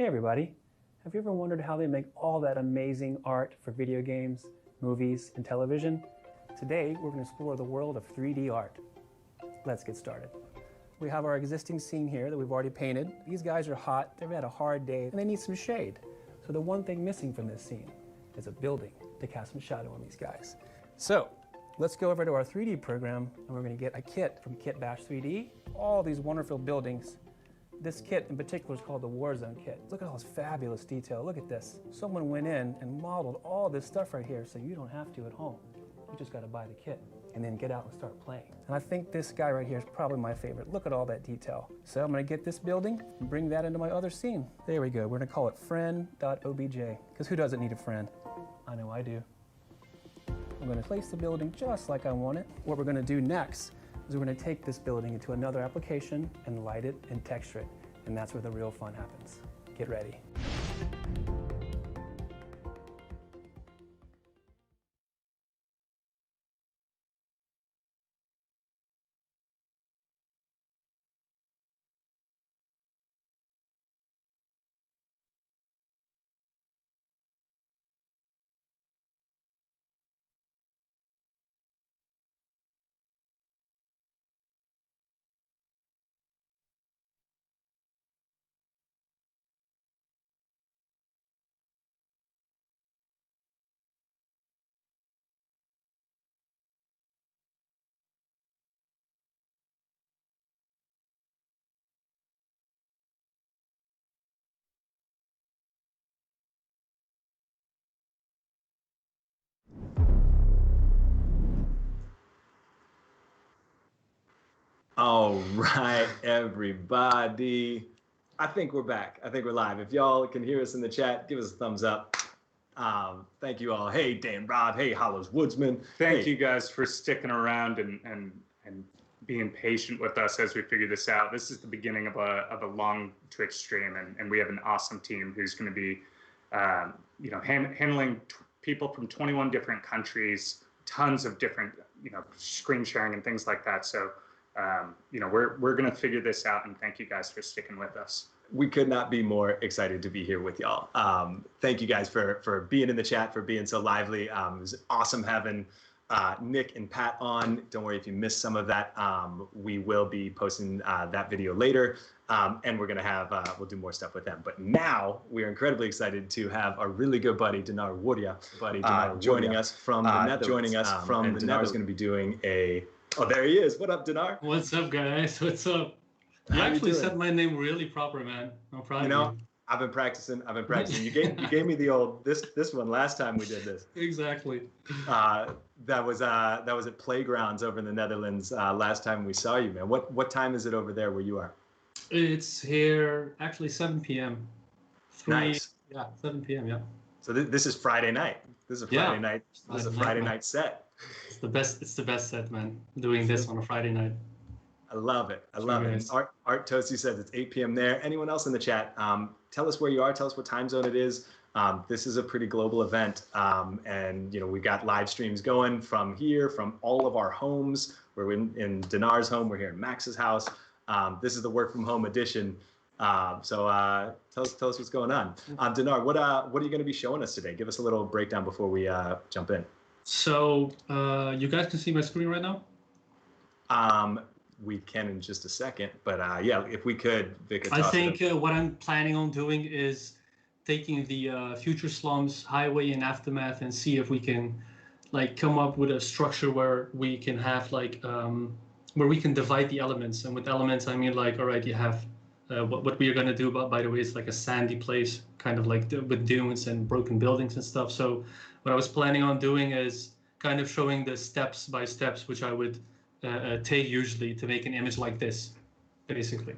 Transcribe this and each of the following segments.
Hey everybody, have you ever wondered how they make all that amazing art for video games, movies, and television? Today we're going to explore the world of 3D art. Let's get started. We have our existing scene here that we've already painted. These guys are hot, they've had a hard day, and they need some shade. So the one thing missing from this scene is a building to cast some shadow on these guys. So let's go over to our 3D program and we're going to get a kit from kitbasch 3D. All these wonderful buildings. This kit in particular is called the Warzone kit. Look at all this fabulous detail. Look at this. Someone went in and modeled all this stuff right here so you don't have to at home. You just got to buy the kit and then get out and start playing. And I think this guy right here is probably my favorite. Look at all that detail. So I'm going to get this building and bring that into my other scene. There we go. We're going to call it friend.obj because who doesn't need a friend? I know I do. I'm going to place the building just like I want it. What we're going to do next is we're going to take this building into another application and light it and texture it. And that's where the real fun happens. Get ready. All right, everybody. I think we're back. I think we're live. If y'all can hear us in the chat, give us a thumbs up. Thank you all. Hey, Dan Rob. Hey, Hollows Woodsman. Thank you guys for sticking around and being patient with us as we figure this out. This is the beginning of a long Twitch stream, and we have an awesome team who's going to be, handling people from 21 different countries, tons of different, screen sharing and things like that. So. We're going to figure this out, and thank you guys for sticking with us. We could not be more excited to be here with y'all. Thank you guys for being in the chat, for being so lively. It was awesome having Nick and Pat on. Don't worry if you missed some of that. We will be posting that video later, and we're going to have, we'll do more stuff with them. But now we are incredibly excited to have our really good buddy, Dinar Wodia, joining us from the Netherlands. Dinar is going to be doing a... Oh, there he is. What up, Dinar? What's up, guys? What's up? You actually said my name really proper, man. I'm proud of you. I've been practicing. You gave me the old this one last time we did this. Exactly. That was at Playgrounds over in the Netherlands last time we saw you, man. What time is it over there where you are? It's here actually 7 p.m. Nice. Yeah, 7 p.m. Yeah. So this is Friday night. This is a Friday night. This is a Friday night set. It's the best set, man. Doing this on a Friday night. I love it. I love it. Art Toasty says it's 8 p.m. there. Anyone else in the chat? Tell us where you are. Tell us what time zone it is. This is a pretty global event, and we've got live streams going from here, from all of our homes. We're in Dinar's home. We're here in Max's house. This is the work from home edition. So tell us what's going on. Dinar, what are you going to be showing us today? Give us a little breakdown before we jump in. So you guys can see my screen right now? We can in just a second, but yeah, if we could, Vic, I think what I'm planning on doing is taking the future slums highway and aftermath and see if we can come up with a structure where we can have where we can divide the elements. And with elements, I mean all right, you have what we are going to do, by the way, is a sandy place, kind of with dunes and broken buildings and stuff. So what I was planning on doing is kind of showing the steps by steps, which I would take usually to make an image like this, basically.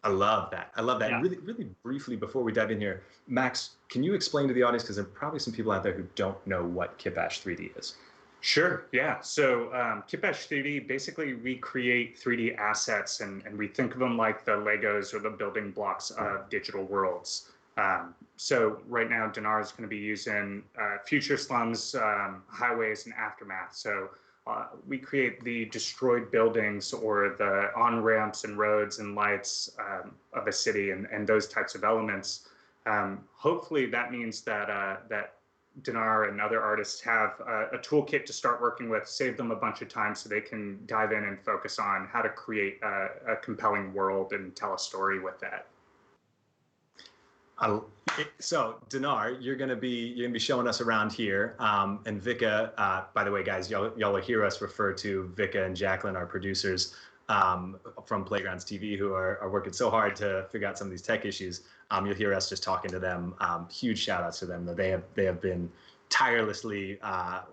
I love that. Yeah. Really, really briefly before we dive in here, Max, can you explain to the audience, because there are probably some people out there who don't know what kitbasch 3D is? Sure, yeah. So kitbasch 3D, basically we create 3D assets and we think of them like the Legos or the building blocks of digital worlds. So right now, Dinar is going to be using future slums, highways, and aftermath. So we create the destroyed buildings or the on-ramps and roads and lights of a city and those types of elements. Hopefully that means that Dinar and other artists have a toolkit to start working with, save them a bunch of time so they can dive in and focus on how to create a compelling world and tell a story with that. So Dinar, you're gonna be showing us around here, and Vika. By the way, guys, y'all will hear us refer to Vika and Jacqueline, our producers from Playgrounds TV, who are working so hard to figure out some of these tech issues. You'll hear us just talking to them. Huge shout outs to them. They have been tirelessly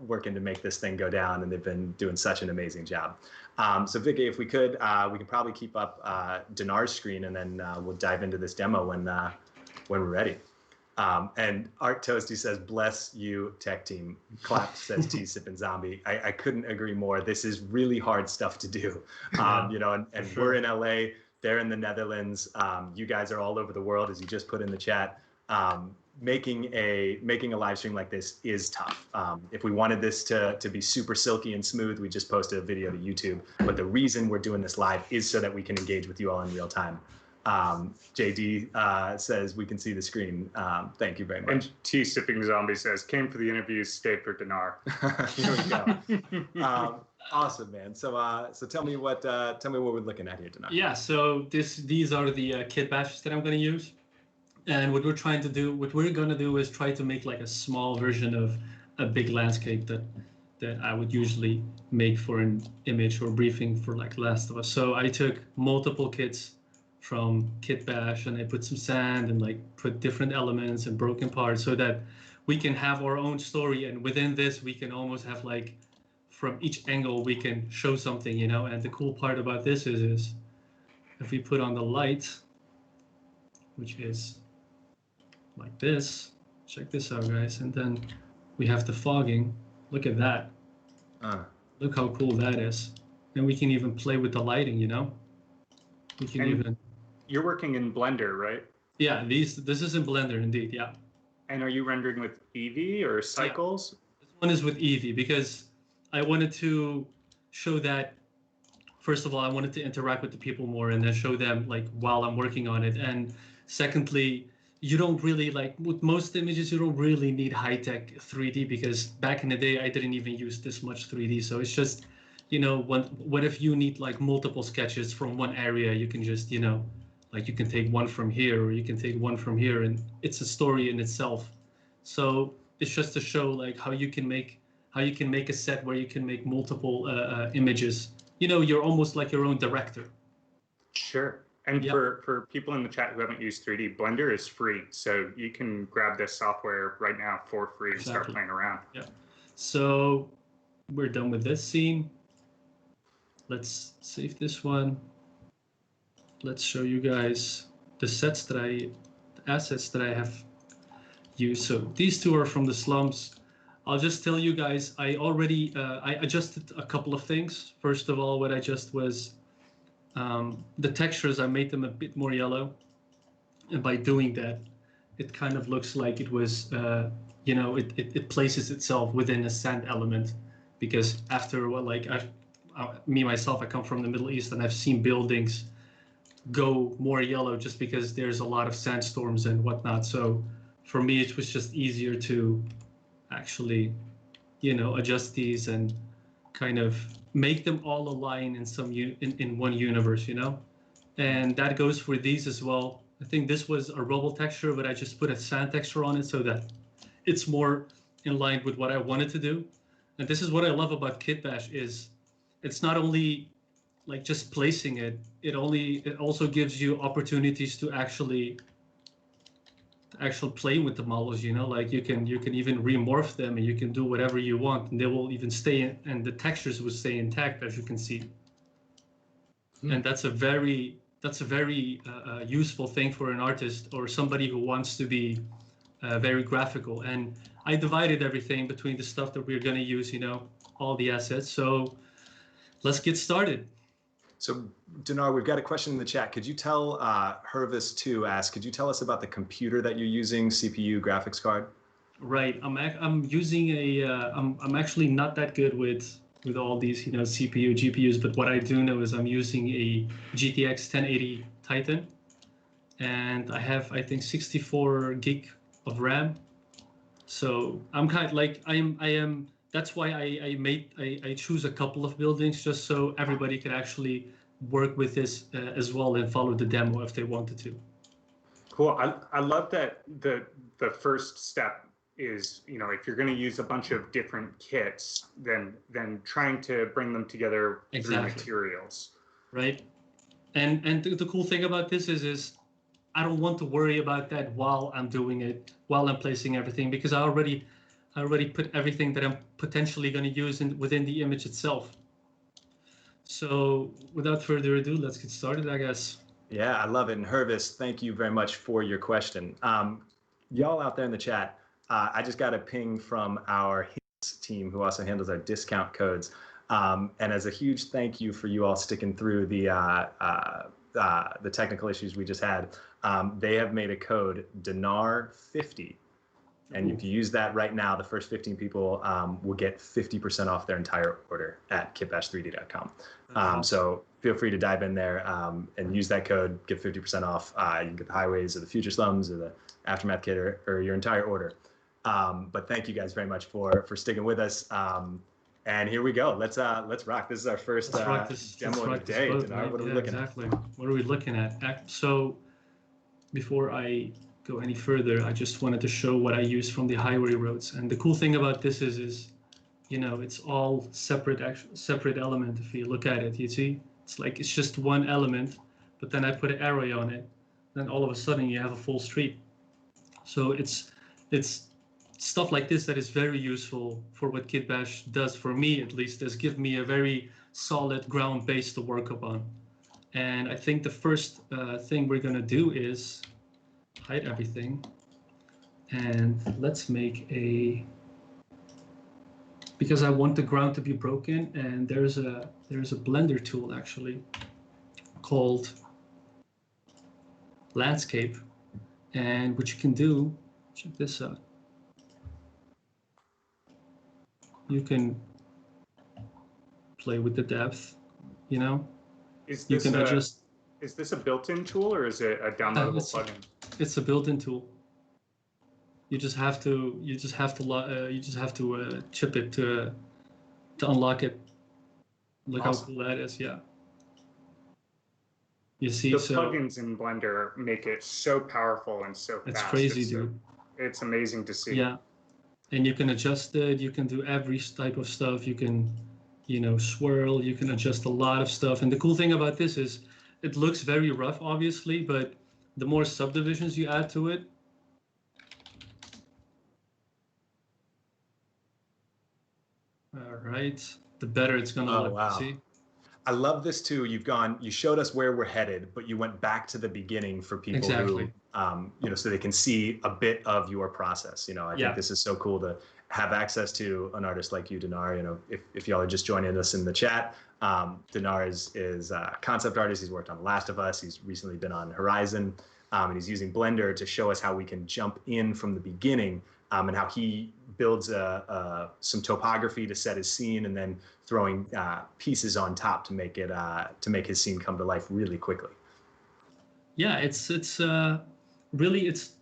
working to make this thing go down, and they've been doing such an amazing job. So Vika, if we could probably keep up Dinar's screen, and then we'll dive into this demo when we're ready. And Art Toasty says, "Bless you, tech team." Clap says Tea Sippin' Zombie. I couldn't agree more. This is really hard stuff to do. You know, and sure. We're in LA, they're in the Netherlands. You guys are all over the world, as you just put in the chat. Making a live stream like this is tough. If we wanted this to be super silky and smooth, we just posted a video to YouTube. But the reason we're doing this live is so that we can engage with you all in real time. JD says we can see the screen. Thank you very much. And Tea Sipping Zombie says, "Came for the interviews, stayed for Dinar." Here we go. Awesome, man. So tell me what we're looking at here, Dinar. Yeah. So these are the kit bashes that I'm going to use, and what we're going to do is try to make like a small version of a big landscape that I would usually make for an image or briefing for like Last of Us. So I took multiple kits from kitbasch, and I put some sand and like put different elements and broken parts so that we can have our own story, and within this we can almost have like from each angle we can show something, you know. And the cool part about this is if we put on the light, which is like this, check this out guys, and then we have the fogging. Look at that. Look how cool that is. And we can even play with the lighting, you know. We can even. You're working in Blender, right? Yeah, this is in Blender indeed, yeah. And are you rendering with Eevee or Cycles? Yeah. This one is with Eevee because I wanted to show that, first of all, I wanted to interact with the people more and then show them like while I'm working on it. And secondly, you don't really, like with most images, you don't really need high-tech 3D because back in the day, I didn't even use this much 3D. So it's just, you know, what if you need like multiple sketches from one area, you can just, you know, like you can take one from here or you can take one from here, and it's a story in itself. So it's just to show like how you can make a set where you can make multiple images. You know, you're almost like your own director. Sure. And yep. For people in the chat who haven't used 3D, Blender is free. So you can grab this software right now for free and start playing around. Yeah. So we're done with this scene. Let's save this one. Let's show you guys the assets that I have used. So these two are from the slums. I'll just tell you guys, I already I adjusted a couple of things. First of all, what I just was the textures, I made them a bit more yellow, and by doing that, it kind of looks like it was you know, it places itself within a sand element, because after what, like me myself, I come from the Middle East and I've seen buildings go more yellow just because there's a lot of sandstorms and whatnot. So for me, it was just easier to actually, you know, adjust these and kind of make them all align in some in one universe, you know. And that goes for these as well. I think this was a rubble texture, but I just put a sand texture on it so that it's more in line with what I wanted to do. And this is what I love about kitbash, is it's not only like just placing it, it also gives you opportunities to actually play with the models, you know. Like you can even remorph them and you can do whatever you want, and they will even stay in, and the textures will stay intact, as you can see. And that's a very useful thing for an artist or somebody who wants to be very graphical. And I divided everything between the stuff that we're going to use, you know, all the assets. So let's get started. So Dinar, we've got a question in the chat. Could you tell Hervis2 asked, could you tell us about the computer that you're using, CPU, graphics card? Right. I'm using a I'm actually not that good with all these, you know, CPU, GPUs, but what I do know is I'm using a GTX 1080 Titan, and I have, I think, 64 gig of RAM. So I'm kind of like, I am. That's why I choose a couple of buildings just so everybody can actually work with this as well and follow the demo if they wanted to. Cool. I love that the first step is, you know, if you're going to use a bunch of different kits, then trying to bring them together through materials. Right. And the cool thing about this is I don't want to worry about that while I'm doing it, while I'm placing everything, because I already put everything that I'm potentially going to use within the image itself. So without further ado, let's get started, I guess. Yeah, I love it. And Hervis, thank you very much for your question. Y'all out there in the chat, I just got a ping from our HIS team who also handles our discount codes. And as a huge thank you for you all sticking through the technical issues we just had, they have made a code DINAR50. And if you use that right now, the first 15 people will get 50% off their entire order at kitbasch3d.com. So feel free to dive in there and use that code, get 50% off. You can get the highways or the future slums or the aftermath kit or your entire order. But thank you guys very much for sticking with us. And here we go. Let's rock. This is our first demo of the day. Dinar, what are we looking at? What are we looking at? So before I go any further, I just wanted to show what I use from the highway roads. And the cool thing about this is, you know, it's all separate element. If you look at it, you see, it's like it's just one element, but then I put an arrow on it, then all of a sudden you have a full street. So it's stuff like this that is very useful for what kitbash does, for me at least, is give me a very solid ground base to work upon. And I think the first thing we're gonna do is hide everything, and let's make because I want the ground to be broken, and there's a Blender tool actually called Landscape, and what you can do, check this out, you can play with the depth, you know. Is this is this a built-in tool or is it a downloadable plugin? It's a built-in tool. You just have to chip it to unlock it. Look how cool that is, yeah. You see, the plugins in Blender make it so powerful and so fast. It's crazy, dude. It's amazing to see. Yeah, and you can adjust it. You can do every type of stuff. You can, you know, swirl. You can adjust a lot of stuff. And the cool thing about this is, it looks very rough, obviously, but the more subdivisions you add to it, all right, the better it's gonna look. Wow. See? I love this too. You showed us where we're headed, but you went back to the beginning for people who, you know, so they can see a bit of your process. You know, I think this is so cool to have access to an artist like you, Dinar. You know, if y'all are just joining us in the chat, Dinar is a concept artist. He's worked on The Last of Us. He's recently been on Horizon, and he's using Blender to show us how we can jump in from the beginning, and how he builds some topography to set his scene, and then throwing pieces on top to make his scene come to life really quickly. Yeah, it's really, it's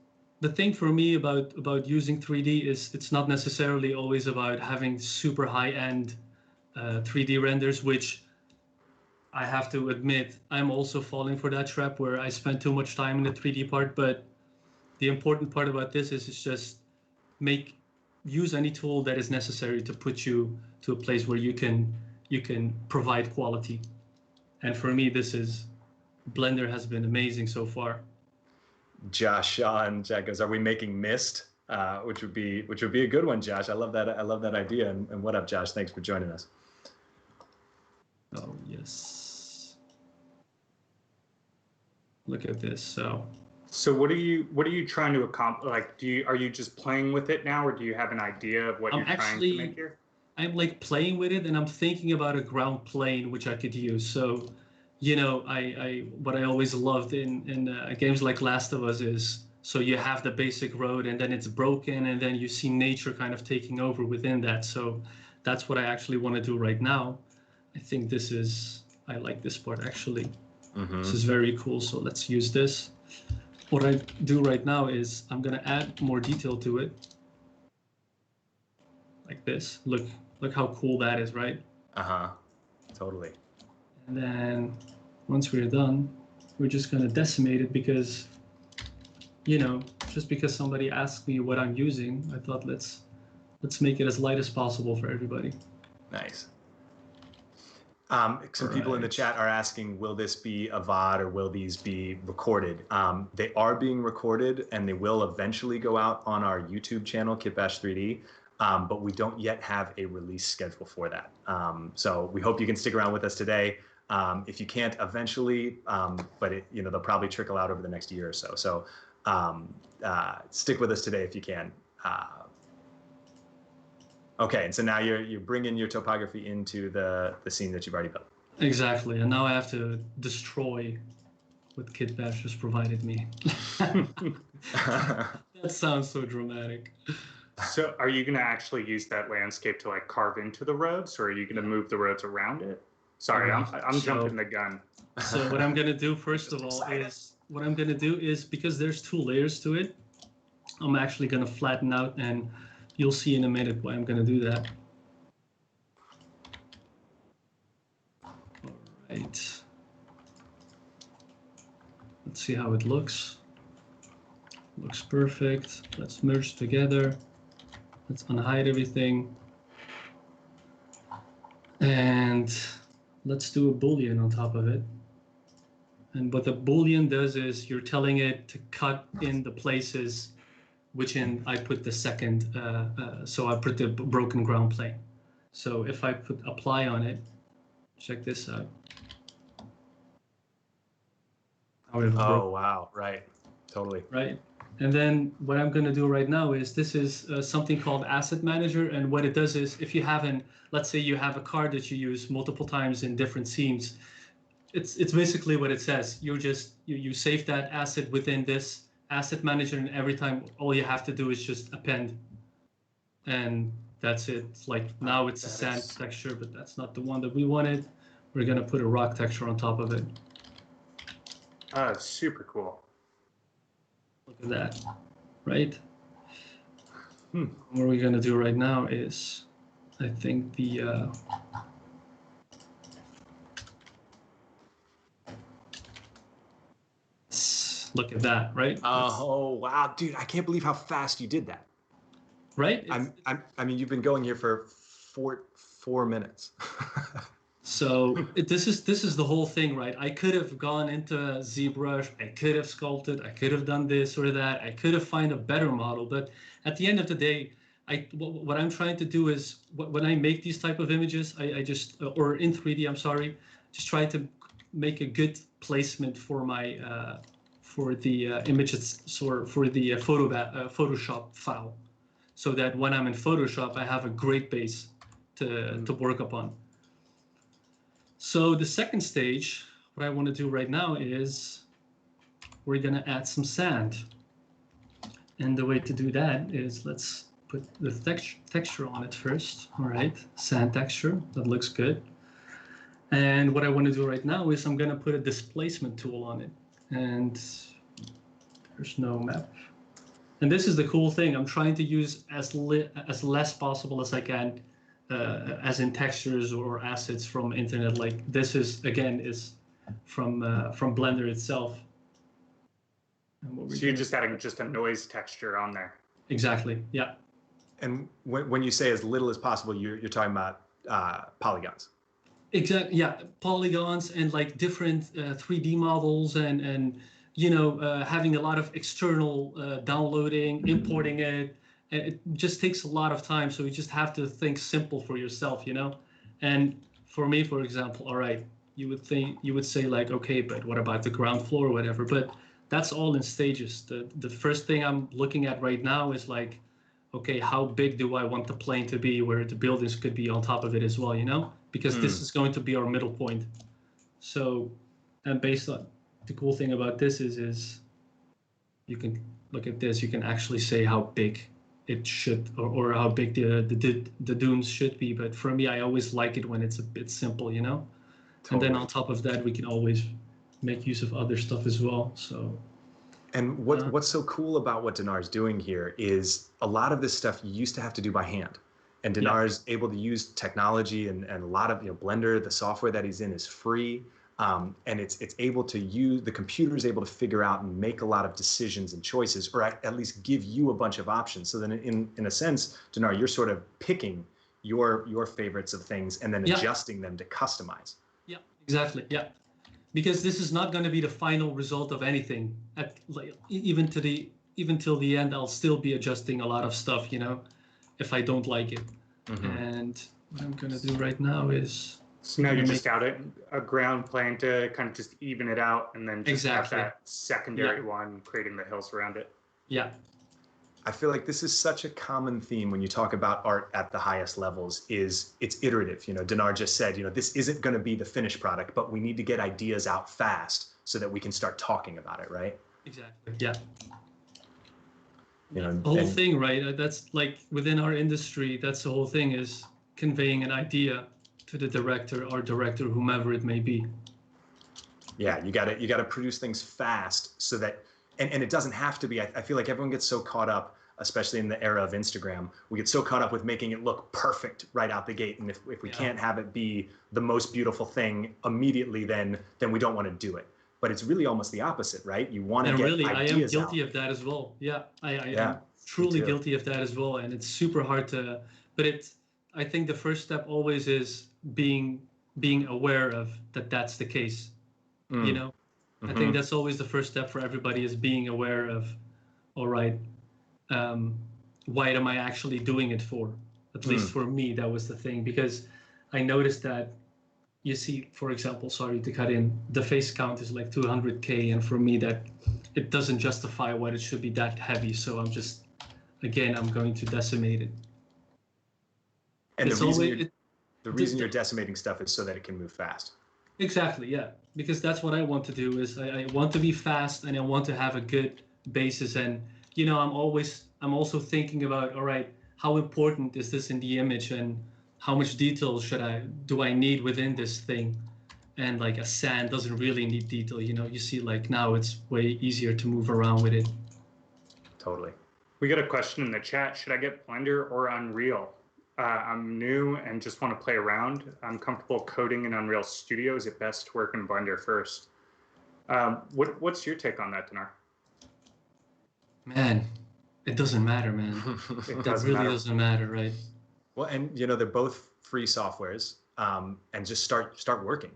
the thing for me about using 3D is it's not necessarily always about having super high-end 3D renders, which I have to admit I'm also falling for that trap where I spend too much time in the 3D part. But the important part about this is it's just use any tool that is necessary to put you to a place where you can provide quality. And for me, Blender has been amazing so far. Josh Shaw and Jack goes, "Are we making Mist?" Which would be a good one, Josh. I love that idea. And what up, Josh? Thanks for joining us. Oh yes. Look at this. So what are you trying to accomplish? Like, are you just playing with it now, or do you have an idea of what you're trying to make here? I'm like playing with it, and I'm thinking about a ground plane which I could use. So, you know, what I always loved in games like Last of Us is, so you have the basic road, and then it's broken, and then you see nature kind of taking over within that. So that's what I actually want to do right now. I think I like this part actually. This is very cool. So let's use this. what I do right now is I'm gonna add more detail to it, like this. Look how cool that is, right? Totally. And then once we're done, we're just gonna decimate it because, just because somebody asked me what I'm using, I thought let's make it as light as possible for everybody. Nice. Some people in the chat are asking, will this be a VOD or will these be recorded? They are being recorded and they will eventually go out on our YouTube channel, kitbasch 3D, but we don't yet have a release schedule for that. So we hope you can stick around with us today. If you can't eventually, but they'll probably trickle out over the next year or so. So stick with us today if you can. Okay, and so now you're bringing your topography into the scene that you've already built. Exactly, and now I have to destroy what kitbasch just provided me. That sounds so dramatic. So are you going to actually use that landscape to like carve into the roads, or are you going to move the roads around it? Sorry, I'm jumping the gun. So what I'm going to do first of all is because there's 2 layers to it, I'm actually going to flatten out, and you'll see in a minute why I'm going to do that. All right. Let's see how it looks. Looks perfect. Let's merge together. Let's unhide everything. And let's do a boolean on top of it. And what the boolean does is you're telling it to cut in the places which I put the second, so I put the broken ground plane. So if I put apply on it, check this out. Oh, wow, right, totally. Right, and then what I'm gonna do right now is, this is something called Asset Manager, and what it does is, if you have let's say you have a card that you use multiple times in different scenes, it's basically what it says. You save that asset within this Asset Manager, and every time all you have to do is just append, and that's it. It's like now it's a sand texture, but that's not the one that we wanted. We're gonna put a rock texture on top of it. Super cool. Look at that, right? What we're gonna do right now is, I think look at that, right? Oh, wow, dude, I can't believe how fast you did that. Right? I mean, you've been going here for four minutes. So this is the whole thing, right? I could have gone into ZBrush, I could have sculpted, I could have done this or that, I could have found a better model, but at the end of the day, what I'm trying to do is, when I make these type of images, I just, or in 3D, I'm sorry, just try to make a good placement for my for the images, or for the Photoshop file, so that when I'm in Photoshop, I have a great base to work upon. So the second stage, what I want to do right now is, we're going to add some sand. And the way to do that is, let's put the texture on it first. All right, sand texture, that looks good. And what I want to do right now is, I'm going to put a displacement tool on it. And there's no map. And this is the cool thing. I'm trying to use as less possible as I can, as in textures or assets from internet. Like this is, again, is from Blender itself. So you're just adding just a noise texture on there. Exactly, yeah. And when you say as little as possible, you're talking about polygons. Exactly, yeah, polygons and like different 3D models, and having a lot of external downloading, importing it. And it just takes a lot of time, so you just have to think simple for yourself, And for me, for example, all right, you would say like, okay, but what about the ground floor or whatever? But that's all in stages. The first thing I'm looking at right now is like, okay, how big do I want the plane to be, where the buildings could be on top of it as well, Because this is going to be our middle point. So, and based on the cool thing about this is you can look at this, you can actually say how big it should, or how big the dunes should be. But for me, I always like it when it's a bit simple, Totally. And then on top of that, we can always make use of other stuff as well. So And what's so cool about what Dinar's doing here is a lot of this stuff you used to have to do by hand. And Dinar's able to use technology and a lot of, Blender, the software that he's in is free. And it's able to use, the computer is able to figure out and make a lot of decisions and choices, or at least give you a bunch of options. So then in a sense, Dinar, you're sort of picking your favorites of things and then adjusting them to customize. Yeah, exactly. Yeah. Because this is not going to be the final result of anything. Even till the end, I'll still be adjusting a lot of stuff, if I don't like it. And what I'm going to do right now is... So now you just got a ground plane to kind of just even it out, and then just have that secondary one creating the hills around it. Yeah. I feel like this is such a common theme when you talk about art at the highest levels is it's iterative. Dinar just said, this isn't going to be the finished product, but we need to get ideas out fast so that we can start talking about it, right? Exactly. Yeah. The whole thing, right? That's like within our industry, that's the whole thing, is conveying an idea to the director or director, whomever it may be. Yeah, you gotta produce things fast so that, and it doesn't have to be. I feel like everyone gets so caught up, especially in the era of Instagram, we get so caught up with making it look perfect right out the gate. And if we can't have it be the most beautiful thing immediately, then we don't want to do it. But it's really almost the opposite, right? You want to get ideas out. I am guilty of that as well. Yeah, I am truly guilty of that as well. And it's super hard to, but I think the first step always is being aware of that's the case. I think that's always the first step for everybody, is being aware of, all right, what am I actually doing it for? At least for me, that was the thing, because I noticed that, you see, for example, sorry to cut in, the face count is like 200K, and for me that it doesn't justify what it should be that heavy. So I'm just, again, I'm going to decimate it. And the reason you're decimating stuff is so that it can move fast. Exactly, yeah. Because that's what I want to do, is I want to be fast, and I want to have a good basis. And, I'm also thinking about, all right, how important is this in the image, and how much detail do I need within this thing? And like a sand doesn't really need detail, you see, like now it's way easier to move around with it. Totally. We got a question in the chat. Should I get Blender or Unreal? I'm new and just want to play around. I'm comfortable coding in Unreal Studio. Is it best to work in Blender first? What's your take on that, Dinar? Man, it doesn't matter, man. It really doesn't matter, right? Well, and they're both free softwares, and just start working.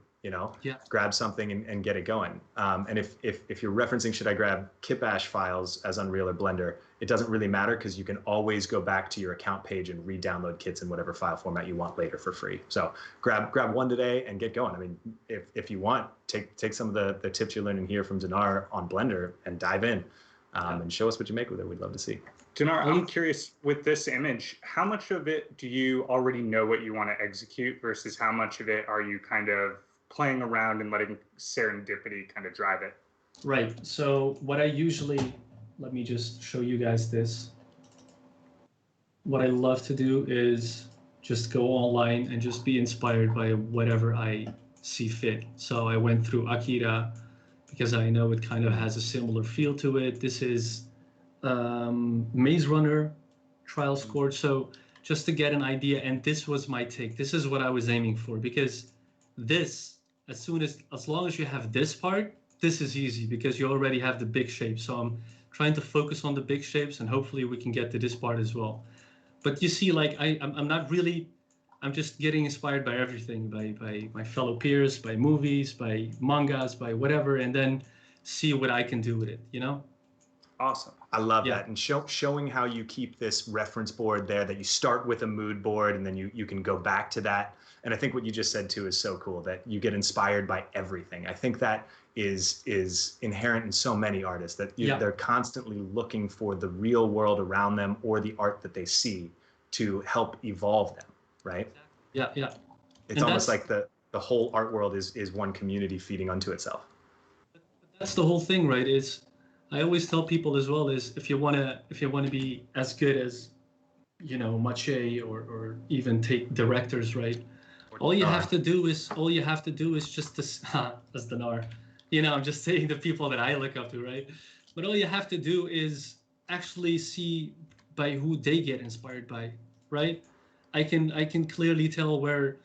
Grab something and get it going. And if you're referencing, should I grab kitbash files as Unreal or Blender? It doesn't really matter, because you can always go back to your account page and re-download kits in whatever file format you want later for free. So grab one today and get going. I mean, if you want, take some of the tips you're learning here from Dinar on Blender and dive in, and show us what you make with it. We'd love to see. Dinar, I'm curious, with this image, how much of it do you already know what you want to execute versus how much of it are you kind of playing around and letting serendipity kind of drive it? Right. So what I usually, let me just show you guys this. What I love to do is just go online and just be inspired by whatever I see fit. So I went through Akira because I know it kind of has a similar feel to it. This is Maze Runner, Trials Court. So just to get an idea, and this was my take. This is what I was aiming for, because this, as long as you have this part, this is easy because you already have the big shapes. So I'm trying to focus on the big shapes, and hopefully we can get to this part as well. But you see, like I'm not really, I'm just getting inspired by everything, by my fellow peers, by movies, by mangas, by whatever, and then see what I can do with it, Awesome. I love that. And showing how you keep this reference board there, that you start with a mood board and then you can go back to that. And I think what you just said too is so cool, that you get inspired by everything. I think that is inherent in so many artists, that they're constantly looking for the real world around them or the art that they see to help evolve them, right? Yeah, yeah. It's almost like the whole art world is one community feeding unto itself. That's the whole thing, right? I always tell people as well, is if you want to be as good as, Mache or even take directors, right? All you have to do is just as Dinar, I'm just saying the people that I look up to, right? But all you have to do is actually see by who they get inspired by, right? I can clearly tell where,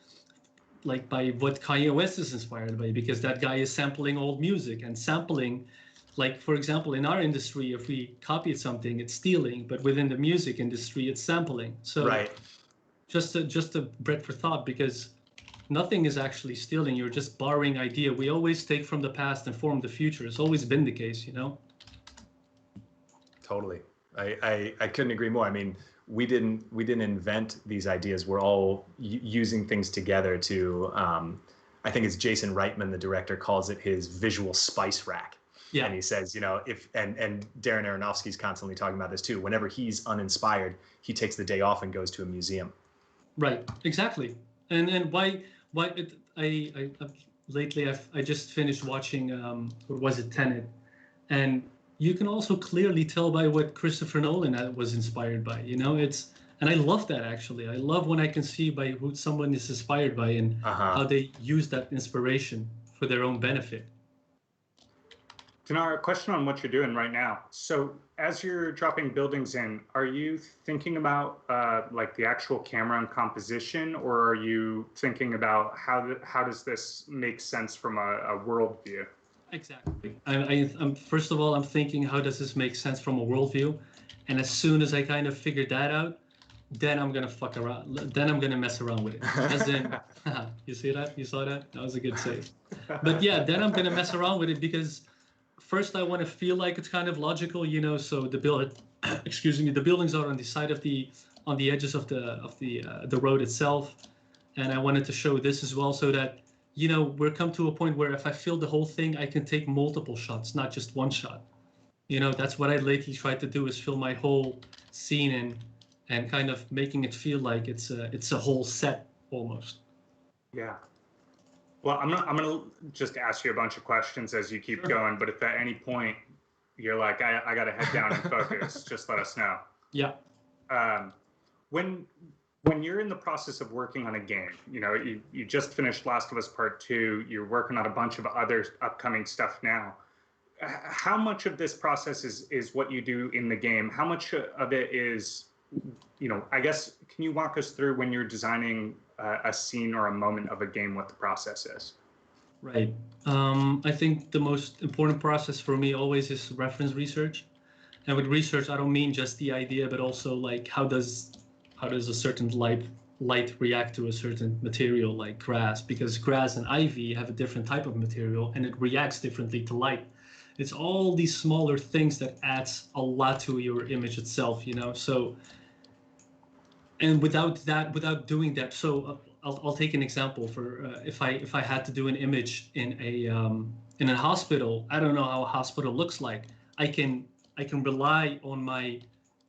like, by what Kanye West is inspired by, because that guy is sampling old music. And sampling, like, for example, in our industry, if we copied something, it's stealing, but within the music industry, it's sampling. So Right. just a bread for thought, because nothing is actually stealing. You're just borrowing idea. We always take from the past and form the future. It's always been the case, you know? Totally. I couldn't agree more. I mean, we didn't invent these ideas. We're all using things together to. I think it's Jason Reitman, the director, calls it his visual spice rack. Yeah. And he says, you know, if and Darren Aronofsky's constantly talking about this too. Whenever he's uninspired, he takes the day off and goes to a museum. Right. Exactly. And why it, lately I just finished watching what was it, Tenet, and you can also clearly tell by what Christopher Nolan was inspired by. You know, and I love that, actually. I love when I can see by who someone is inspired by and how they use that inspiration for their own benefit. Dinar, a question on what you're doing right now. So as you're dropping buildings in, are you thinking about like the actual camera and composition, or are you thinking about how does this make sense from a world view? Exactly. I'm first of all, I'm thinking, how does this make sense from a worldview? And as soon as I kind of figure that out, then I'm gonna fuck around. Then I'm gonna mess around with it. As in, you see that? You saw that? That was a good save. But yeah, then I'm gonna mess around with it, because first I want to feel like it's kind of logical, you know. So excuse me, the buildings are on the side of on the edges of the road itself, and I wanted to show this as well, so that, you know, we're come to a point where if I fill the whole thing, I can take multiple shots, not just one shot. You know, that's what I lately tried to do, is fill my whole scene in, and kind of making it feel like it's a whole set almost. Yeah. Well, I'm gonna just ask you a bunch of questions as you keep going, but if at any point you're like, I gotta head down and focus, just let us know. Yeah. When you're in the process of working on a game, you know, you just finished Last of Us Part 2, you're working on a bunch of other upcoming stuff now. How much of this process is what you do in the game? How much of it is, you know, I guess, can you walk us through when you're designing a scene or a moment of a game, what the process is? Right. I think the most important process for me always is reference research. And with research, I don't mean just the idea, but also like how does a certain light react to a certain material like grass, because grass and ivy have a different type of material and it reacts differently to light. It's all these smaller things that adds a lot to your image itself, you know. So, and without doing that, so I'll take an example for if I had to do an image in a hospital. I don't know how a hospital looks like. I can rely on my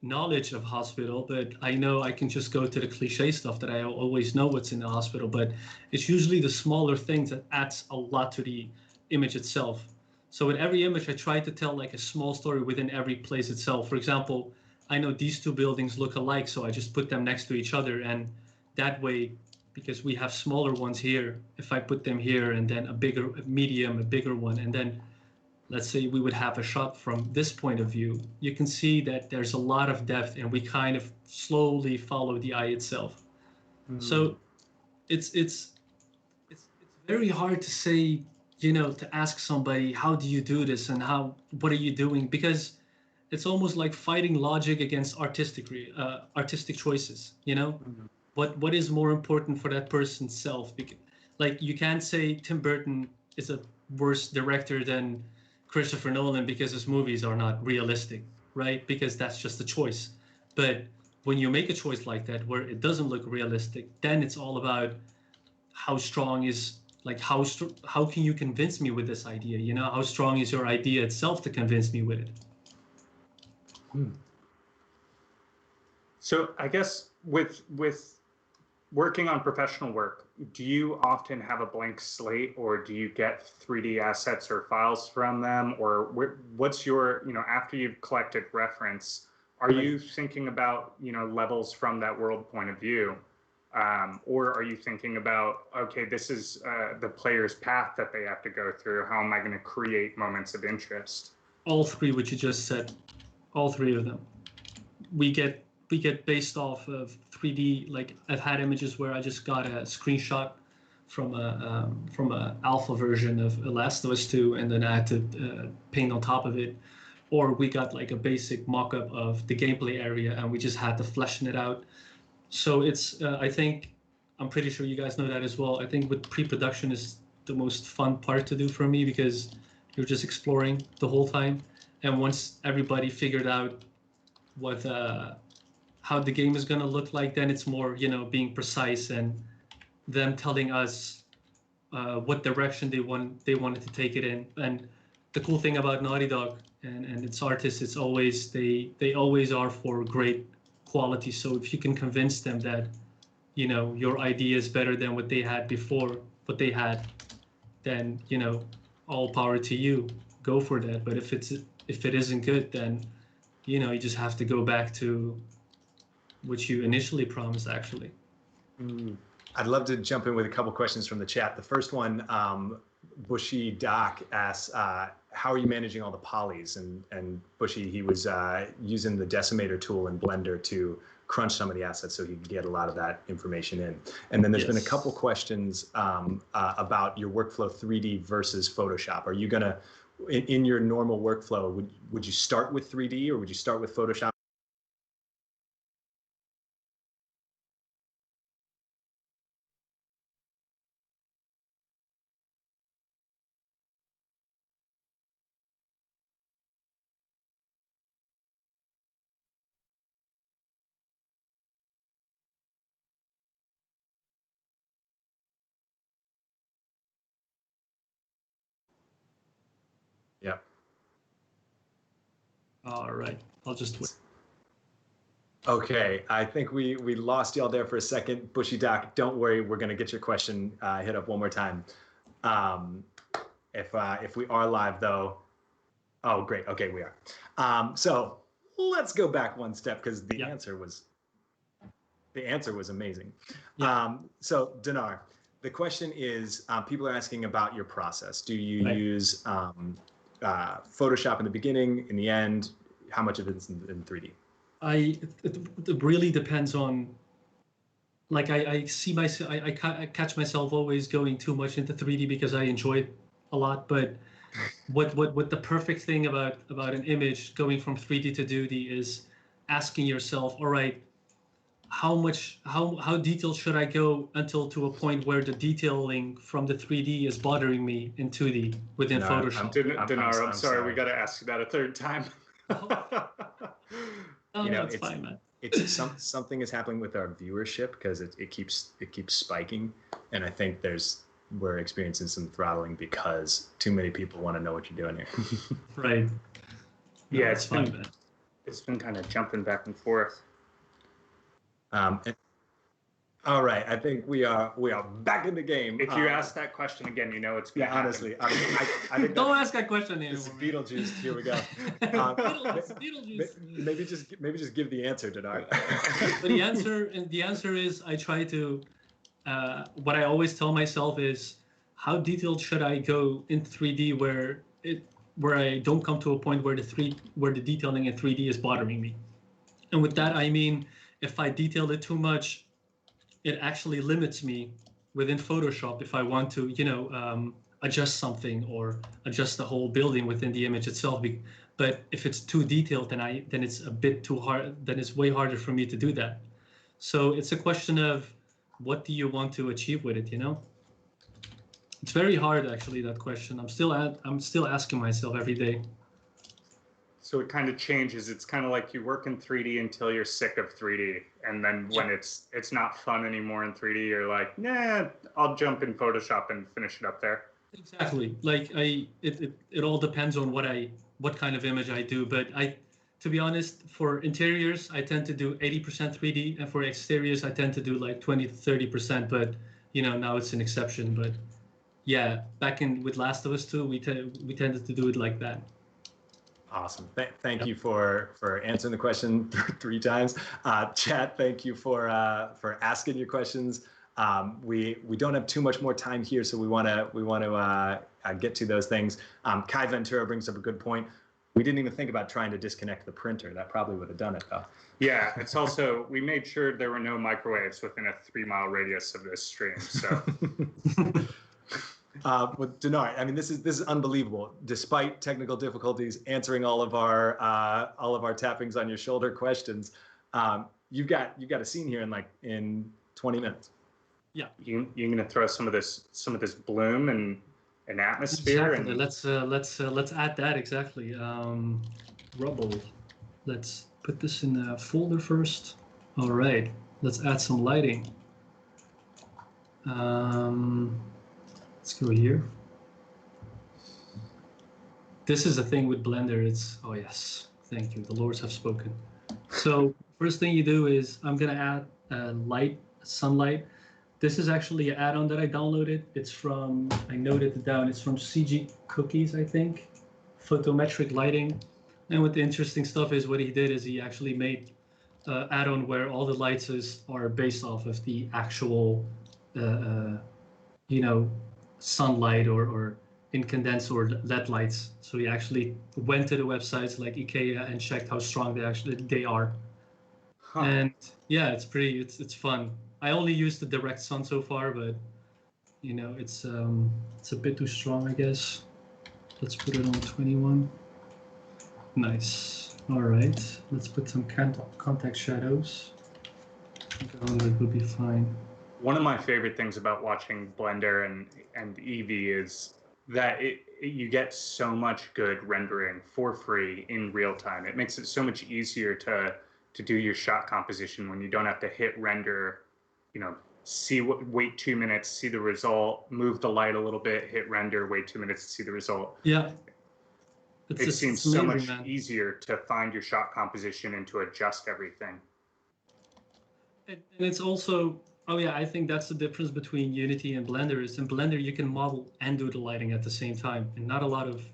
knowledge of hospital, but I know I can just go to the cliche stuff that I always know what's in the hospital. But it's usually the smaller things that adds a lot to the image itself. So with every image, I try to tell like a small story within every place itself. For example, I know these two buildings look alike, so I just put them next to each other, and that way, because we have smaller ones here, if I put them here and then a bigger one, and then let's say we would have a shot from this point of view, you can see that there's a lot of depth, and we kind of slowly follow the eye itself. So it's very hard to say, you know, to ask somebody, how do you do this, and what are you doing? Because it's almost like fighting logic against artistic choices, you know. What is more important for that person's self? Because, like, you can't say Tim Burton is a worse director than Christopher Nolan because his movies are not realistic, right? Because that's just a choice. But when you make a choice like that where it doesn't look realistic, then it's all about how strong is, like, how can you convince me with this idea? You know, how strong is your idea itself to convince me with it? So I guess with working on professional work, do you often have a blank slate, or do you get 3D assets or files from them? Or what's your, you know, after you've collected reference, are you thinking about, you know, levels from that world point of view? Or are you thinking about, okay, this is the player's path that they have to go through. How am I going to create moments of interest? all three, which you just said, all three of them. We get based off of 3D. Like I've had images where I just got a screenshot from a alpha version of Last of Us 2, and then I had to paint on top of it. Or we got like a basic mock-up of the gameplay area, and we just had to fleshing it out. So it's I think I'm pretty sure you guys know that as well. I think with pre-production is the most fun part to do for me, because you're just exploring the whole time. And once everybody figured out what how the game is going to look like, then it's more, you know, being precise and them telling us what direction they wanted to take it in. And the cool thing about Naughty Dog and its artists, it's always they always are for great quality. So if you can convince them that, you know, your idea is better than what they had before, what they had, then, you know, all power to you. Go for that. But if it isn't good, then, you know, you just have to go back to what you initially promised, actually. I'd love to jump in with a couple questions from the chat. The first one, Bushy Doc asks, how are you managing all the polys? And Bushy, he was using the decimator tool in Blender to crunch some of the assets so he could get a lot of that information in. And then there's been a couple questions about your workflow 3D versus Photoshop. Are you gonna, in your normal workflow, would you start with 3D or would you start with Photoshop? Yeah. All right, I'll just wait. Okay, I think we lost y'all there for a second. Bushy Doc, don't worry, we're gonna get your question hit up one more time. If we are live though, oh great, okay, we are. So let's go back one step because the answer was amazing. So Dinar, the question is, people are asking about your process. Do you use Photoshop in the beginning, in the end? How much of it is in 3D? It really depends on, like I see myself, I catch myself always going too much into 3D because I enjoy it a lot. But what the perfect thing about an image going from 3D to 2D is asking yourself, all right, how detailed should I go until to a point where the detailing from the 3D is bothering me in 2D within Photoshop? Dinar, I'm sorry, we got to ask you that a third time. Oh, no, it's fine, man. It's something is happening with our viewership because it keeps spiking, and I think we're experiencing some throttling because too many people want to know what you're doing here. Right. No, yeah, it's fine, man. It's been kind of jumping back and forth. All right, I think we are back in the game. If you ask that question again, you know it's gonna happen. Honestly, I think don't ask that question anymore. It's Beetlejuice. Here we go. Beetlejuice. Maybe just give the answer, Dinar. But the answer is I try to. What I always tell myself is, how detailed should I go in 3D where I don't come to a point where the detailing in 3D is bothering me. And with that I mean, if I detail it too much, it actually limits me within Photoshop if I want to, you know, adjust something or adjust the whole building within the image itself. But if it's too detailed, then it's a bit too hard. Then it's way harder for me to do that. So it's a question of what do you want to achieve with it, you know? It's very hard, actually, that question. I'm still asking myself every day. So it kind of changes. It's kind of like you work in 3D until you're sick of 3D, and then when it's not fun anymore in 3D, you're like, nah, I'll jump in Photoshop and finish it up there. Exactly. Like it all depends on what kind of image I do. But to be honest, for interiors, I tend to do 80% 3D, and for exteriors, I tend to do like 20 to 30%. But you know, now it's an exception. But yeah, back with Last of Us 2, we tended to do it like that. Awesome. Thank you for answering the question 3 times. Chat, thank you for asking your questions. We don't have too much more time here, so we want to get to those things. Kai Ventura brings up a good point. We didn't even think about trying to disconnect the printer. That probably would have done it, though. Yeah, it's also, we made sure there were no microwaves within a 3-mile radius of this stream. So, But Denard, I mean, this is unbelievable. Despite technical difficulties, answering all of our tappings on your shoulder questions, you've got a scene here in 20 minutes. Yeah, you're gonna throw some of this bloom and an atmosphere. exactly. And Let's add that exactly. Rubble. Let's put this in a folder first. All right. Let's add some lighting. Let's go here. This is the thing with Blender. It's, oh yes, thank you. The Lords have spoken. So first thing you do is I'm gonna add light, sunlight. This is actually an add-on that I downloaded. It's from, I noted it down, it's from CG Cookies, I think. Photometric lighting. And what the interesting stuff is, what he did is he actually made an add-on where all the lights are based off of the actual, sunlight or incandescent or LED lights. So he actually went to the websites like IKEA and checked how strong they are. huh. And yeah, it's fun. I only used the direct sun so far, but it's a bit too strong, I guess. Let's put it on 21. Nice. All right, let's put some contact shadows. It will be fine. One of my favorite things about watching Blender and Eevee is that you get so much good rendering for free in real time. It makes it so much easier to do your shot composition when you don't have to hit render, wait 2 minutes, see the result, move the light a little bit, hit render, wait 2 minutes to see the result. Yeah. It seems so much easier to find your shot composition and to adjust everything. And it's also, oh yeah, I think that's the difference between Unity and Blender. Is in Blender you can model and do the lighting at the same time, and not a lot of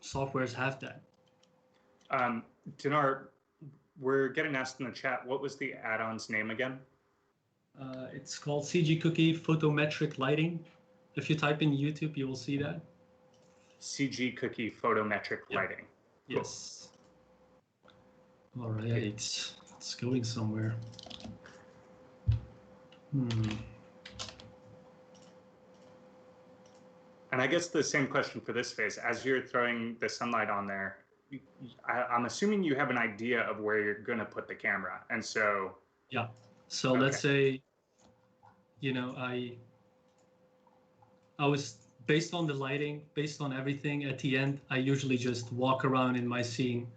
softwares have that. Dinar, we're getting asked in the chat, what was the add-on's name again? It's called CG Cookie Photometric Lighting. If you type in YouTube, you will see that. CG Cookie Photometric Lighting. Yes. All right, it's going somewhere. And I guess the same question for this phase. As you're throwing the sunlight on there, I'm assuming you have an idea of where you're going to put the camera. And so... Yeah. So let's say, I was, based on the lighting, based on everything, at the end, I usually just walk around in my scene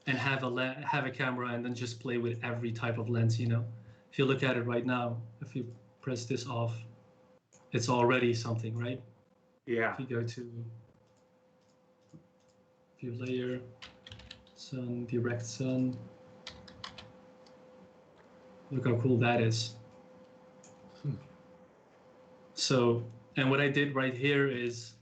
and have a camera and then just play with every type of lens, If you look at it right now, if you press this off, it's already something, right? Yeah. If you go to view layer, sun, direct sun, look how cool that is. So, and what I did right here is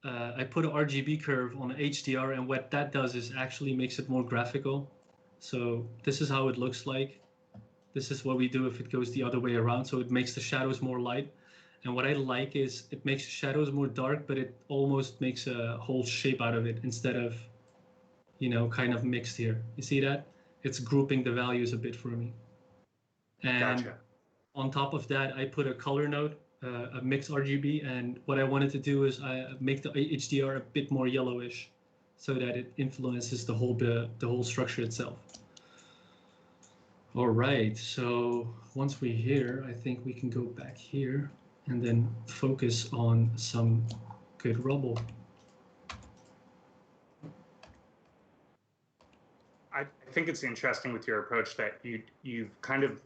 I put an RGB curve on HDR, and what that does is actually makes it more graphical. So this is how it looks like. This is what we do if it goes the other way around. So it makes the shadows more light. And what I like is it makes the shadows more dark, but it almost makes a whole shape out of it instead of, kind of mixed here. You see that? It's grouping the values a bit for me. And Gotcha. On top of that, I put a color node, a mixed RGB. And what I wanted to do is I make the HDR a bit more yellowish so that it influences the whole structure itself. All right, so once we're here, I think we can go back here and then focus on some good rubble. I think it's interesting with your approach that you've kind of,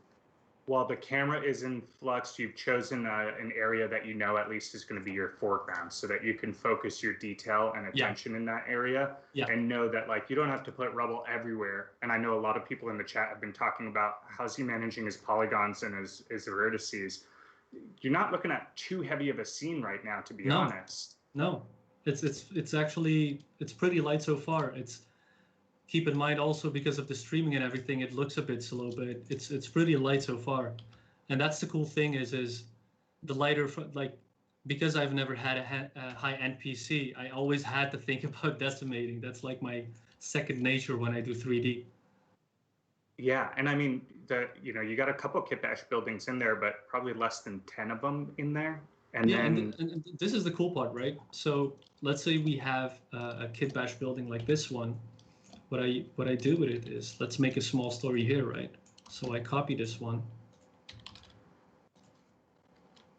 while the camera is in flux, you've chosen an area that at least is going to be your foreground so that you can focus your detail and attention in that area and know that you don't have to put rubble everywhere. And I know a lot of people in the chat have been talking about how's he managing his polygons and his vertices. You're not looking at too heavy of a scene right now, to be honest. No, it's actually, it's pretty light so far. Keep in mind also because of the streaming and everything, it looks a bit slow, but it's pretty light so far. And that's the cool thing is the lighter, because I've never had a high-end PC, I always had to think about decimating. That's like my second nature when I do 3D. Yeah, and I mean you got a couple kitbash buildings in there, but probably less than 10 of them in there. And Yeah, then and this is the cool part, right? So let's say we have a kitbash building like this one. What I do with it is, let's make a small story here, right? So I copy this one,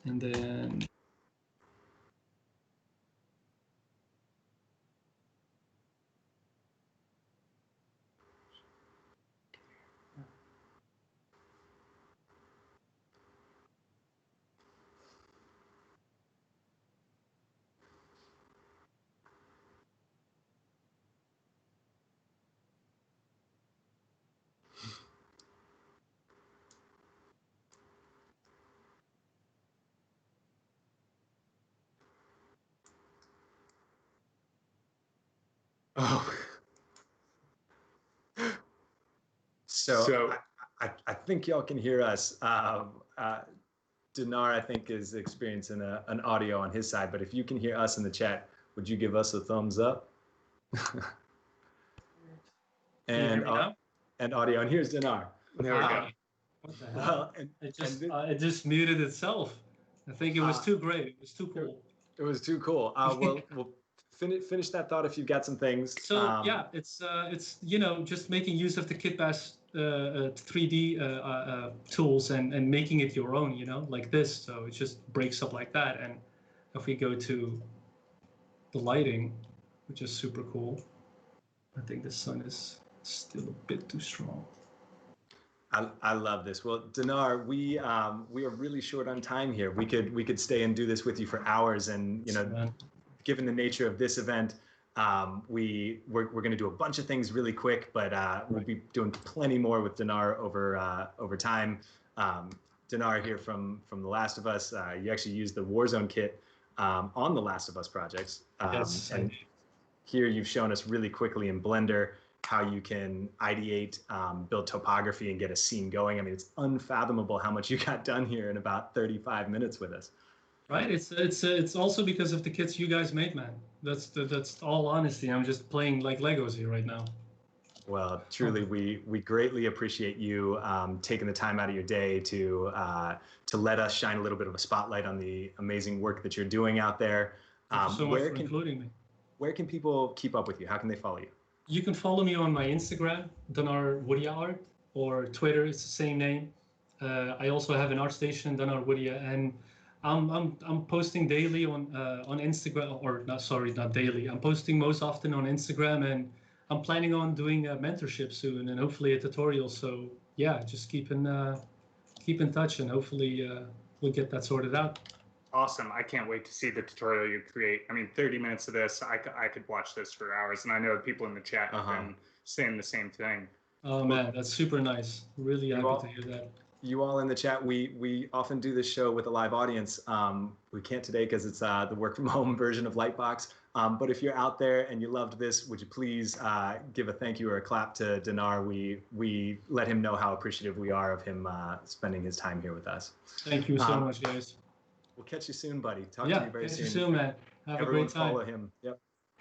and then Oh. So so I think y'all can hear us. Dinar, I think, is experiencing an audio on his side, but if you can hear us in the chat, would you give us a thumbs up? can you hear and me now? and audio. And here's Dinar. there we go. What the hell? Well, It just muted itself. I think it was too great. It was too cool. It was too cool. We'll finish that thought if you've got some things. So yeah, it's just making use of the kitbash 3D tools and making it your own, like this. So it just breaks up like that. And if we go to the lighting, which is super cool, I think the sun is still a bit too strong. I love this. Well, Dinar, we are really short on time here. We could stay and do this with you for hours, and given the nature of this event, we're going to do a bunch of things really quick, but we'll be doing plenty more with Dinar over time. Dinar here from The Last of Us. You actually used the Warzone kit on The Last of Us projects, Yes. and here you've shown us really quickly in Blender how you can ideate, build topography, and get a scene going. I mean, it's unfathomable how much you got done here in about 35 minutes with us. Right. It's also because of the kits you guys made, man. That's all honesty. I'm just playing like Legos here right now. Well, truly, we greatly appreciate you taking the time out of your day to let us shine a little bit of a spotlight on the amazing work that you're doing out there. Thank you so much for including me. Where can people keep up with you? How can they follow you? You can follow me on my Instagram, Dinar Woodia Art, or Twitter. It's the same name. I also have an art station, Dinar Woodia, and I'm posting daily on Instagram, or not daily. I'm posting most often on Instagram, and I'm planning on doing a mentorship soon, and hopefully a tutorial. So yeah, just keep in touch, and hopefully we'll get that sorted out. Awesome. I can't wait to see the tutorial you create. I mean, 30 minutes of this, I could watch this for hours. And I know people in the chat have been saying the same thing. Oh, man, that's super nice. Really happy to hear that. You all in the chat, we often do this show with a live audience. We can't today because it's the work from home version of Lightbox. But if you're out there and you loved this, would you please give a thank you or a clap to Dinar? We let him know how appreciative we are of him spending his time here with us. Thank you so much, guys. We'll catch you soon, buddy. Talk to you very soon. Catch you soon, man. Have Everyone a great time. follow him. Yep.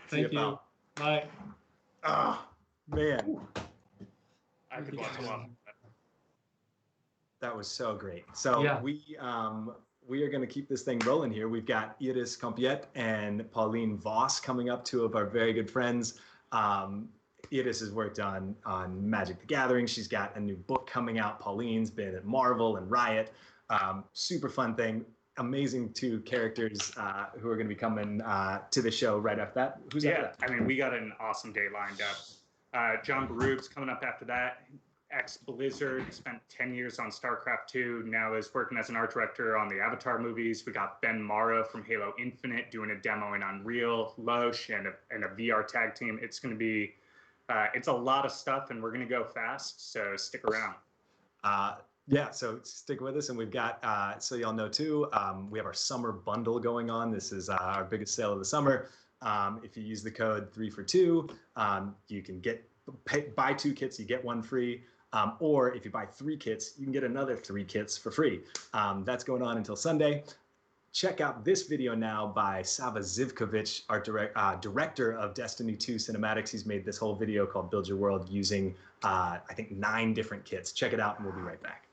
Thank you. Bye. Ah, man. I could watch a lot of that. That was so great. So we are going to keep this thing rolling here. We've got Iris Compiet and Pauline Voss coming up, two of our very good friends. Iris has worked on Magic the Gathering. She's got a new book coming out. Pauline's been at Marvel and Riot. Super fun thing. Amazing two characters who are going to be coming to the show right after that. Who's after that? I mean, we got an awesome day lined up. John Baruch's coming up after that. Ex-Blizzard, spent 10 years on StarCraft 2, now is working as an art director on the Avatar movies. We got Ben Morrow from Halo Infinite doing a demo in Unreal, Loesch, and a VR tag team. It's going to be, it's a lot of stuff, and we're going to go fast, so stick around. Yeah, so stick with us, and we've got, so y'all know too, we have our summer bundle going on. This is our biggest sale of the summer. If you use the code 3 for 2, you can buy 2 kits, you get 1 free. Or if you buy 3 kits, you can get another 3 kits for free. That's going on until Sunday. check out this video now by Sava Zivkovic, director of Destiny 2 cinematics. He's made this whole video called Build Your World using, I think, 9 different kits. Check it out and we'll be right back.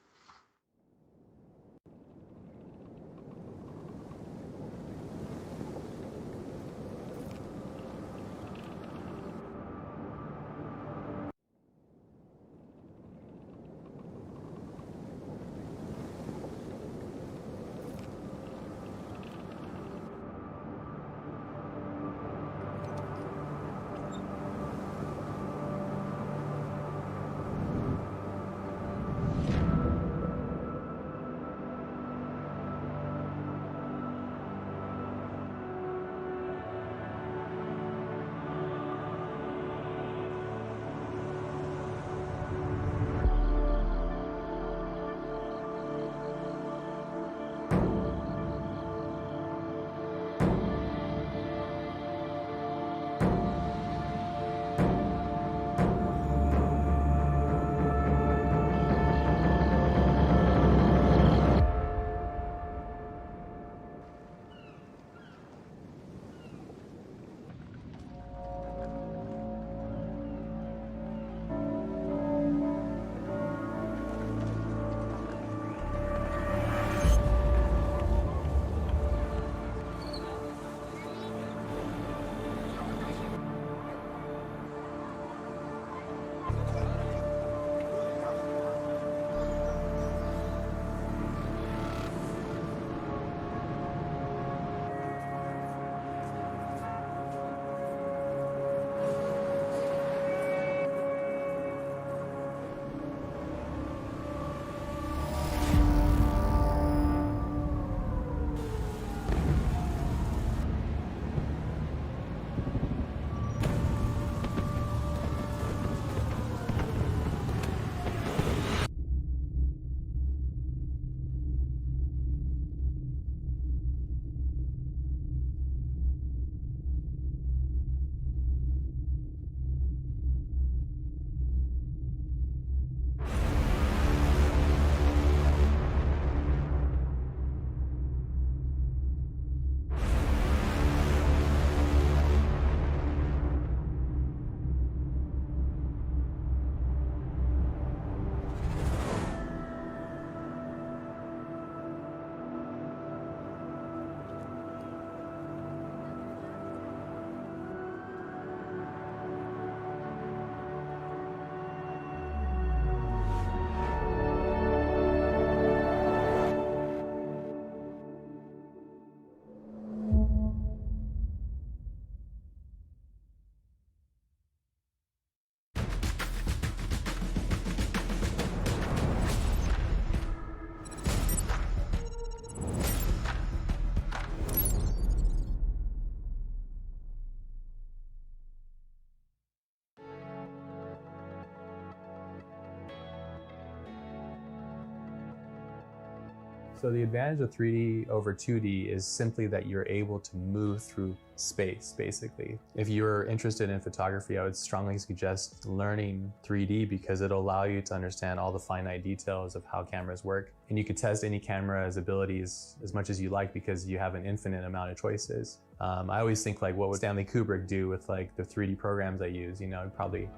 So the advantage of 3D over 2D is simply that you're able to move through space, basically. If you're interested in photography, I would strongly suggest learning 3D because it'll allow you to understand all the finite details of how cameras work. And you could test any camera's abilities as much as you like because you have an infinite amount of choices. I always think like, what would Stanley Kubrick do with like the 3D programs I use? You know, it'd probably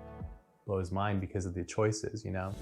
blow his mind because of the choices, you know?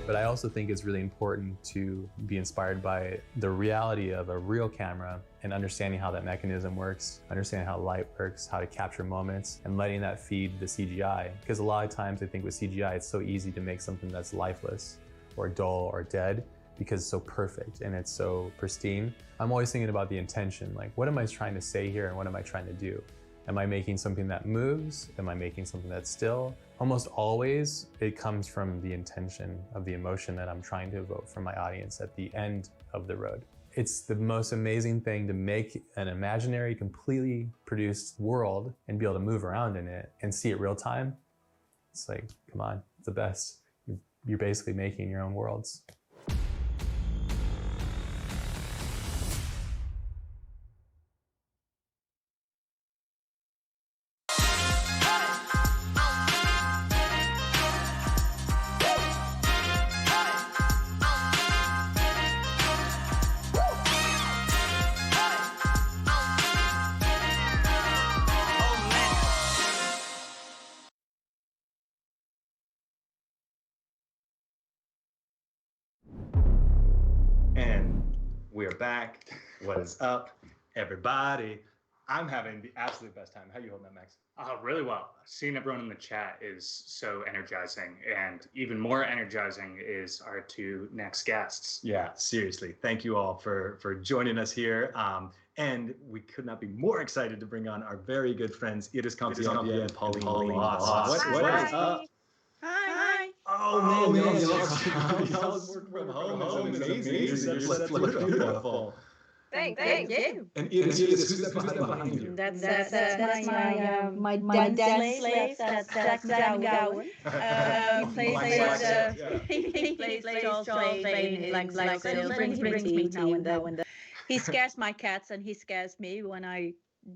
But I also think it's really important to be inspired by the reality of a real camera and understanding how that mechanism works, understanding how light works, how to capture moments, and letting that feed the CGI. Because a lot of times I think with CGI, it's so easy to make something that's lifeless or dull or dead because it's so perfect and it's so pristine. I'm always thinking about the intention, like what am I trying to say here and what am I trying to do? Am I making something that moves? Am I making something that's still? Almost always, it comes from the intention of the emotion that I'm trying to evoke from my audience at the end of the road. It's the most amazing thing to make an imaginary, completely produced world and be able to move around in it and see it real time. It's like, come on, it's the best. You're basically making your own worlds. We are back. What is up, everybody? I'm having the absolute best time. How you holding that, Max? Really well. Seeing everyone in the chat is so energizing, and even more energizing is our two next guests. Yeah, seriously. Thank you all for joining us here. And we could not be more excited to bring on our very good friends, Iris Campion and Pauline Voss. What is up? Hi. Oh man, y'all work from home. It's amazing. Your setup looks beautiful. Thank you. And Iris, who's that behind you? That's my dance slave. That's going. He plays Charles Vane in like he brings me now and then. He scares my cats and he scares me when I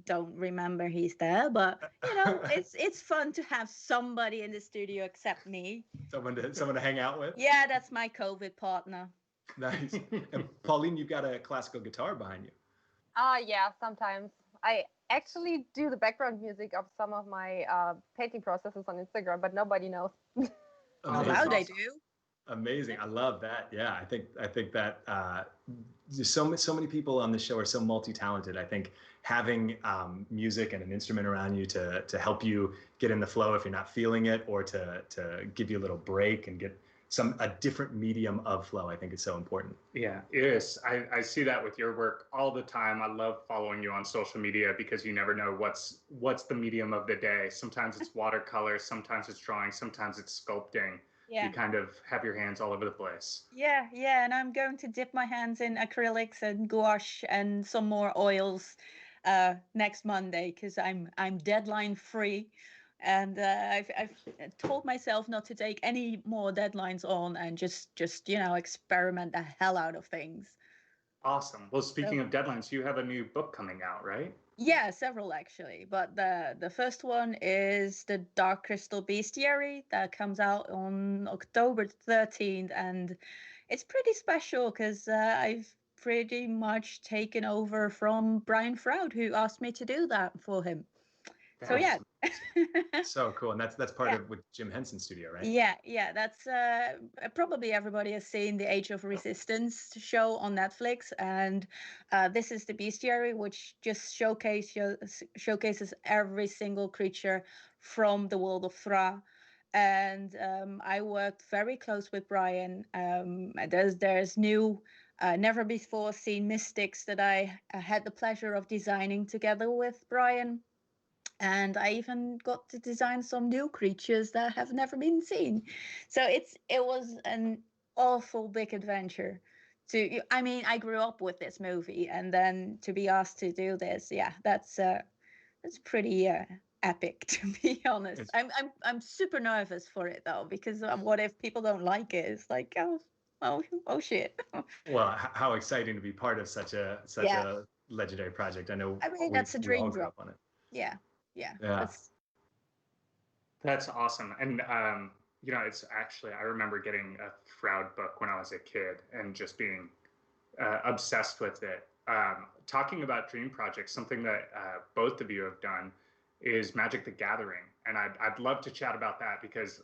don't remember he's there. But it's fun to have somebody in the studio except me. Someone to hang out with. Yeah, that's my COVID partner. Nice. And Pauline, you've got a classical guitar behind you. Yeah, sometimes. I actually do the background music of some of my painting processes on Instagram, but nobody knows. Oh, now they do. Amazing. I love that. Yeah, I think that so many people on the show are so multi-talented. I think having music and an instrument around you to help you get in the flow if you're not feeling it, or to give you a little break and get a different medium of flow, I think is so important. Yeah, Iris, I see that with your work all the time. I love following you on social media because you never know what's the medium of the day. Sometimes it's watercolor, sometimes it's drawing, sometimes it's sculpting. Yeah. You kind of have your hands all over the place. Yeah, and I'm going to dip my hands in acrylics and gouache and some more oils next Monday because I'm deadline free. And I've told myself not to take any more deadlines on and just experiment the hell out of things. Awesome. Well, speaking of deadlines, you have a new book coming out, right? Yeah, several actually. But the first one is the Dark Crystal Bestiary that comes out on October 13th. And it's pretty special because I've pretty much taken over from Brian Froud, who asked me to do that for him. So yeah. So cool. And that's part of with Jim Henson's studio, right? Yeah, that's probably everybody has seen the Age of Resistance show on Netflix, and this is the Bestiary, which just showcases every single creature from the world of Thra. And I worked very close with Brian. There's new never before seen mystics that I had the pleasure of designing together with Brian. And I even got to design some new creatures that have never been seen. So it was an awful big adventure. I grew up with this movie, and then to be asked to do this, yeah, that's pretty epic, to be honest. I'm super nervous for it though, because what if people don't like it? It's like oh shit. Well, how exciting to be part of such a legendary project. I know. That's a dream job on it. Yeah. That's awesome. And it's actually, I remember getting a Froud book when I was a kid and just being obsessed with it. Talking about dream projects, something that both of you have done is Magic the Gathering. And I'd love to chat about that, because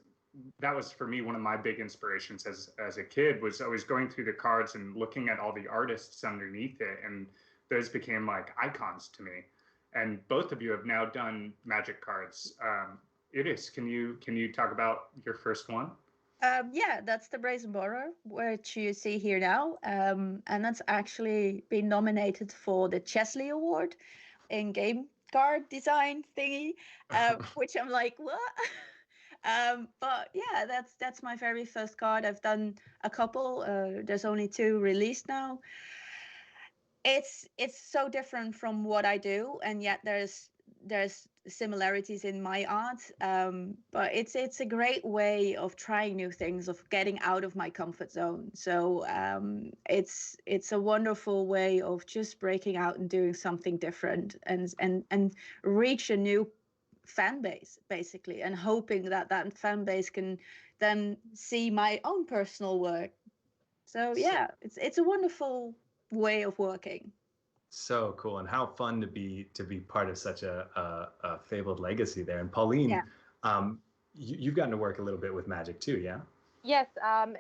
that was for me one of my big inspirations as a kid, was always going through the cards and looking at all the artists underneath it, and those became like icons to me. And both of you have now done Magic cards. Iris, can you talk about your first one? Yeah, that's the Brazen Borrower, which you see here now. And that's actually been nominated for the Chesley Award in game card design thingy, which I'm like, what? But yeah, that's my very first card. I've done a couple. There's only 2 released now. It's so different from what I do, and yet there's similarities in my art. But it's a great way of trying new things, of getting out of my comfort zone. So it's a wonderful way of just breaking out and doing something different, and reach a new fan base basically, and hoping that fan base can then see my own personal work. So yeah, it's a wonderful way of working. So cool. And how fun to be part of such a fabled legacy there. And Pauline, you've gotten to work a little bit with Magic too, yeah? Yes,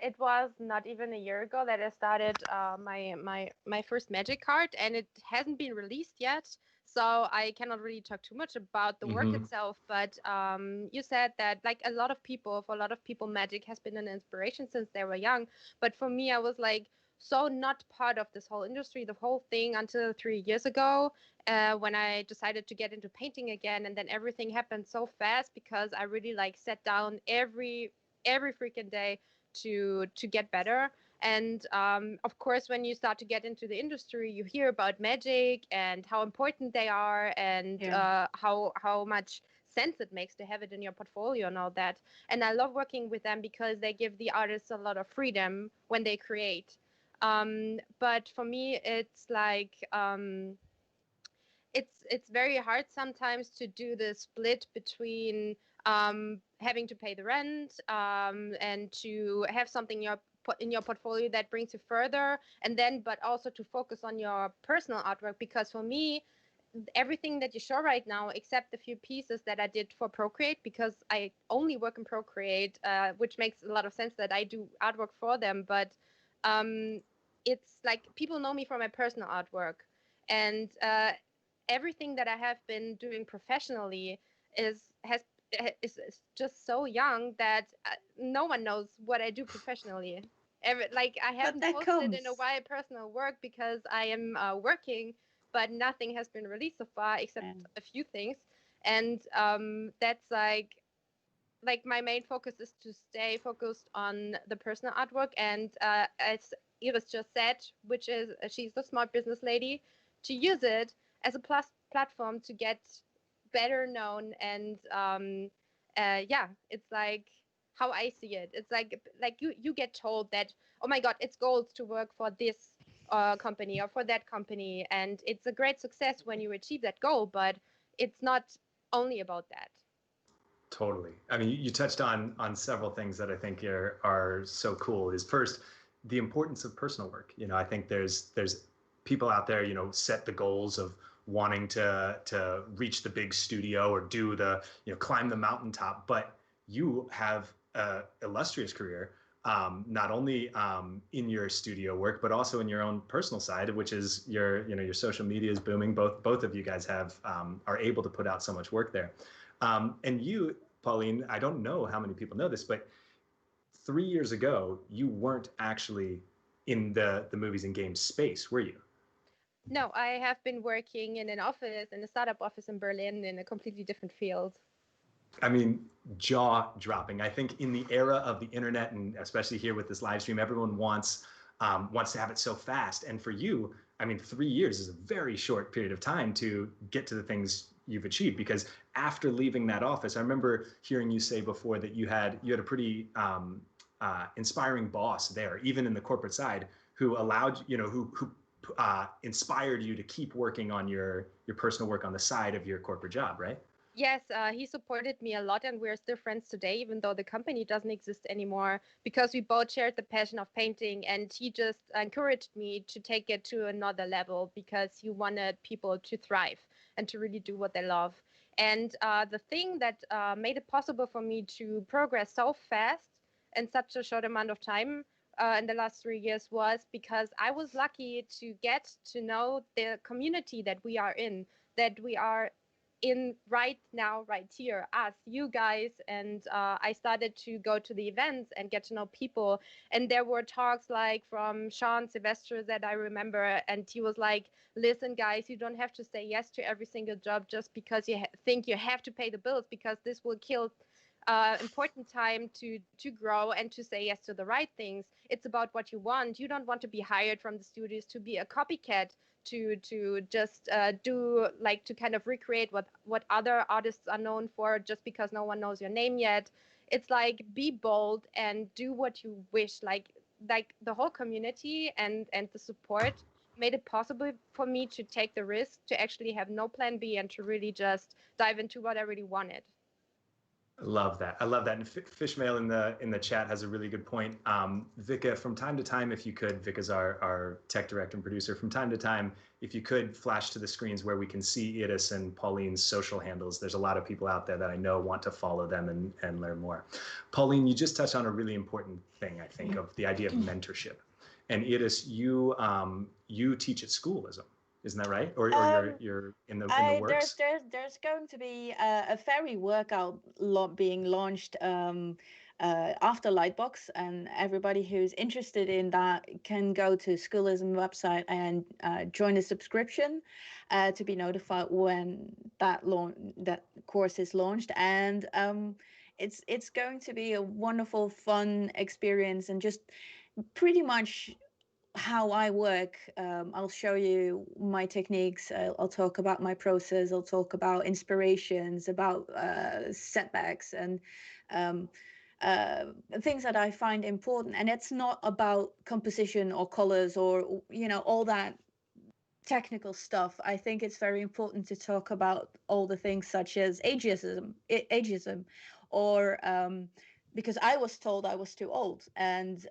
it was not even a year ago that I started my first Magic card, and it hasn't been released yet. So I cannot really talk too much about the work Hmm. itself. But you said that like for a lot of people, Magic has been an inspiration since they were young. But for me, I was like so not part of this whole industry, the whole thing until 3 years ago, when I decided to get into painting again, and then everything happened so fast because I really like sat down every freaking day to get better. And of course, when you start to get into the industry, you hear about Magic and how important they are, and Yeah. how much sense it makes to have it in your portfolio and all that. And I love working with them because they give the artists a lot of freedom when they create. But for me, it's like it's very hard sometimes to do the split between having to pay the rent, and to have something in your portfolio that brings you further, and then but also to focus on your personal artwork. Because for me, everything that you show right now, except a few pieces that I did for Procreate, because I only work in Procreate, which makes a lot of sense that I do artwork for them. But um, it's like people know me for my personal artwork, and everything that I have been doing professionally is just so young that no one knows what I do professionally. Like I But haven't that posted in a comes. while personal work because I am working, but nothing has been released so far except Yeah. a few things. And that's like my main focus is to stay focused on the personal artwork. And as Iris just said, which is she's a smart business lady, to use it as a platform to get better known. And yeah, it's like how I see it. It's like you get told that, oh my god, it's gold to work for this company or for that company, and it's a great success when you achieve that goal. But it's not only about that. Totally. I mean, you touched on several things that I think are so cool. Is first the importance of personal work. You know, I think there's people out there, you know, set the goals of wanting to reach the big studio or do the, you know, climb the mountaintop, but you have a illustrious career, not only in your studio work but also in your own personal side, which is your, you know, your social media is booming. Both of you guys have are able to put out so much work there. And you, Pauline, I don't know how many people know this, but 3 years ago, you weren't actually in the movies and games space, were you? No, I have been working in an office, in a startup office in Berlin, in a completely different field. I mean, jaw dropping. I think in the era of the internet, and especially here with this live stream, everyone wants to have it so fast. And for you, I mean, 3 years is a very short period of time to get to the things you've achieved. Because after leaving that office, I remember hearing you say before that you had a pretty inspiring boss there, even in the corporate side, who allowed, you know, who inspired you to keep working on your personal work on the side of your corporate job, right? Yes, he supported me a lot, and we're still friends today, even though the company doesn't exist anymore, because we both shared the passion of painting, and he just encouraged me to take it to another level because he wanted people to thrive and to really do what they love. And the thing that made it possible for me to progress so fast in such a short amount of time in the last 3 years was because I was lucky to get to know the community that we are in, that we are in right now, right here, us, you guys. And I started to go to the events and get to know people. And there were talks like from Sean Sylvester that I remember. And he was like, listen, guys, you don't have to say yes to every single job just because you think you have to pay the bills, because this will kill important time to grow and to say yes to the right things. It's about what you want. You don't want to be hired from the studios to be a copycat, to just do like to kind of recreate what other artists are known for just because no one knows your name yet. It's like be bold and do what you wish. Like the whole community and the support made it possible for me to take the risk to actually have no plan B and to really just dive into what I really wanted. Love that. I love that. And Fishmail in the chat has a really good point. Vika, from time to time, if you could, Vika's our tech director and producer, from time to time, if you could flash to the screens where we can see Iris and Pauline's social handles. There's a lot of people out there that I know want to follow them and learn more. Pauline, you just touched on a really important thing, I think, of the idea of mentorship. And Iris, you teach at school, isn't that right? Or you're in the works? There's going to be a ferry workout being launched after Lightbox, and everybody who's interested in that can go to Schoolism website and join a subscription to be notified when that course is launched. And it's going to be a wonderful, fun experience, and just pretty much how I work. I'll show you my techniques. I'll talk about my process. I'll talk about inspirations, about setbacks, and things that I find important. And it's not about composition or colors or all that technical stuff. I think it's very important to talk about all the things such as ageism, or because I was told I was too old, and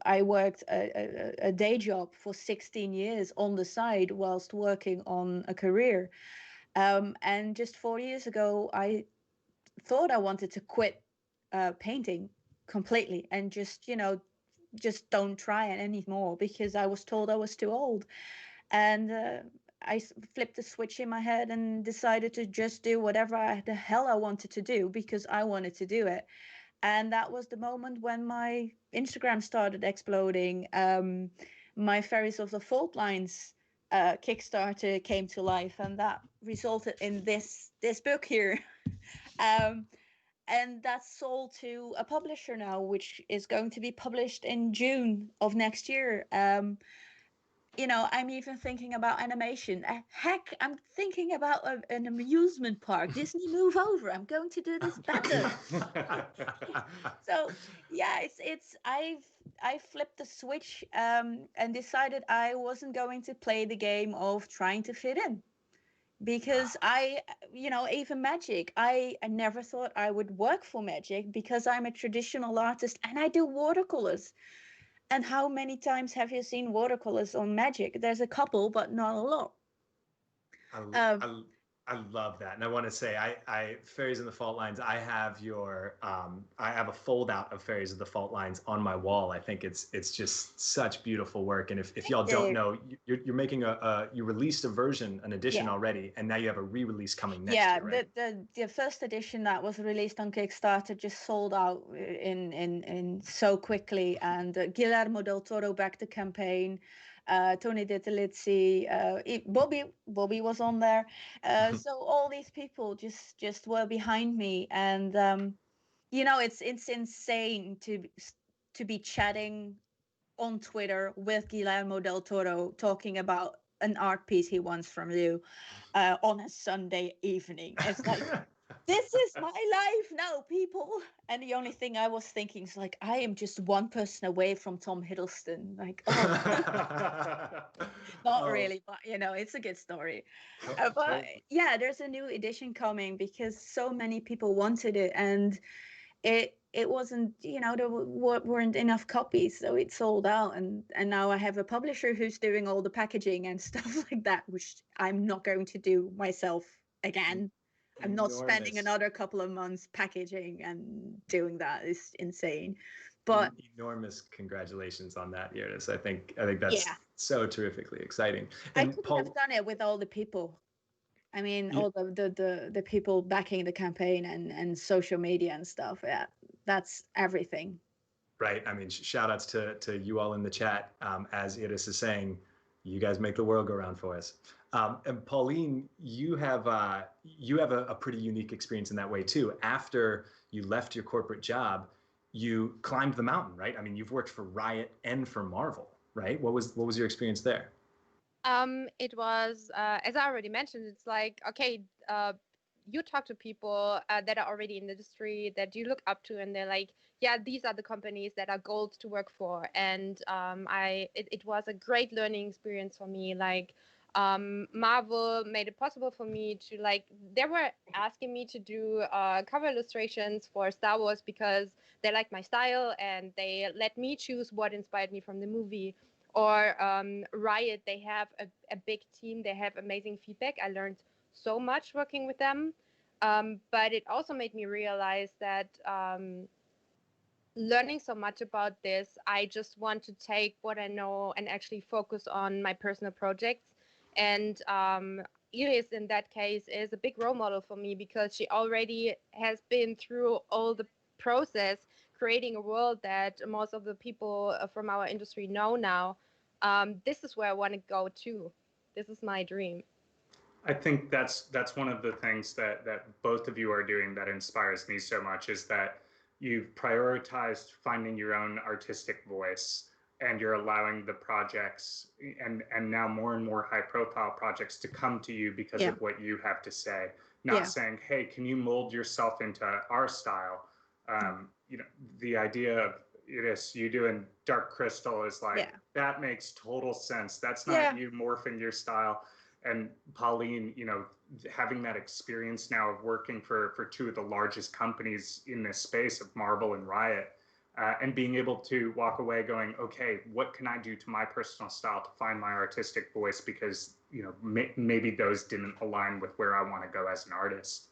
I worked a day job for 16 years on the side whilst working on a career. And just 4 years ago, I thought I wanted to quit painting completely and just don't try it anymore, because I was told I was too old. And I flipped a switch in my head and decided to just do whatever the hell I wanted to do, because I wanted to do it. And that was the moment when my Instagram started exploding. My Fairies of the Fault Lines Kickstarter came to life, and that resulted in this book here. And that's sold to a publisher now, which is going to be published in June of next year. I'm even thinking about animation. Heck, I'm thinking about an amusement park. Disney, move over. I'm going to do this better. So yeah, I flipped the switch and decided I wasn't going to play the game of trying to fit in. Because even Magic, I never thought I would work for Magic, because I'm a traditional artist and I do watercolors. And how many times have you seen watercolors on Magic? There's a couple, but not a lot. I love that, and I want to say, I Fairies in the Fault Lines. I have I have a fold out of Fairies of the Fault Lines on my wall. I think it's just such beautiful work. And if y'all don't know, you're making you released an edition already, and now you have a re-release coming next year, right? the first edition that was released on Kickstarter just sold out in so quickly, and Guillermo del Toro backed the campaign. Tony DiTellizzi, Bobby was on there. So all these people just were behind me, and it's insane to be chatting on Twitter with Guillermo del Toro, talking about an art piece he wants from you on a Sunday evening. It's like, this is my life now, people. And the only thing I was thinking is like, I am just one person away from Tom Hiddleston. Like, not really, but it's a good story. But yeah, there's a new edition coming because so many people wanted it, and it wasn't, there weren't enough copies, so it sold out. And now I have a publisher who's doing all the packaging and stuff like that, which I'm not going to do myself again. I'm not spending another couple of months packaging and doing that. It's insane. But enormous congratulations on that, Iris. I think that's so terrifically exciting. And I couldn't have done it with all the people. I mean, all the people backing the campaign and social media and stuff. Yeah, that's everything. Right. I mean, shout outs to you all in the chat. As Iris is saying, you guys make the world go round for us. And Pauline, you have a pretty unique experience in that way too. After you left your corporate job, you climbed the mountain, right? I mean, you've worked for Riot and for Marvel, right? What was your experience there? It was, as I already mentioned, it's like, okay, you talk to people that are already in the industry that you look up to, and they're like, yeah, these are the companies that are gold to work for. And it was a great learning experience for me. Like, Marvel made it possible for me to like, they were asking me to do cover illustrations for Star Wars because they like my style and they let me choose what inspired me from the movie. Or Riot, they have a big team, they have amazing feedback. I learned so much working with them. But it also made me realize that learning so much about this, I just want to take what I know and actually focus on my personal projects. And Iris, in that case, is a big role model for me because she already has been through all the process creating a world that most of the people from our industry know now. This is where I want to go to. This is my dream. I think that's one of the things that both of you are doing that inspires me so much, is that you've prioritized finding your own artistic voice, and you're allowing the projects and now more and more high profile projects to come to you because of what you have to say, not saying, hey, can you mold yourself into our style? You know, the idea of you doing Dark Crystal is like, that makes total sense. That's not you morphing your style. And Pauline, you know, having that experience now of working for two of the largest companies in this space of Marvel and Riot, and being able to walk away going, okay, what can I do to my personal style to find my artistic voice? Because, you know, maybe those didn't align with where I want to go as an artist.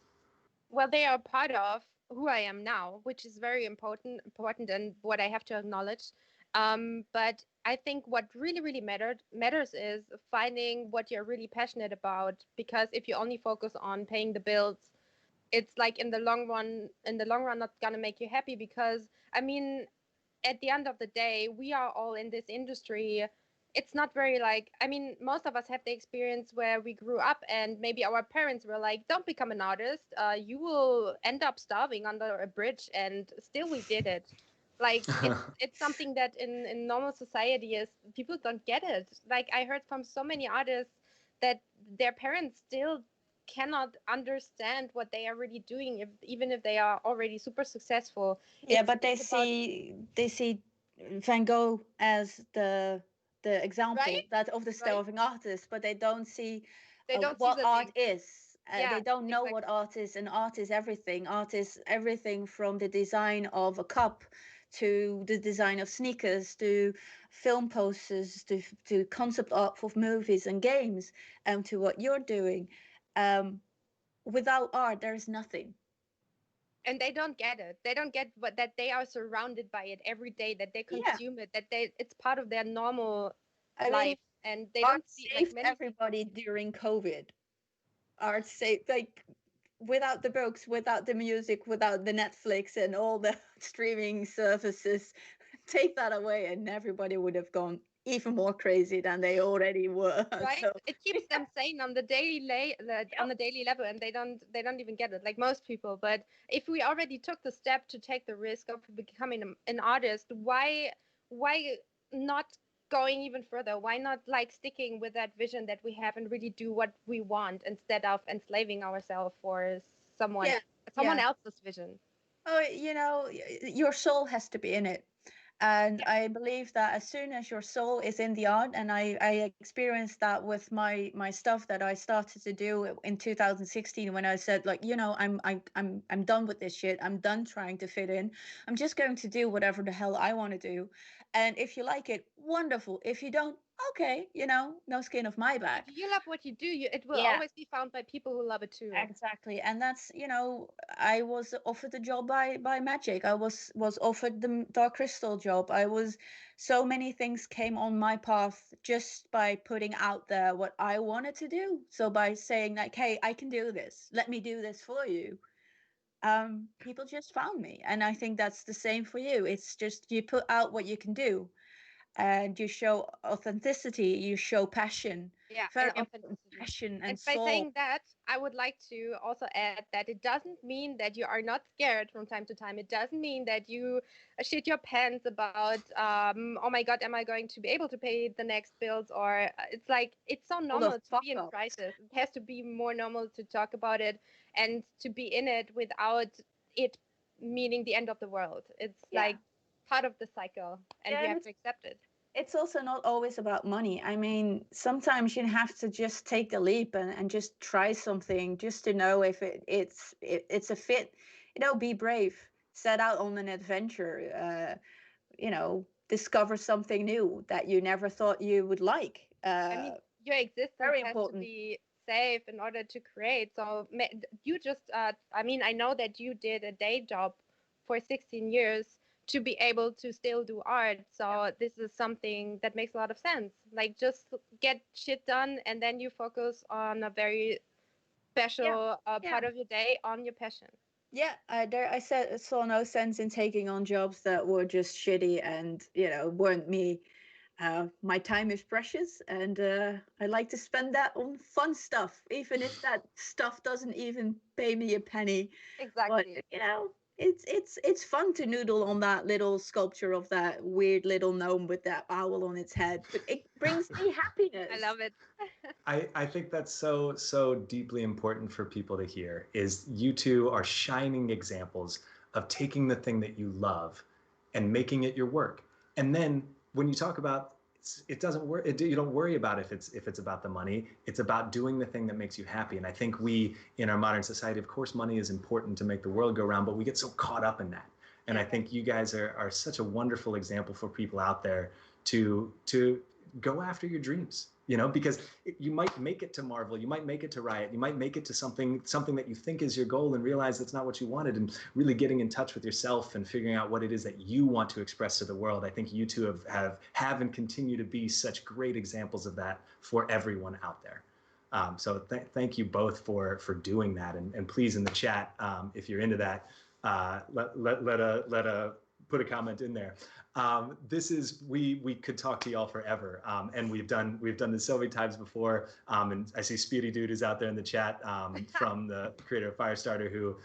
Well, they are part of who I am now, which is very important and what I have to acknowledge. But I think what really matters is finding what you're really passionate about. Because if you only focus on paying the bills, it's like in the long run, not gonna make you happy. Because I mean, at the end of the day, we are all in this industry. It's not very like, I mean, most of us have the experience where we grew up and maybe our parents were like, don't become an artist. You will end up starving under a bridge. And still we did it. Like it's something that in normal society is people don't get it. Like I heard from so many artists that their parents still cannot understand what they are really doing, even if they are already super successful. But they see Van Gogh as the example, right? that of the starving artist, but they don't see see what art is. They don't know exactly. what art is, and art is everything. Art is everything from the design of a cup to the design of sneakers to film posters to concept art for movies and games, and to what you're doing. Without art, there is nothing. And they don't get it. They don't get that they are surrounded by it every day, that they consume it, that it's part of their normal life. And they don't see like everybody during COVID. Art saved, like, without the books, without the music, without the Netflix and all the streaming services, take that away and everybody would have gone even more crazy than they already were. Right? So, it keeps them sane on the daily on the daily level, and they don't even get it, like most people. But if we already took the step to take the risk of becoming an artist, why not going even further? Why not like sticking with that vision that we have and really do what we want instead of enslaving ourselves for someone else's vision? Oh, you know, your soul has to be in it. And I believe that as soon as your soul is in the art, and I experienced that with my stuff that I started to do in 2016, when I said, like, you know, I'm done with this shit. I'm done trying to fit in. I'm just going to do whatever the hell I want to do. And if you like it, wonderful. If you don't, okay, you know, no skin off my back. If you love what you do, it will always be found by people who love it too. Exactly. And that's, you know, I was offered a job by Magic. I was offered the Dark Crystal job. So many things came on my path just by putting out there what I wanted to do. So by saying like, hey, I can do this, let me do this for you. People just found me. And I think that's the same for you. It's just you put out what you can do, and you show authenticity, you show passion. Very important, passion and by soul. saying that, I would like to also add that it doesn't mean that you are not scared from time to time. It doesn't mean that you shit your pants about oh my god, am I going to be able to pay the next bills? Or it's like, it's so normal to be in crisis. It has to be more normal to talk about it and to be in it without it meaning the end of the world. It's like part of the cycle, and you have to accept it. it's also not always about money. I mean, sometimes you have to just take the leap and just try something just to know if it's a fit. Be brave, set out on an adventure, discover something new that you never thought you would like. I mean, your existence Very has important. to be safe in order to create. So you just, I mean, I know that you did a day job for 16 years to be able to still do art. So this is something that makes a lot of sense. Like just get shit done and then you focus on a very special part of your day on your passion. Yeah, saw no sense in taking on jobs that were just shitty and weren't me. My time is precious, and I like to spend that on fun stuff, even if that stuff doesn't even pay me a penny. Exactly. But it's fun to noodle on that little sculpture of that weird little gnome with that owl on its head. But it brings me happiness. I love it. I think that's so deeply important for people to hear is you two are shining examples of taking the thing that you love and making it your work. And then when you talk about it doesn't work, you don't worry about if it's about the money. It's about doing the thing that makes you happy. And I think we in our modern society, of course, money is important to make the world go round, but we get so caught up in that. And I think you guys are such a wonderful example for people out there to go after your dreams. Because you might make it to Marvel, you might make it to Riot, you might make it to something that you think is your goal and realize that's not what you wanted, and really getting in touch with yourself and figuring out what it is that you want to express to the world. I think you two have and continue to be such great examples of that for everyone out there. So thank you both for doing that, and please in the chat, if you're into that, put a comment in there. We could talk to y'all forever, and we've done this so many times before. And I see Speedy Dude is out there in the chat from the creator of Firestarter, who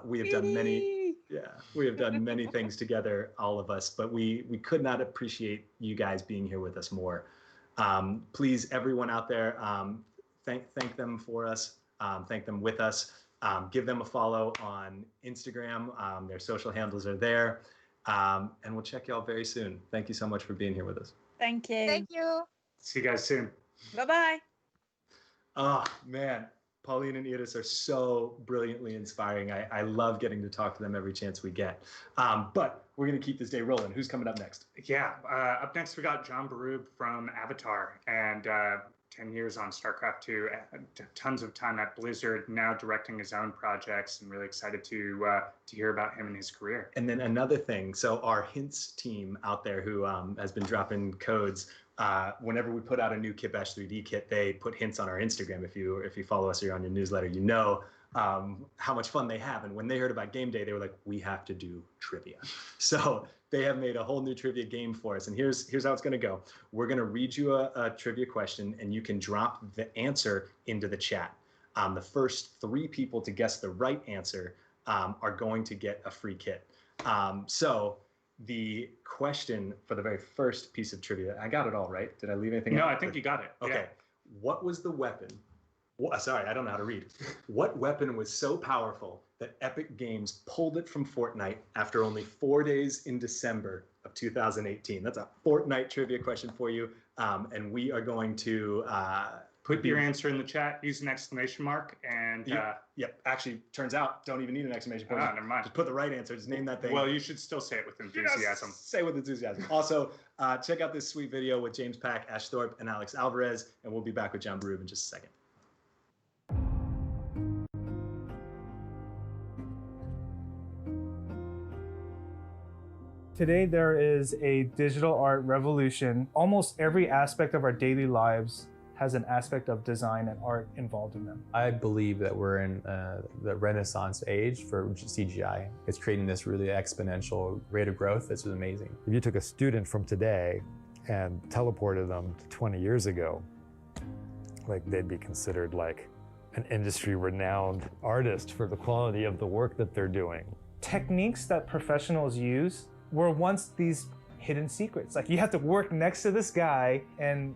we have done many things together, all of us. But we could not appreciate you guys being here with us more. Please, everyone out there, thank them for us. Thank them with us. Give them a follow on Instagram. Their social handles are there. And we'll check y'all very soon. Thank you so much for being here with us. Thank you. Thank you. See you guys soon. Bye-bye. Oh, man. Pauline and Iris are so brilliantly inspiring. I love getting to talk to them every chance we get. But we're going to keep this day rolling. Who's coming up next? Yeah, up next we got John Barub from Avatar and 10 years on StarCraft 2, tons of time at Blizzard, now directing his own projects, and really excited to hear about him and his career. And then another thing, so our Hints team out there who has been dropping codes, whenever we put out a new kitbasch 3D kit, they put hints on our Instagram. If you follow us or you're on your newsletter, you know how much fun they have. And when they heard about game day, they were like, we have to do trivia. So they have made a whole new trivia game for us. And here's how it's going to go. We're going to read you a trivia question, and you can drop the answer into the chat. The first 3 people to guess the right answer are going to get a free kit. So the question for the very first piece of trivia, I got it all right. Did I leave anything out? No, I think you got it. Okay. Yeah. What was the weapon? Sorry, I don't know how to read. What weapon was so powerful that Epic Games pulled it from Fortnite after only 4 days in December of 2018? That's a Fortnite trivia question for you. And we are going to put your answer in the chat, use an exclamation mark, and yep. Actually, turns out don't even need an exclamation point. Never mind. Just put the right answer. Just name that thing. Well, you should still say it with enthusiasm. Say it with enthusiasm. Also, check out this sweet video with James Pack, Ash Thorpe, and Alex Alvarez, and we'll be back with John Barub in just a second. Today, there is a digital art revolution. Almost every aspect of our daily lives has an aspect of design and art involved in them. I believe that we're in the Renaissance age for CGI. It's creating this really exponential rate of growth that's amazing. If you took a student from today and teleported them to 20 years ago, like they'd be considered like an industry-renowned artist for the quality of the work that they're doing. Techniques that professionals use were once these hidden secrets. Like you have to work next to this guy and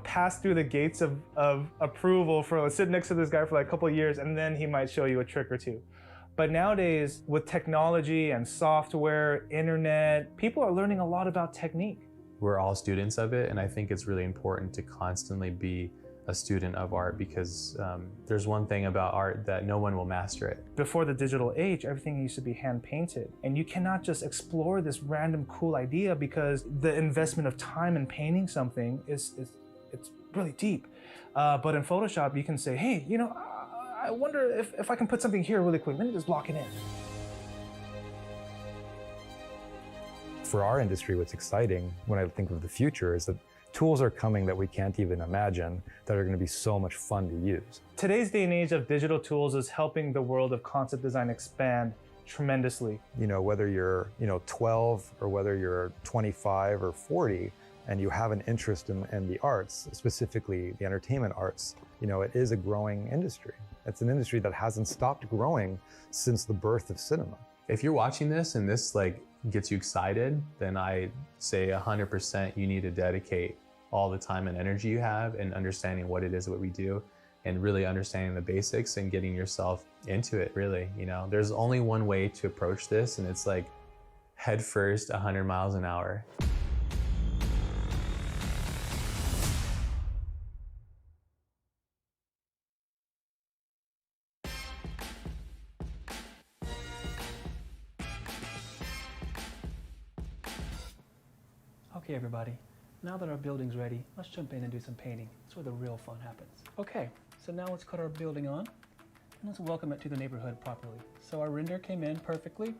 pass through the gates of approval for sit next to this guy for like a couple of years, and then he might show you a trick or two. But nowadays, with technology and software, internet, people are learning a lot about technique. we're all students of it, and I think it's really important to constantly be a student of art, because there's one thing about art that no one will master it. Before the digital age, everything used to be hand painted, and you cannot just explore this random cool idea because the investment of time in painting something it's really deep. But in Photoshop, you can say, hey, you know, I wonder if I can put something here really quick. Let me just block it in. For our industry, what's exciting when I think of the future is that tools are coming that we can't even imagine that are going to be so much fun to use. Today's day and age of digital tools is helping the world of concept design expand tremendously. You know, whether you're 12 or whether you're 25 or 40 and you have an interest in the arts, specifically the entertainment arts, you know, it is a growing industry. It's an industry that hasn't stopped growing since the birth of cinema. If you're watching this and this like gets you excited, then I say 100% you need to dedicate all the time and energy you have in understanding what it is what we do, and really understanding the basics and getting yourself into it. Really, you know, there's only one way to approach this, and it's like head first, 100 miles an hour. Okay, everybody, now that our building's ready, let's jump in and do some painting. That's where the real fun happens. Okay, so now let's cut our building on, and let's welcome it to the neighborhood properly. So our render came in perfectly.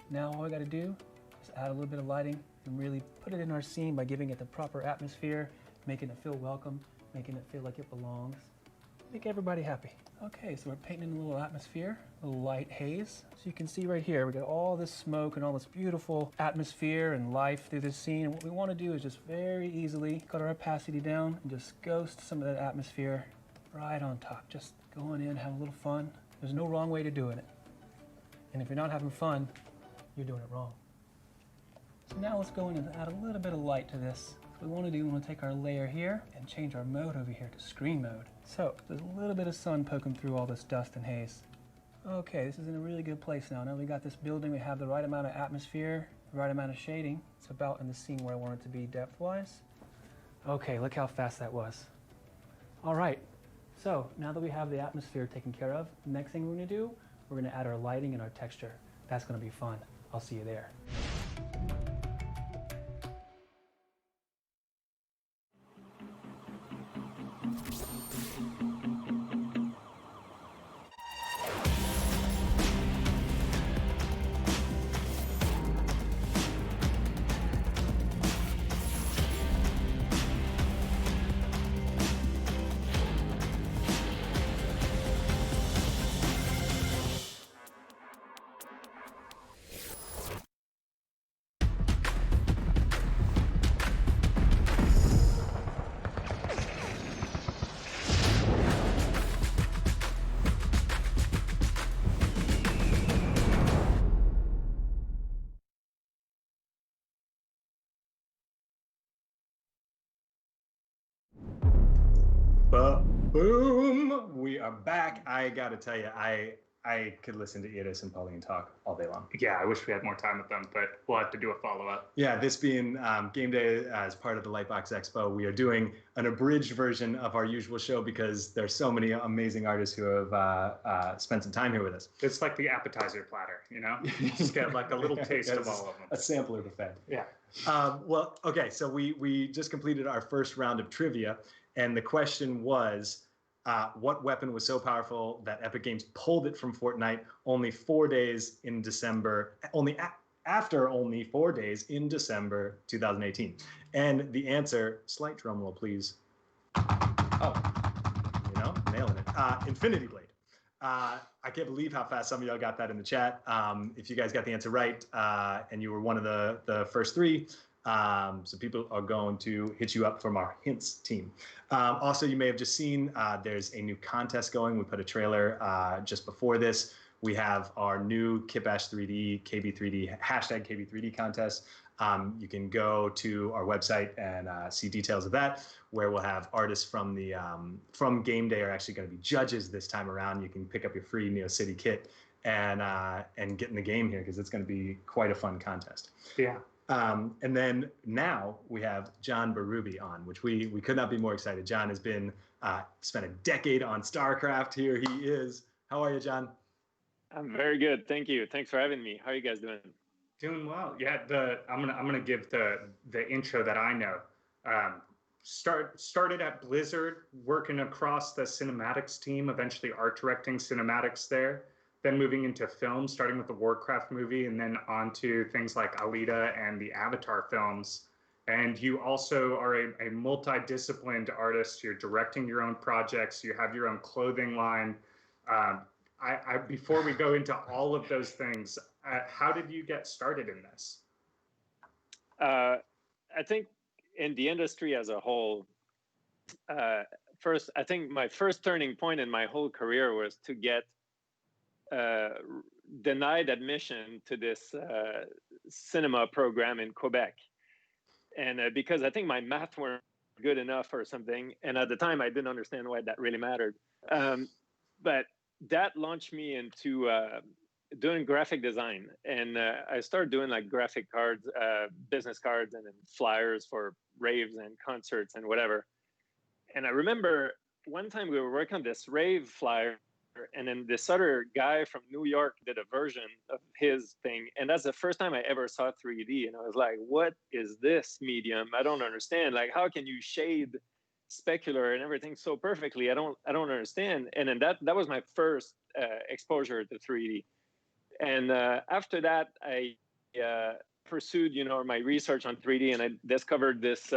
Now all we gotta do is add a little bit of lighting and really put it in our scene by giving it the proper atmosphere, making it feel welcome, making it feel like it belongs. Make everybody happy. Okay, so we're painting in a little atmosphere, a little light haze. So you can see right here, we got all this smoke and all this beautiful atmosphere and life through this scene. And what we want to do is just very easily cut our opacity down and just ghost some of that atmosphere right on top. Just going in, having a little fun. There's no wrong way to doing it. And if you're not having fun, you're doing it wrong. So now let's go in and add a little bit of light to this. What we want to do, we want to take our layer here and change our mode over here to screen mode. So there's a little bit of sun poking through all this dust and haze. Okay, this is in a really good place now. Now we got this building, we have the right amount of atmosphere, the right amount of shading. It's about in the scene where I want it to be depth-wise. Okay, look how fast that was. All right, so now that we have the atmosphere taken care of, the next thing we're going to do, we're going to add our lighting and our texture. That's going to be fun. I'll see you there. Boom! We are back. I gotta tell you, I could listen to Iris and Pauline talk all day long. Yeah, I wish we had more time with them, but we'll have to do a follow-up. Yeah, this being game day as part of the Lightbox Expo, we are doing an abridged version of our usual show because there's so many amazing artists who have spent some time here with us. It's like the appetizer platter, you know? You just get like a little taste of all of them. A sampler buffet. Yeah. Well, okay, so we just completed our first round of trivia, and the question was, what weapon was so powerful that Epic Games pulled it from Fortnite only 4 days in December, after only 4 days in December 2018? And the answer, slight drum roll, please. Oh, you know, nailing it. Infinity Blade. I can't believe how fast some of y'all got that in the chat. If you guys got the answer right, and you were one of the first three, so people are going to hit you up from our hints team. Also, you may have just seen there's a new contest going. We put a trailer just before this. We have our new kitbasch 3D, KB3D, hashtag KB3D contest. You can go to our website and see details of that, where we'll have artists from the from Game Day are actually going to be judges this time around. You can pick up your free Neo City kit and get in the game here because it's going to be quite a fun contest. Yeah. And then now we have John Berube on, which we could not be more excited. John has been spent a decade on StarCraft. Here he is. How are you, John? I'm very good. Thank you. Thanks for having me. How are you guys doing? Doing well. Yeah, I'm gonna give the intro that I know. Started at Blizzard, working across the cinematics team, eventually art directing cinematics there. Then moving into film, starting with the Warcraft movie, and then on to things like Alita and the Avatar films. And you also are a multidisciplined artist. You're directing your own projects. You have your own clothing line. Before we go into all of those things, how did you get started in this? I think in the industry as a whole, first, I think my first turning point in my whole career was to get denied admission to this cinema program in Quebec. And because I think my math weren't good enough or something, and at the time I didn't understand why that really mattered. But that launched me into doing graphic design. And I started doing like graphic cards, business cards, and then flyers for raves and concerts and whatever. And I remember one time we were working on this rave flyer, and then this other guy from New York did a version of his thing. And that's the first time I ever saw 3D. And I was like, what is this medium? I don't understand. Like, how can you shade specular and everything so perfectly? I don't understand. And then that was my first exposure to 3D. And after that, I pursued, my research on 3D, and I discovered this.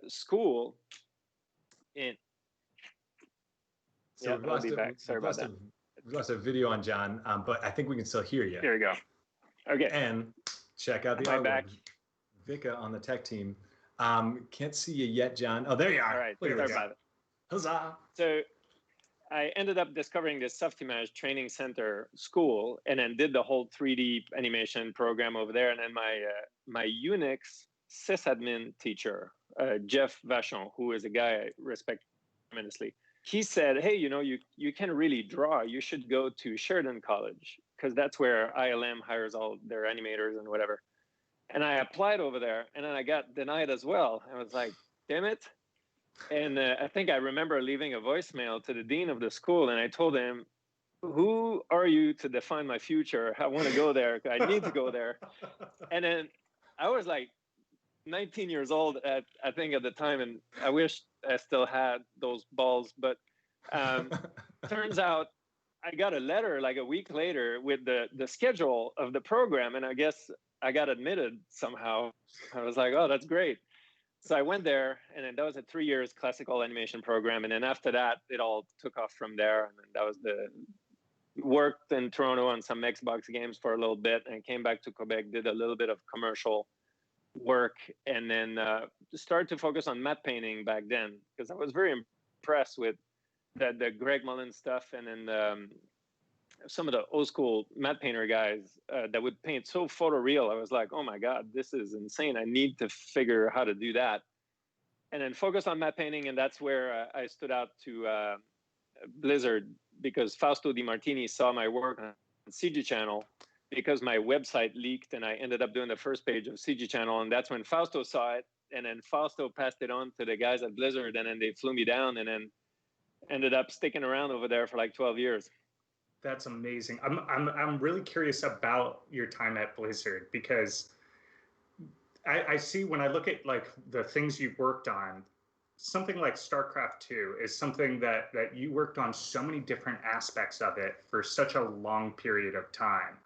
School in. So we've lost a video on John, but I think we can still hear you. Here we go. Okay. And check out the artwork. Vika on the tech team. Can't see you yet, John. Oh, there you are. All right. Look at Sorry this. about it. Huzzah. So I ended up discovering this Softimage Training Center school, and then did the whole 3D animation program over there. And then my Unix sysadmin teacher, Jeff Vachon, who is a guy I respect tremendously, he said, hey, you can really draw. You should go to Sheridan College, because that's where ILM hires all their animators and whatever. And I applied over there, and then I got denied as well. I was like, damn it. And I think I remember leaving a voicemail to the dean of the school, and I told him, who are you to define my future? I want to go there. I need to go there. And then I was like 19 years old, I think at the time, and I wish I still had those balls. But turns out I got a letter like a week later with the schedule of the program, and I guess I got admitted somehow. I was like, oh, that's great. So I went there, and then that was a 3 years classical animation program. And then after that, it all took off from there. And then that was worked in Toronto on some Xbox games for a little bit, and came back to Quebec, did a little bit of commercial work, and then started to focus on matte painting back then, because I was very impressed with the Greg Mullen stuff, and then some of the old school matte painter guys that would paint so photoreal. I was like, oh my God, this is insane. I need to figure how to do that. And then focus on matte painting, and that's where I stood out to Blizzard, because Fausto Di Martini saw my work on CG Channel, because my website leaked, and I ended up doing the first page of CG Channel, and that's when Fausto saw it, and then Fausto passed it on to the guys at Blizzard, and then they flew me down, and then ended up sticking around over there for like 12 years. That's amazing. I'm really curious about your time at Blizzard, because I see, when I look at like the things you've worked on, something like StarCraft 2 is something that you worked on so many different aspects of it for such a long period of time.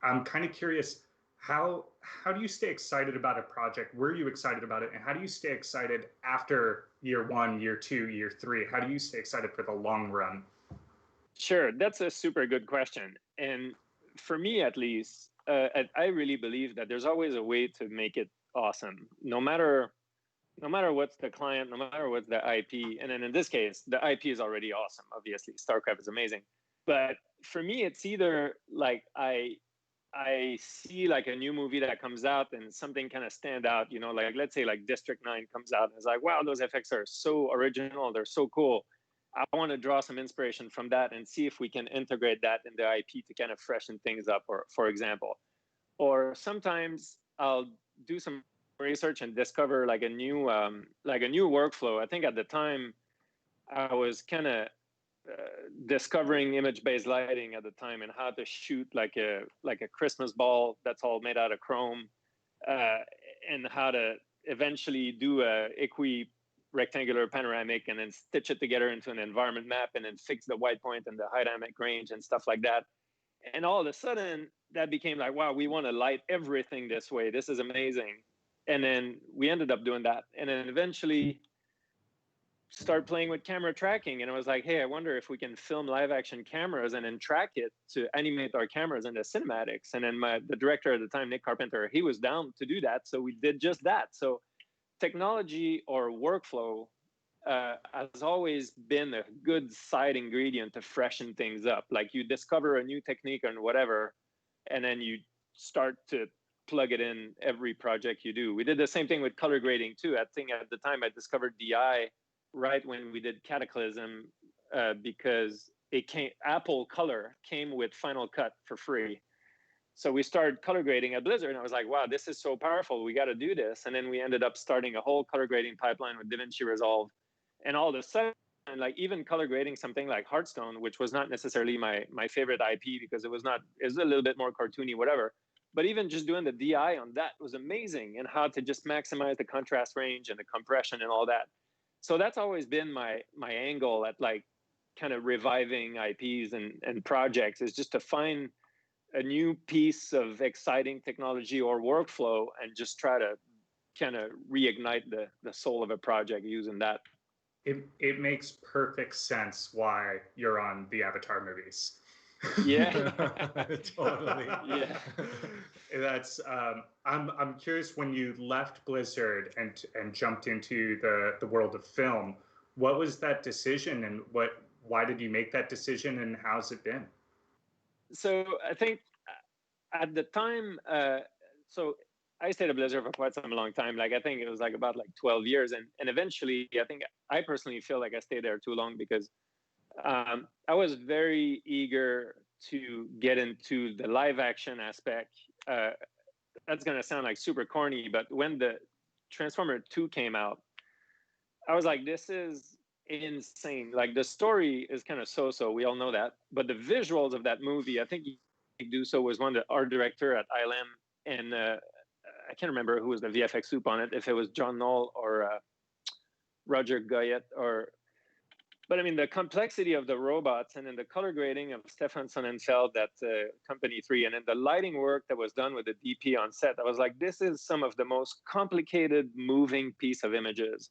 I'm kind of curious, how do you stay excited about a project? Were you excited about it? And how do you stay excited after year 1, year 2, year 3? How do you stay excited for the long run? Sure, that's a super good question. And for me, at least, I really believe that there's always a way to make it awesome, no matter what's the client, no matter what's the IP. And then in this case, the IP is already awesome. Obviously, StarCraft is amazing. But for me, it's either like I see like a new movie that comes out and something kind of stand out, like let's say like District 9 comes out, and it's like, wow, those effects are so original, they're so cool. I want to draw some inspiration from that and see if we can integrate that in the IP to kind of freshen things up, or for example. Or sometimes I'll do some research and discover like a new workflow. I think at the time I was kind of discovering image-based lighting at the time, and how to shoot like a Christmas ball that's all made out of chrome, and how to eventually do a rectangular panoramic and then stitch it together into an environment map, and then fix the white point and the high dynamic range and stuff like that. And all of a sudden that became like, wow, we want to light everything this way. This is amazing. And then we ended up doing that. And then eventually start playing with camera tracking. And I was like, hey, I wonder if we can film live action cameras and then track it to animate our cameras in the cinematics. And then the director at the time, Nick Carpenter, he was down to do that. So we did just that. So technology or workflow has always been a good side ingredient to freshen things up. Like you discover a new technique and whatever, and then you start to plug it in every project you do. We did the same thing with color grading too. I think at the time I discovered DI right when we did Cataclysm, because Apple Color came with Final Cut for free. So we started color grading at Blizzard, and I was like, wow, this is so powerful. We got to do this. And then we ended up starting a whole color grading pipeline with DaVinci Resolve. And all of a sudden, like even color grading something like Hearthstone, which was not necessarily my favorite IP because it was a little bit more cartoony, whatever. But even just doing the DI on that was amazing, and how to just maximize the contrast range and the compression and all that. So that's always been my angle at like kind of reviving IPs and projects, is just to find a new piece of exciting technology or workflow and just try to kind of reignite the soul of a project using that. It makes perfect sense why you're on the Avatar movies. Yeah. Totally. Yeah. That's I'm curious, when you left Blizzard and jumped into the world of film, what was that decision, and why did you make that decision, and how's it been? So I think at the time, so I stayed at Blizzard for quite some long time. Like I think it was like about like 12 years, and eventually I think I personally feel like I stayed there too long, because I was very eager to get into the live action aspect. That's gonna sound like super corny, but when the Transformer 2 came out, I was like, this is insane. Like the story is kind of so-so, we all know that, but the visuals of that movie, I think Duso was one of the art director at ILM, and I can't remember who was the VFX soup on it, if it was John Knoll or Roger Goyette, but I mean, the complexity of the robots, and then the color grading of Stefan Sonnenfeld at Company 3, and then the lighting work that was done with the DP on set, I was like, this is some of the most complicated moving piece of images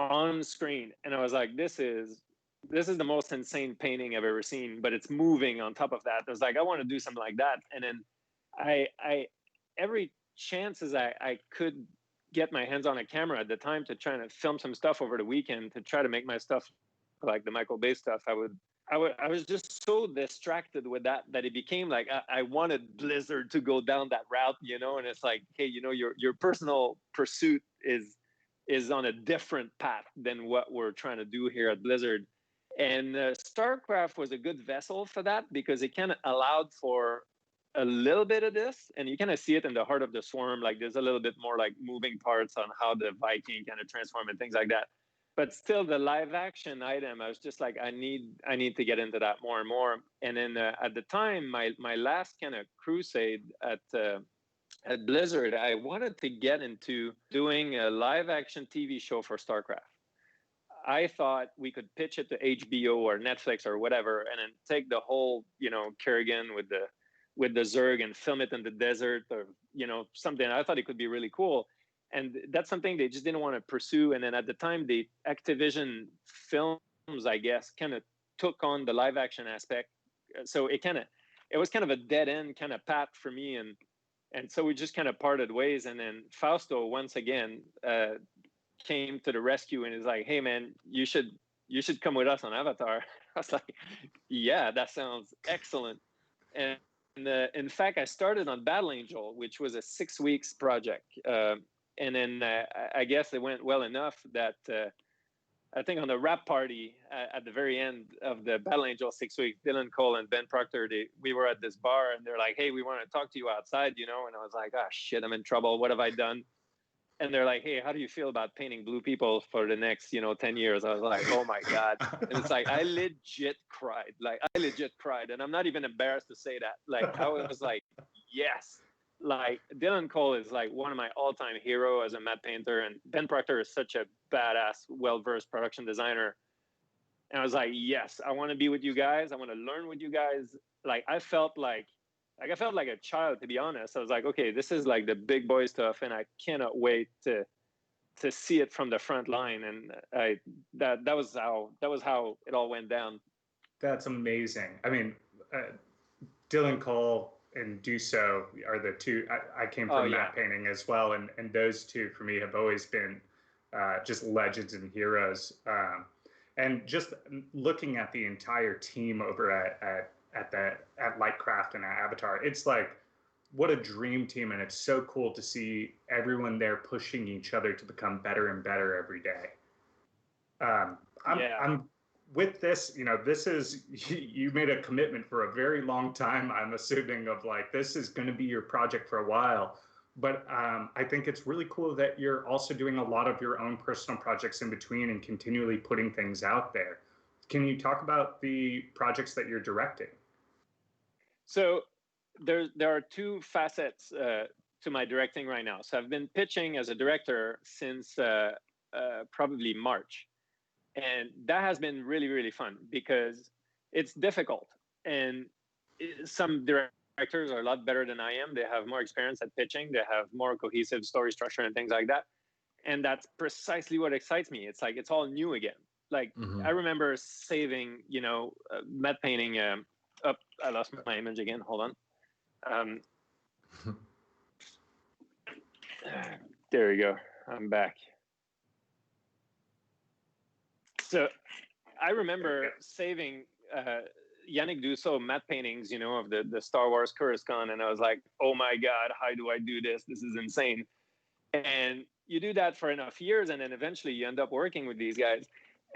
on screen. And I was like, this is the most insane painting I've ever seen, but it's moving on top of that. I was like, I want to do something like that. And then I every chances I could get my hands on a camera at the time to try to film some stuff over the weekend, to try to make my stuff like the Michael Bay stuff, I was just so distracted with that it became like I wanted Blizzard to go down that route, and it's like, hey, your personal pursuit is on a different path than what we're trying to do here at Blizzard. And StarCraft was a good vessel for that, because it kind of allowed for a little bit of this, and you kind of see it in the Heart of the Swarm. Like there's a little bit more like moving parts on how the Viking kind of transform and things like that. But still, the live action item, I was just like, I need to get into that more and more. And then at the time, my last kind of crusade at Blizzard, I wanted to get into doing a live action TV show for StarCraft. I thought we could pitch it to HBO or Netflix or whatever, and then take the whole, Kerrigan with the Zerg and film it in the desert, or something. I thought it could be really cool. And that's something they just didn't want to pursue. And then at the time, the Activision Films, I guess, kind of took on the live action aspect. So it was kind of a dead end kind of path for me. And so we just kind of parted ways. And then Fausto, once again, came to the rescue and is like, hey, man, you should come with us on Avatar. I was like, yeah, that sounds excellent. And in fact, I started on Battle Angel, which was a 6 weeks project. And then I guess it went well enough that I think on the wrap party at the very end of the Battle Angel 6 week, Dylan Cole and Ben Proctor, we were at this bar and they're like, hey, we want to talk to you outside, you know? And I was like, ah, shit, I'm in trouble. What have I done? And they're like, hey, how do you feel about painting blue people for the next, 10 years? I was like, oh my God. And it's like, I legit cried. Like, I legit cried. And I'm not even embarrassed to say that. Like, I was like, yes. Like, Dylan Cole is like one of my all-time hero as a matte painter. And Ben Proctor is such a badass, well-versed production designer. And I was like, yes, I want to be with you guys. I want to learn with you guys. Like, I felt like a child, to be honest. I was like, okay, this is like the big boy stuff, and I cannot wait to see it from the front line. And that was how it all went down. That's amazing. I mean, Dylan Cole and Dusso are the two. I came from matte painting as well, and those two for me have always been just legends and heroes. And just looking at the entire team over at Lightcraft and at Avatar, it's like, what a dream team, and it's so cool to see everyone there pushing each other to become better and better every day. I'm with this, this is, you made a commitment for a very long time, I'm assuming, of like, this is going to be your project for a while. But I think it's really cool that you're also doing a lot of your own personal projects in between and continually putting things out there. Can you talk about the projects that you're directing? So there are two facets to my directing right now. So I've been pitching as a director since probably March. And that has been really, really fun because it's difficult. And some directors are a lot better than I am. They have more experience at pitching. They have more cohesive story structure and things like that. And that's precisely what excites me. It's like, it's all new again. Like, I remember saving, matte painting. I lost my image again. Hold on. There we go. I'm back. So I remember saving Yannick Dussault matte paintings, of the Star Wars Coruscant. And I was like, oh my God, how do I do this? This is insane. And you do that for enough years, and then eventually you end up working with these guys.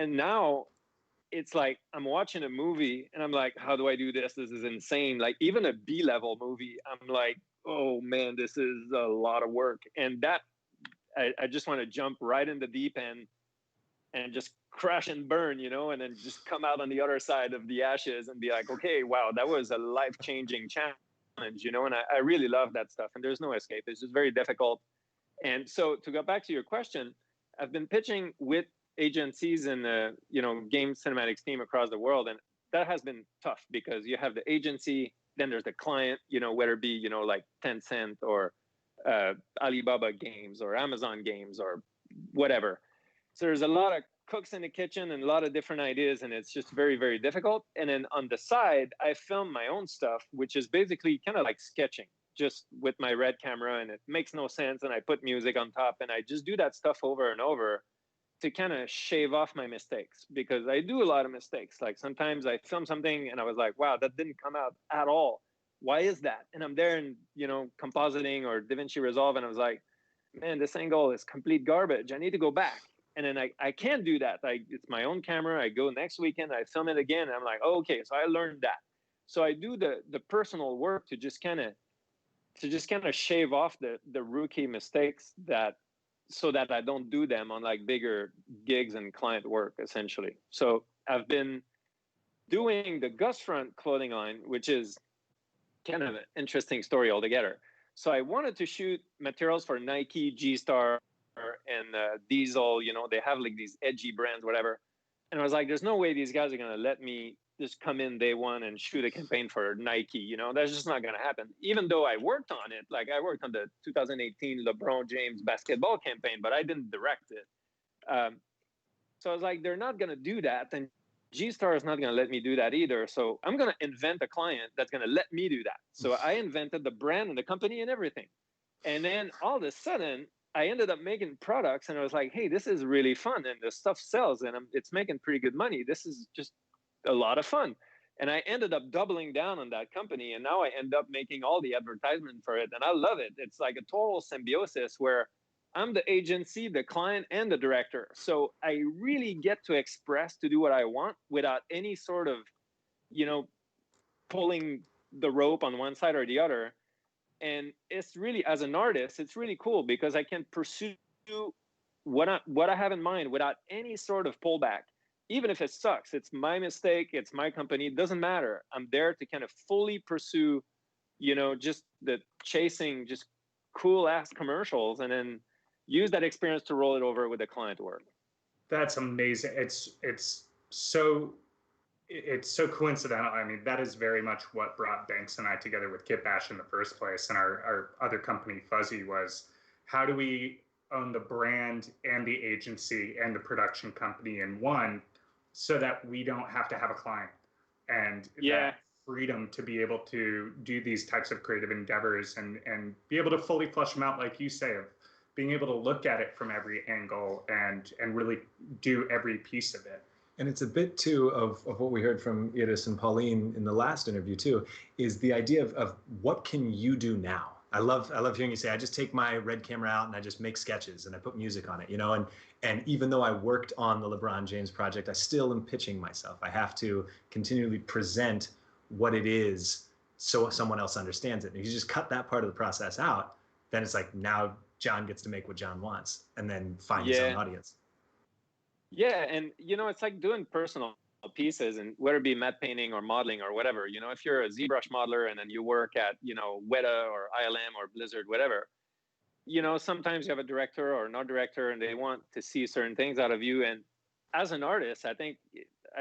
And now it's like, I'm watching a movie and I'm like, how do I do this? This is insane. Like, even a B-level movie, I'm like, oh man, this is a lot of work. And that, I just want to jump right in the deep end and just crash and burn, and then just come out on the other side of the ashes and be like, okay, wow, that was a life-changing challenge, and I really love that stuff. And there's no escape. It's just very difficult. And so to go back to your question, I've been pitching with agencies and game cinematics team across the world, and that has been tough because you have the agency, then there's the client, whether it be like Tencent or Alibaba Games or Amazon Games or whatever. So there's a lot of cooks in the kitchen and a lot of different ideas, and it's just very, very difficult. And then on the side, I film my own stuff, which is basically kind of like sketching, just with my red camera, and it makes no sense. And I put music on top, and I just do that stuff over and over to kind of shave off my mistakes, because I do a lot of mistakes. Like, sometimes I film something and I was like, wow, that didn't come out at all. Why is that? And I'm there in, compositing or DaVinci Resolve, and I was like, man, this angle is complete garbage. I need to go back. And then I can't do that. It's my own camera. I go next weekend, I film it again. And I'm like, oh, okay, so I learned that. So I do the personal work to just kind of shave off the rookie mistakes, so that I don't do them on like bigger gigs and client work, essentially. So I've been doing the Gusfront clothing line, which is kind of an interesting story altogether. So I wanted to shoot materials for Nike, G-Star, and Diesel. They have like these edgy brands, whatever. And I was like, there's no way these guys are going to let me just come in day one and shoot a campaign for Nike. That's just not going to happen. Even though I worked on it, like I worked on the 2018 LeBron James basketball campaign, but I didn't direct it. So I was like, they're not going to do that. And G-Star is not going to let me do that either. So I'm going to invent a client that's going to let me do that. So I invented the brand and the company and everything. And then all of a sudden, I ended up making products, and I was like, hey, this is really fun, and the stuff sells, and it's making pretty good money. This is just a lot of fun. And I ended up doubling down on that company, and now I end up making all the advertisement for it, and I love it. It's like a total symbiosis where I'm the agency, the client, and the director. So I really get to express, to do what I want without any sort of, you know, pulling the rope on one side or the other. And it's really, as an artist, it's really cool because I can pursue what I have in mind without any sort of pullback. Even if it sucks, it's my mistake, it's my company, it doesn't matter. I'm there to kind of fully pursue, you know, just the chasing just cool ass commercials, and then use that experience to roll it over with the client work. That's amazing. It's so coincidental. I mean, that is very much what brought Banks and I together with kitbasch in the first place. And our other company, Fuzzy, was how do we own the brand and the agency and the production company in one, so that we don't have to have a client, and that freedom to be able to do these types of creative endeavors and be able to fully flesh them out, like you say, of being able to look at it from every angle and really do every piece of it. And it's a bit too of what we heard from Iris and Pauline in the last interview too, is the idea of what can you do now? I love hearing you say, I just take my red camera out and I just make sketches and I put music on it, you know, and even though I worked on the LeBron James project, I still am pitching myself. I have to continually present what it is so someone else understands it. And if you just cut that part of the process out, then it's like, now John gets to make what John wants and then find his own audience. Yeah, and you know, it's like doing personal pieces, and whether it be matte painting or modeling or whatever, you know, if you're a ZBrush modeler and then you work at, you know, Weta or ILM or Blizzard, whatever, you know, sometimes you have a director or an art director and they want to see certain things out of you. And as an artist, I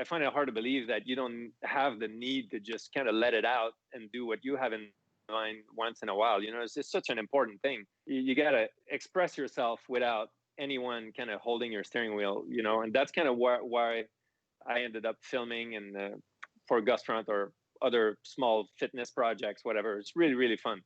find it hard to believe that you don't have the need to just kind of let it out and do what you have in mind once in a while. You know, it's just such an important thing. You got to express yourself without anyone kind of holding your steering wheel, you know, and that's kind of why I ended up filming and for Gustrant or other small fitness projects, whatever. It's really, really fun.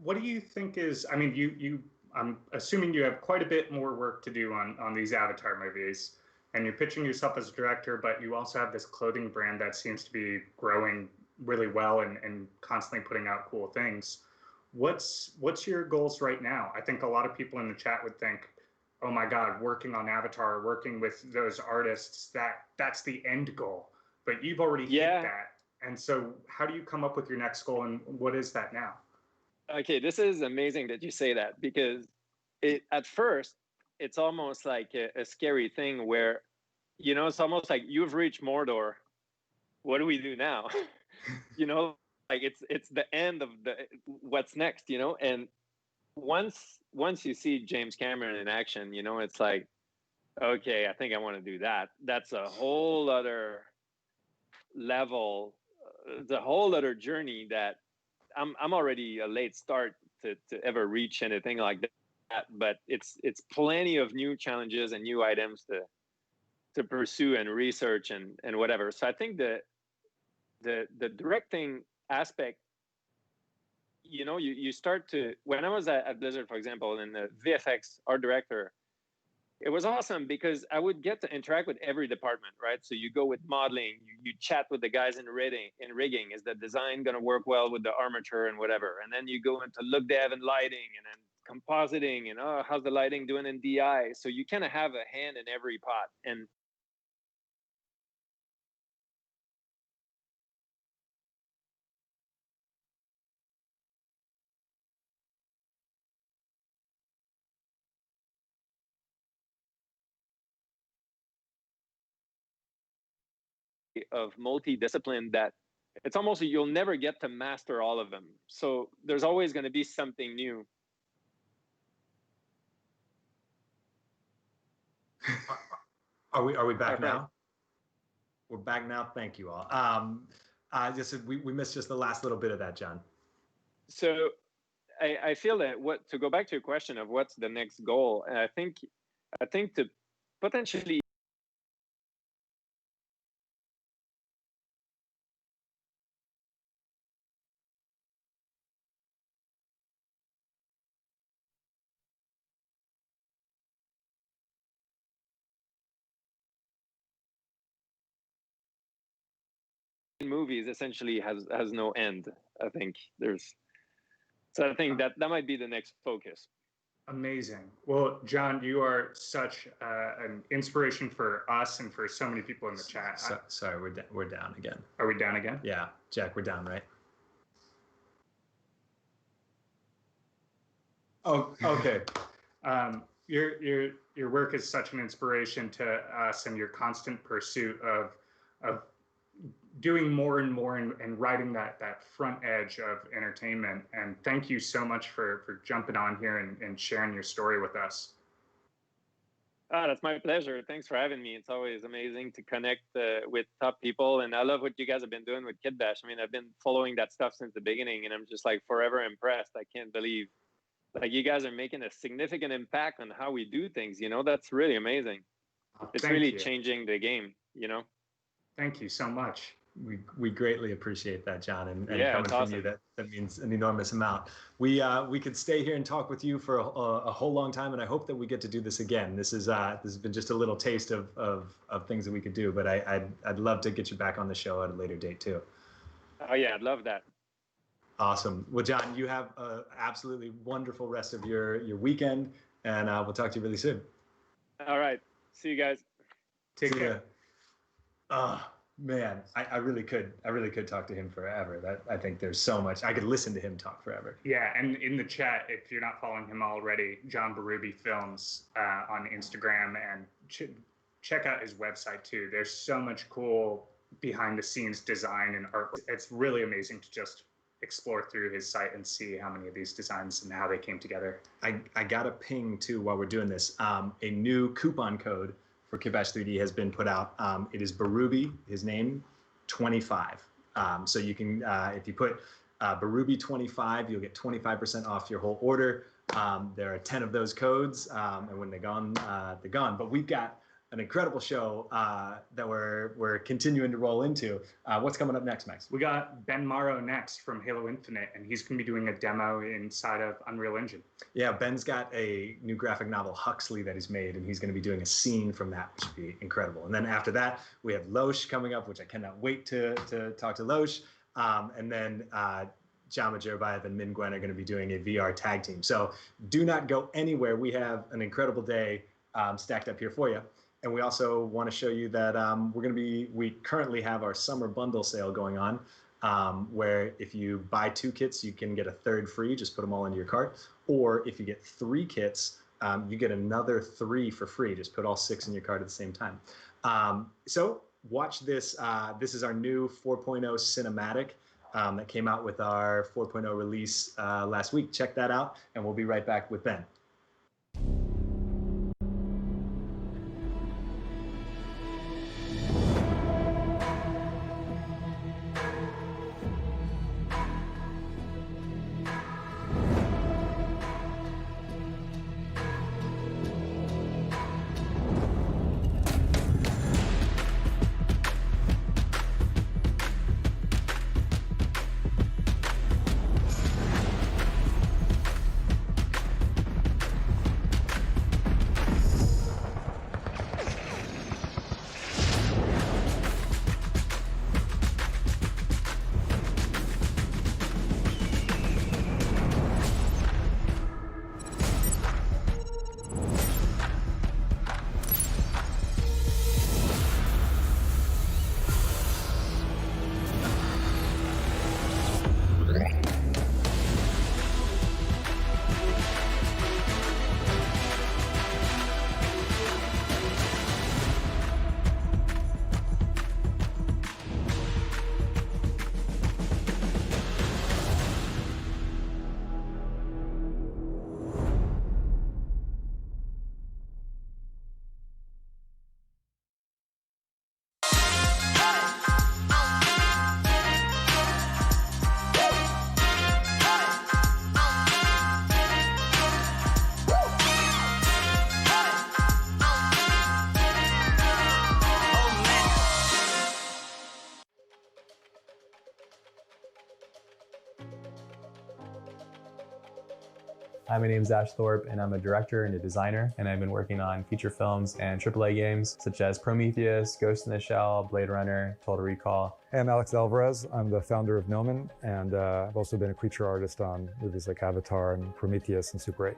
What do you think is, I mean, I'm assuming you have quite a bit more work to do on these Avatar movies, and you're pitching yourself as a director, but you also have this clothing brand that seems to be growing really well and constantly putting out cool things. What's your goals right now? I think a lot of people in the chat would think, oh my God, working on Avatar, working with those artists, that's the end goal. But you've already hit that. And so how do you come up with your next goal, and what is that now? Okay, this is amazing that you say that, because at first it's almost like a scary thing where, you know, it's almost like you've reached Mordor. What do we do now? You know, like it's the end of what's next, you know. And once you see James Cameron in action, you know, it's like, okay, I think I want to do that. That's a whole other level. It's a whole other journey that I'm already a late start to ever reach anything like that. But it's plenty of new challenges and new items to pursue and research and whatever. So I think the directing aspect, you know, you start to, when I was at Blizzard, for example, and the VFX art director, it was awesome because I would get to interact with every department, right? So you go with modeling, you chat with the guys in rigging. Is the design going to work well with the armature and whatever? And then you go into look dev and lighting, and then compositing, and how's the lighting doing in DI? So you kind of have a hand in every pot. And of multi-discipline that it's almost you'll never get to master all of them. So there's always going to be something new. Are we back now? We're back now. Thank you all. We missed just the last little bit of that, John. So I feel that to go back to your question of what's the next goal, and I think to potentially movies essentially has no end. I think that might be the next focus. Amazing. Well, John, you are such an inspiration for us and for so many people in the chat. Sorry, we're down again. Are we down again? Yeah, Jack, we're down, right? Oh, okay. Your work is such an inspiration to us, and your constant pursuit of doing more and more and riding that front edge of entertainment. And thank you so much for jumping on here and sharing your story with us. That's my pleasure. Thanks for having me. It's always amazing to connect with top people. And I love what you guys have been doing with kitbasch. I mean, I've been following that stuff since the beginning, and I'm just like forever impressed. I can't believe like you guys are making a significant impact on how we do things. You know, that's really amazing. It's really changing the game, you know? Thank you so much. We greatly appreciate that, John, and yeah, coming from awesome. you, that means an enormous amount. We could stay here and talk with you for a whole long time, and I hope that we get to do this again. This has been just a little taste of things that we could do, but I'd love to get you back on the show at a later date too. Oh yeah, I'd love that. Awesome. Well, John, you have an absolutely wonderful rest of your weekend, and we'll talk to you really soon. All right. See you guys. Take care. Man, I really could talk to him forever. I think there's so much. I could listen to him talk forever. Yeah, and in the chat, if you're not following him already, John Berube Films on Instagram, and check out his website too. There's so much cool behind the scenes design and art. It's really amazing to just explore through his site and see how many of these designs and how they came together. I got a ping too while we're doing this. A new coupon code for kitbasch 3D has been put out. It is Berube, his name, 25. So you can, if you put Berube 25, you'll get 25% off your whole order. There are 10 of those codes, and when they're gone, they're gone. But we've got an incredible show that we're continuing to roll into. What's coming up next, Max? We got Ben Morrow next from Halo Infinite, and he's going to be doing a demo inside of Unreal Engine. Yeah, Ben's got a new graphic novel, Huxley, that he's made, and he's going to be doing a scene from that, which would be incredible. And then after that, we have Loesch coming up, which I cannot wait to talk to Loesch. And then Jama Jerbayev and Min Gwen are going to be doing a VR tag team. So do not go anywhere. We have an incredible day stacked up here for you. And we also want to show you that we currently have our summer bundle sale going on, where if you buy 2 kits, you can get a third free. Just put them all into your cart. Or if you get 3 kits, you get another 3 for free. Just put all 6 in your cart at the same time. So watch this. This is our new 4.0 cinematic that came out with our 4.0 release last week. Check that out, and we'll be right back with Ben. Hi, my name is Ash Thorpe, and I'm a director and a designer, and I've been working on feature films and AAA games such as Prometheus, Ghost in the Shell, Blade Runner, Total Recall. Hey, I'm Alex Alvarez. I'm the founder of Gnomon, and I've also been a creature artist on movies like Avatar and Prometheus and Super 8.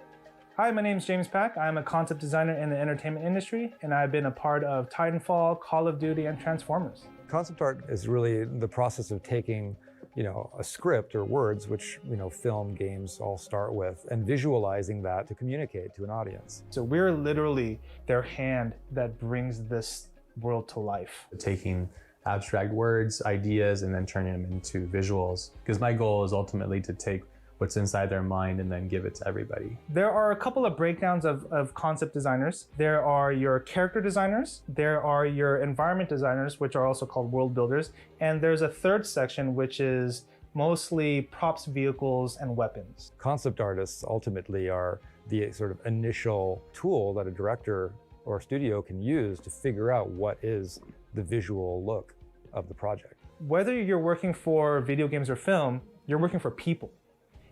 Hi, my name is James Pack. I'm a concept designer in the entertainment industry, and I've been a part of Titanfall, Call of Duty, and Transformers. Concept art is really the process of taking, a script or words, which, film, games all start with, and visualizing that to communicate to an audience. So we're literally their hand that brings this world to life. Taking abstract words, ideas, and then turning them into visuals. Because my goal is ultimately to take what's inside their mind and then give it to everybody. There are a couple of breakdowns of concept designers. There are your character designers, there are your environment designers, which are also called world builders, and there's a third section which is mostly props, vehicles, and weapons. Concept artists ultimately are the sort of initial tool that a director or studio can use to figure out what is the visual look of the project. Whether you're working for video games or film, you're working for people.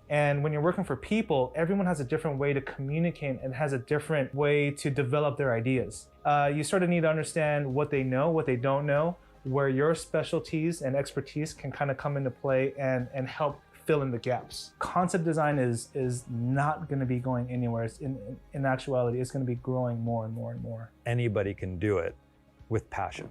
And when you're working for people, everyone has a different way to communicate and has a different way to develop their ideas. You sort of need to understand what they know, what they don't know, where your specialties and expertise can kind of come into play and help fill in the gaps. Concept design is not going to be going anywhere. In actuality, it's going to be growing more and more and more. Anybody can do it with passion.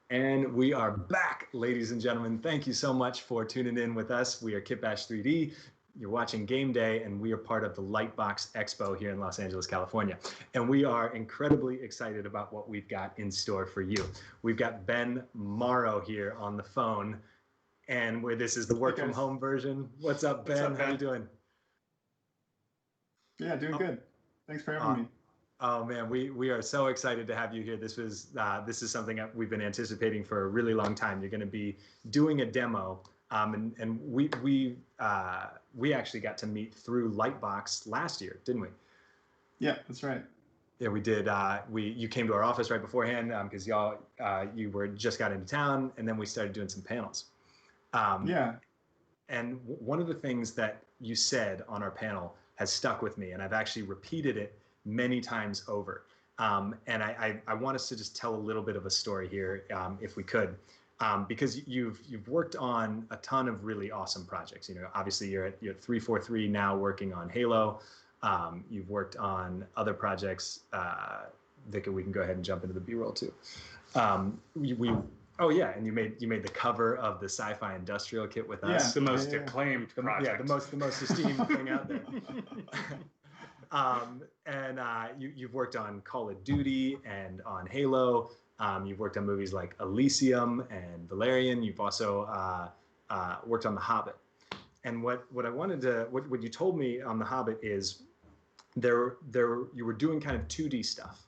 And we are back, ladies and gentlemen. Thank you so much for tuning in with us. We are kitbasch 3D. You're watching Game Day, and we are part of the Lightbox Expo here in Los Angeles, California. And we are incredibly excited about what we've got in store for you. We've got Ben Morrow here on the phone, and where this is the work from home version. What's up, Ben? What's up, Ben? How you doing? Yeah, doing good. Thanks for having me. Oh man, we are so excited to have you here. This is something that we've been anticipating for a really long time. You're going to be doing a demo, and we actually got to meet through Lightbox last year, didn't we? Yeah, that's right. Yeah, we did. You came to our office right beforehand because you were just got into town, and then we started doing some panels. Yeah. And one of the things that you said on our panel has stuck with me, and I've actually repeated it many times over. And I want us to just tell a little bit of a story here, if we could, because you've worked on a ton of really awesome projects. Obviously you're at 343 now working on Halo. You've worked on other projects. Vika, we can go ahead and jump into the B-roll too. Oh yeah, and you made the cover of the Sci-Fi Industrial Kit with us. The most acclaimed project. Yeah, the most esteemed thing out there. And you've worked on Call of Duty and on Halo. You've worked on movies like Elysium and Valerian. You've also worked on The Hobbit. And what you told me on The Hobbit is you were doing kind of 2D stuff,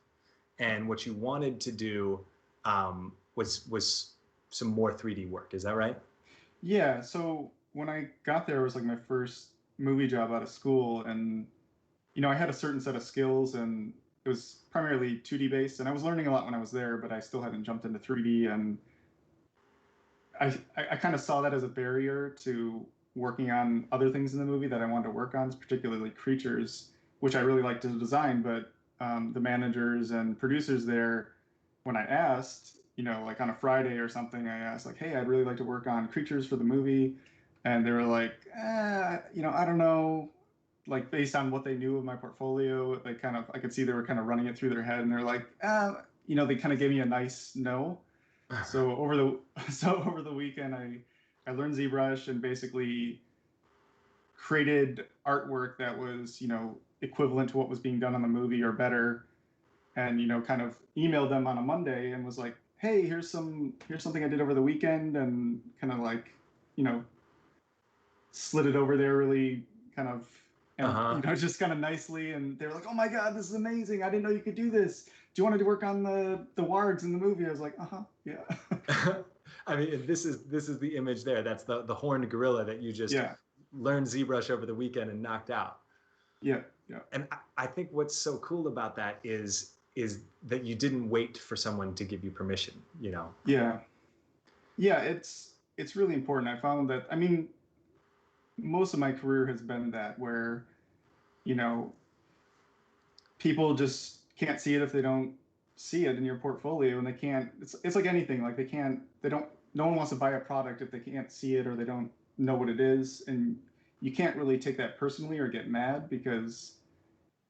and what you wanted to do was some more 3D work. Is that right? Yeah. So when I got there, it was like my first movie job out of school, and I had a certain set of skills, and it was primarily 2D based, and I was learning a lot when I was there, but I still hadn't jumped into 3D, and I kind of saw that as a barrier to working on other things in the movie that I wanted to work on, particularly creatures, which I really liked to design, but the managers and producers there, when I asked, like on a Friday or something, I asked like, hey, I'd really like to work on creatures for the movie, and they were like, I don't know. Like based on what they knew of my portfolio, I could see they were kind of running it through their head, and they're like, they kind of gave me a nice no. So over the weekend, I learned ZBrush and basically created artwork that was, equivalent to what was being done on the movie or better, and kind of emailed them on a Monday and was like, hey, here's something I did over the weekend, and kind of like, slid it over there really kind of. And just kind of nicely, and they were like, "Oh my God, this is amazing! I didn't know you could do this." you want to work on the wargs in the movie? I was like, yeah. I mean, this is the image there. That's the horned gorilla that you just learned ZBrush over the weekend and knocked out. Yeah. And I think what's so cool about that is that you didn't wait for someone to give you permission, you know? Yeah. Yeah, it's really important. I found that, I mean, most of my career has been that where, you know, people just can't see it if they don't see it in your portfolio, and they can't, it's like anything, like no one wants to buy a product if they can't see it or they don't know what it is. And you can't really take that personally or get mad because,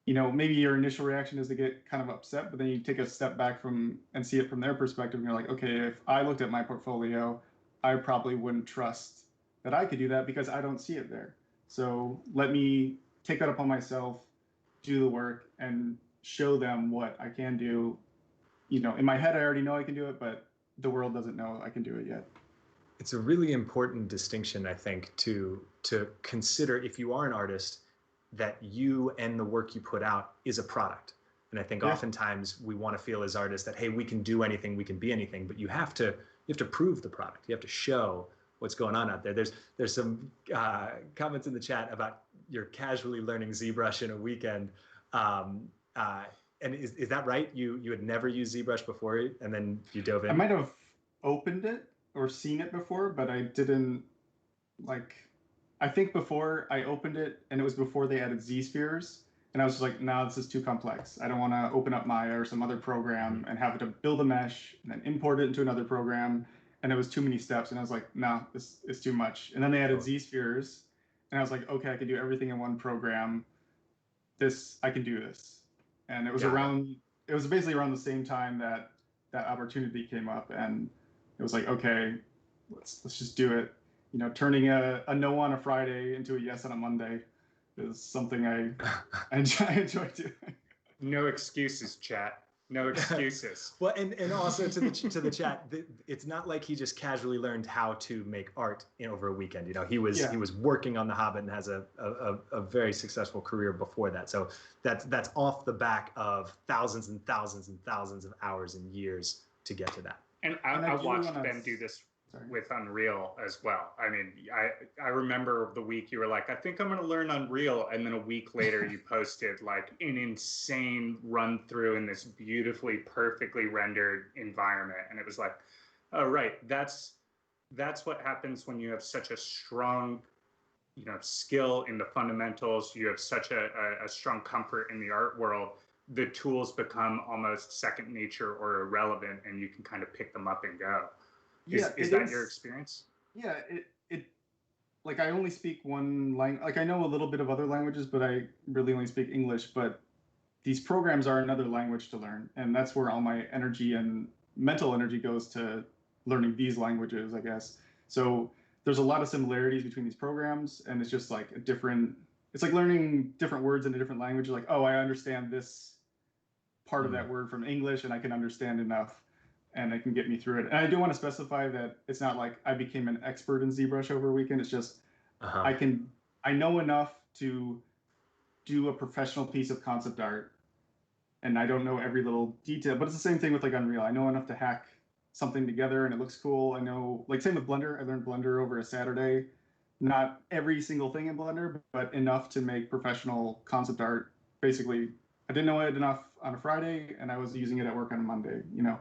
you know, maybe your initial reaction is to get kind of upset, but then you take a step back and see it from their perspective, and you're like, okay, if I looked at my portfolio, I probably wouldn't trust that I could do that because I don't see it there. So let me take that upon myself, do the work, and show them what I can do. You know, in my head, I already know I can do it, but the world doesn't know I can do it yet. It's a really important distinction, I think, to consider if you are an artist, that you and the work you put out is a product. And I think oftentimes we want to feel as artists that, hey, we can do anything, we can be anything, but you have to prove the product. You have to show what's going on out there. There's some comments in the chat about you're casually learning ZBrush in a weekend. And is that right? You had never used ZBrush before, and then you dove in? I might have opened it or seen it before, but I didn't, like, I think before I opened it, and it was before they added Z-spheres, and I was just like, no, this is too complex. I don't want to open up Maya or some other program and have to build a mesh and then import it into another program, and it was too many steps, and I was like, no, this is too much. And then they added Z-spheres, and I was like, okay, I can do everything in one program. I can do this. And it was it was basically around the same time that opportunity came up, and it was like, okay, let's just do it. You know, turning a no on a Friday into a yes on a Monday is something I enjoy doing. No excuses, chat. No excuses. Well, and also to the chat, it's not like he just casually learned how to make art over a weekend. You know, he was working on The Hobbit and has a very successful career before that. So that's off the back of thousands and thousands and thousands of hours and years to get to that. And I watched Ben do this with Unreal as well. I mean, I remember the week you were like, I think I'm going to learn Unreal. And then a week later you posted like an insane run through in this beautifully, perfectly rendered environment. And it was like, oh, right. That's what happens when you have such a strong, you know, skill in the fundamentals. You have such a strong comfort in the art world. The tools become almost second nature or irrelevant, and you can kind of pick them up and go. Is that your experience? Yeah, it like I only speak one language. Like I know a little bit of other languages, but I really only speak English. But these programs are another language to learn, and that's where all my energy and mental energy goes, to learning these languages, I guess. So there's a lot of similarities between these programs, and it's just like it's like learning different words in a different language. Like, oh, I understand this part of that word from English, and I can understand enough, and it can get me through it. And I do want to specify that it's not like I became an expert in ZBrush over a weekend. It's just I know enough to do a professional piece of concept art, and I don't know every little detail. But it's the same thing with like Unreal. I know enough to hack something together, and it looks cool. I know, like same with Blender. I learned Blender over a Saturday. Not every single thing in Blender, but enough to make professional concept art. Basically, I didn't know it enough on a Friday, and I was using it at work on a Monday. You know.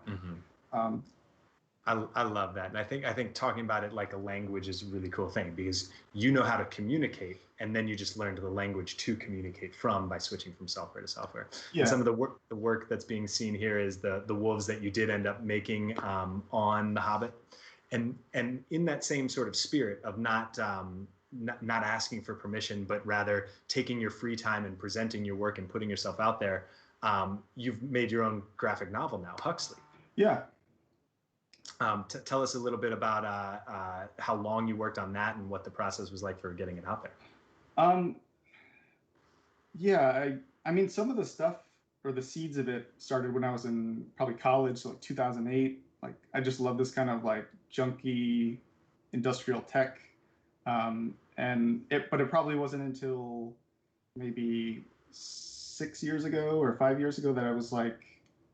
I love that, and I think talking about it like a language is a really cool thing, because you know how to communicate, and then you just learned the language to communicate from by switching from software to software. Yeah. And some of the work that's being seen here is the wolves that you did end up making on The Hobbit, and in that same sort of spirit of not asking for permission, but rather taking your free time and presenting your work and putting yourself out there. You've made your own graphic novel now, Huxley. Yeah. Tell us a little bit about how long you worked on that and what the process was like for getting it out there. Yeah, I mean, some of the stuff, or the seeds of it, started when I was in probably college, so like 2008. Like, I just love this kind of like junky industrial tech. But it probably wasn't until maybe 6 years ago or 5 years ago that I was like,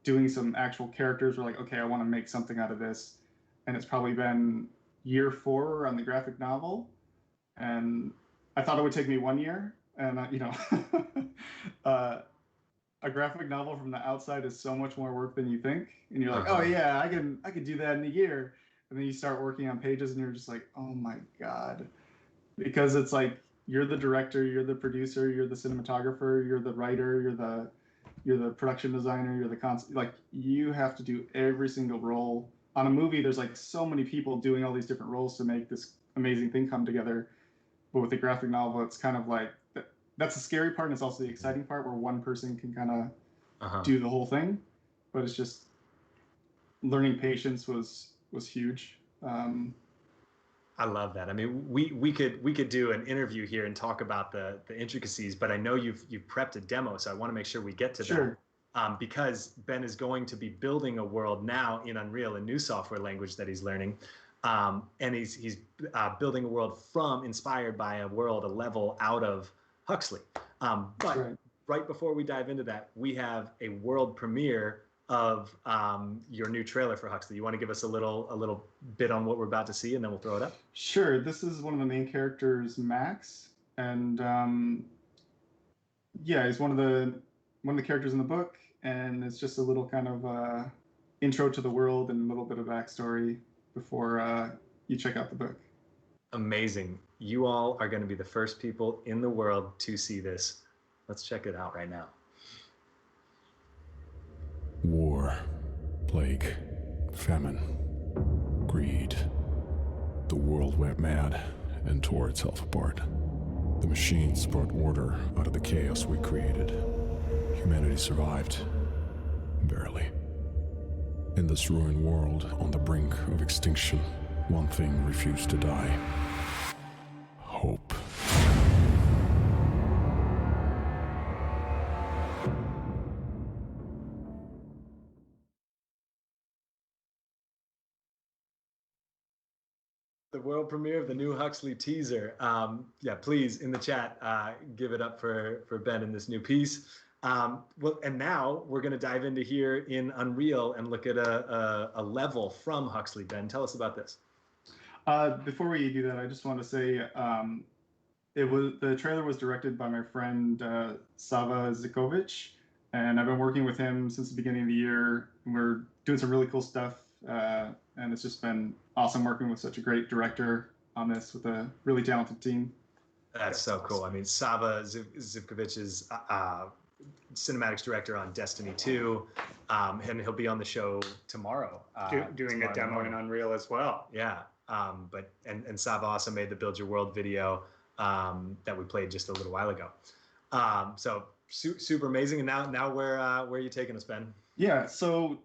doing some actual characters. We're like, okay, I want to make something out of this, and it's probably been year 4 on the graphic novel, and I thought it would take me 1 year, and a graphic novel from the outside is so much more work than you think, and you're like, oh yeah, I can do that in a year, and then you start working on pages, and you're just like, oh my god, because it's like you're the director, you're the producer, you're the cinematographer, you're the writer, you're the production designer, you're the like you have to do every single role on a movie. There's like so many people doing all these different roles to make this amazing thing come together. But with a graphic novel, it's kind of like that's the scary part, and it's also the exciting part where one person can kind of do the whole thing. But it's just learning patience was huge. I love that. I mean, we could do an interview here and talk about the intricacies, but I know you've prepped a demo, so I want to make sure we get to that. Because Ben is going to be building a world now in Unreal, a new software language that he's learning, and he's building a world inspired by a level out of Huxley. But right before we dive into that, we have a world premiere of your new trailer for Huxley. You want to give us a little bit on what we're about to see, and then we'll throw it up? Sure. This is one of the main characters, Max, and yeah, he's one of the characters in the book, and it's just a little kind of intro to the world and a little bit of backstory before you check out the book. Amazing. You all are going to be the first people in the world to see this. Let's check it out right now. War, plague, famine, greed. The world went mad and tore itself apart. The machines brought order out of the chaos we created. Humanity survived, barely. In this ruined world on the brink of extinction, one thing refused to die: hope. The world premiere of the new Huxley teaser. Yeah, please, in the chat, give it up for Ben in this new piece. Well, and now we're going to dive into here in Unreal and look at a level from Huxley. Ben, tell us about this. Before we do that, I just want to say the trailer was directed by my friend Sava Zikovic, and I've been working with him since the beginning of the year. We're doing some really cool stuff, and it's just been awesome working with such a great director on this with a really talented team. That's so cool. I mean, Sava Zivkovic is cinematics director on Destiny 2, and he'll be on the show tomorrow. Doing a demo in Unreal as well. Yeah, and Sava also made the Build Your World video that we played just a little while ago. So super amazing. And now where are you taking us, Ben? Yeah, so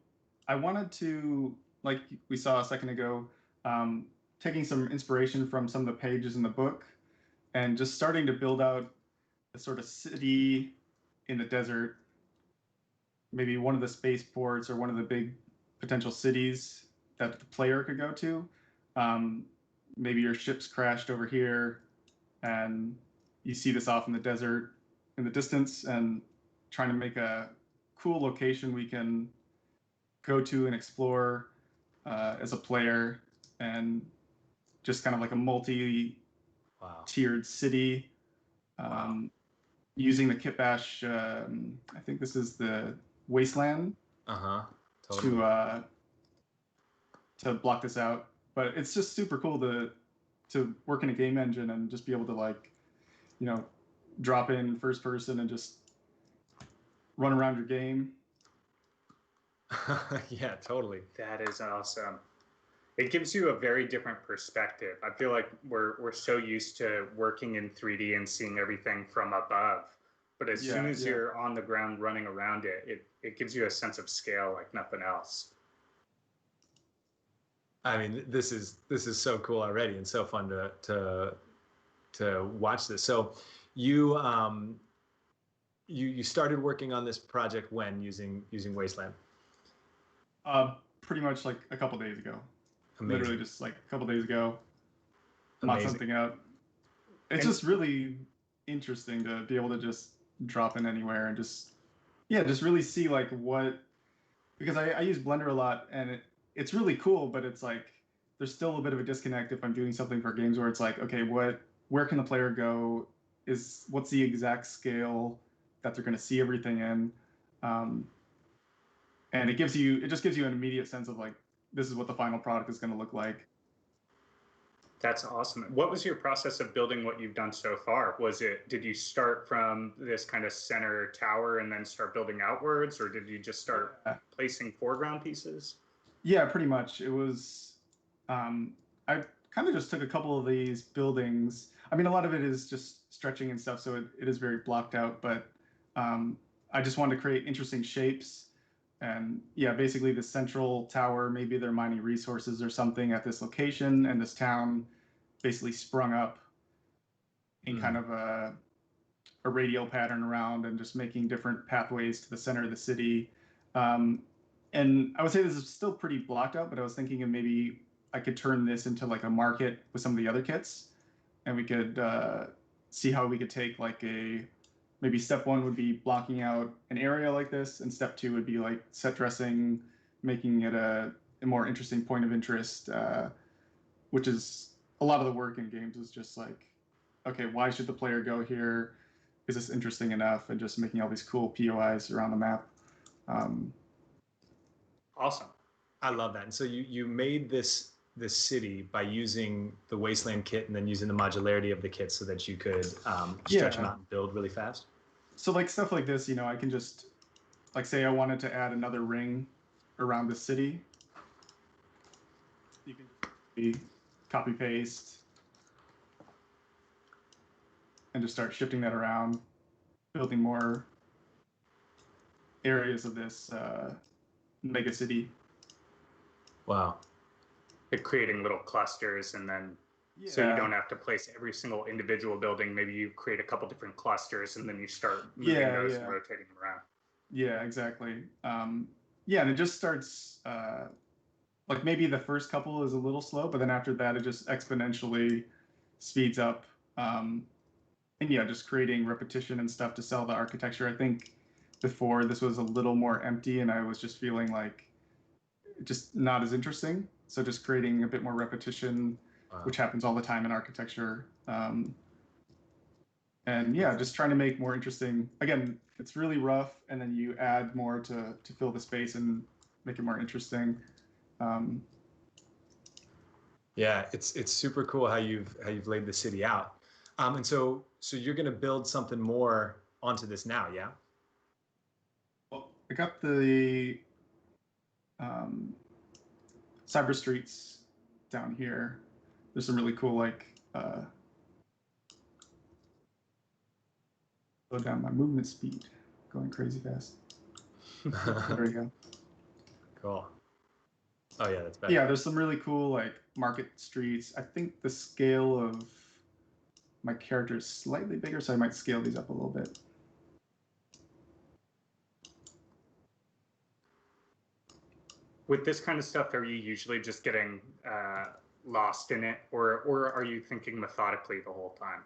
I wanted to, like we saw a second ago, taking some inspiration from some of the pages in the book and just starting to build out a sort of city in the desert, maybe one of the spaceports or one of the big potential cities that the player could go to. Maybe your ship's crashed over here and you see this off in the desert in the distance, and trying to make a cool location we can go to and explore as a player, and just kind of like a multi-tiered city. Using the kitbasch, I think this is the wasteland, totally. To block this out. But it's just super cool to work in a game engine and just be able to, like, you know, drop in first person and just run around your game. Yeah, totally. That is awesome. It gives you a very different perspective. I feel like we're so used to working in 3D and seeing everything from above. But as soon as you're on the ground running around it gives you a sense of scale like nothing else. I mean, this is so cool already and so fun to watch this. So you started working on this project when using Wasteland? Pretty much like a couple days ago. Amazing. Literally just like a couple days ago. Knocked something out. It's just really interesting to be able to just drop in anywhere and just really see like what because I use Blender a lot, and it's really cool, but it's like there's still a bit of a disconnect if I'm doing something for games where it's like, okay, where can the player go? What's the exact scale that they're going to see everything in? And it just gives you an immediate sense of like, this is what the final product is going to look like. That's awesome. What was your process of building what you've done so far? Did you start from this kind of center tower and then start building outwards, or did you just start placing foreground pieces? Yeah, pretty much. It was, I kind of just took a couple of these buildings. I mean, a lot of it is just stretching and stuff, so it is very blocked out, but I just wanted to create interesting shapes. And yeah, basically the central tower, maybe they're mining resources or something at this location, and this town basically sprung up in kind of a radial pattern around and just making different pathways to the center of the city. And I would say this is still pretty blocked out, but I was thinking of maybe I could turn this into like a market with some of the other kits, and we could see how we could take like maybe step one would be blocking out an area like this, and step two would be like set dressing, making it a more interesting point of interest, which is a lot of the work in games is just like, okay, why should the player go here? Is this interesting enough? And just making all these cool POIs around the map. Awesome. I love that. And so you made this city by using the Wasteland kit and then using the modularity of the kit so that you could stretch them out and build really fast? So like stuff like this, I can just, like say I wanted to add another ring around the city. You can copy paste and just start shifting that around, building more areas of this mega city. Wow. Creating little clusters, and then so you don't have to place every single individual building. Maybe you create a couple different clusters, and then you start moving those and rotating them around. Yeah, exactly. And it just starts like maybe the first couple is a little slow, but then after that it just exponentially speeds up. And yeah, just creating repetition and stuff to sell the architecture. I think before this was a little more empty, and I was just feeling like just not as interesting. So just creating a bit more repetition, which happens all the time in architecture. And yeah, just trying to make more interesting. Again, it's really rough, and then you add more to fill the space and make it more interesting. Yeah, it's super cool how you've laid the city out. And so you're going to build something more onto this now, yeah? Well, I got the cyber streets down here. There's some really cool like slow down my movement speed, going crazy fast. There we go. Cool. Oh yeah, that's better. Yeah, there's some really cool like market streets. I think the scale of my character is slightly bigger, so I might scale these up a little bit. With this kind of stuff, are you usually just getting lost in it, or are you thinking methodically the whole time?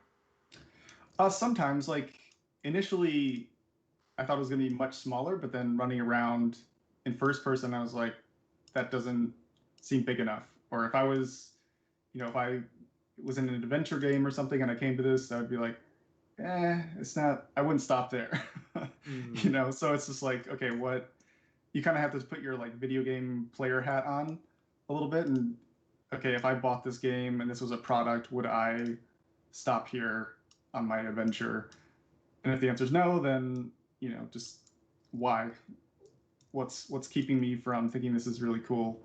Sometimes, like initially, I thought it was going to be much smaller, but then running around in first person, I was like, that doesn't seem big enough. Or if I was, if I was in an adventure game or something and I came to this, I would be like, it's not, I wouldn't stop there. So it's just like, okay, you kind of have to put your like video game player hat on a little bit, and okay, if I bought this game and this was a product, would I stop here on my adventure? And if the answer is no, then just why? What's keeping me from thinking this is really cool?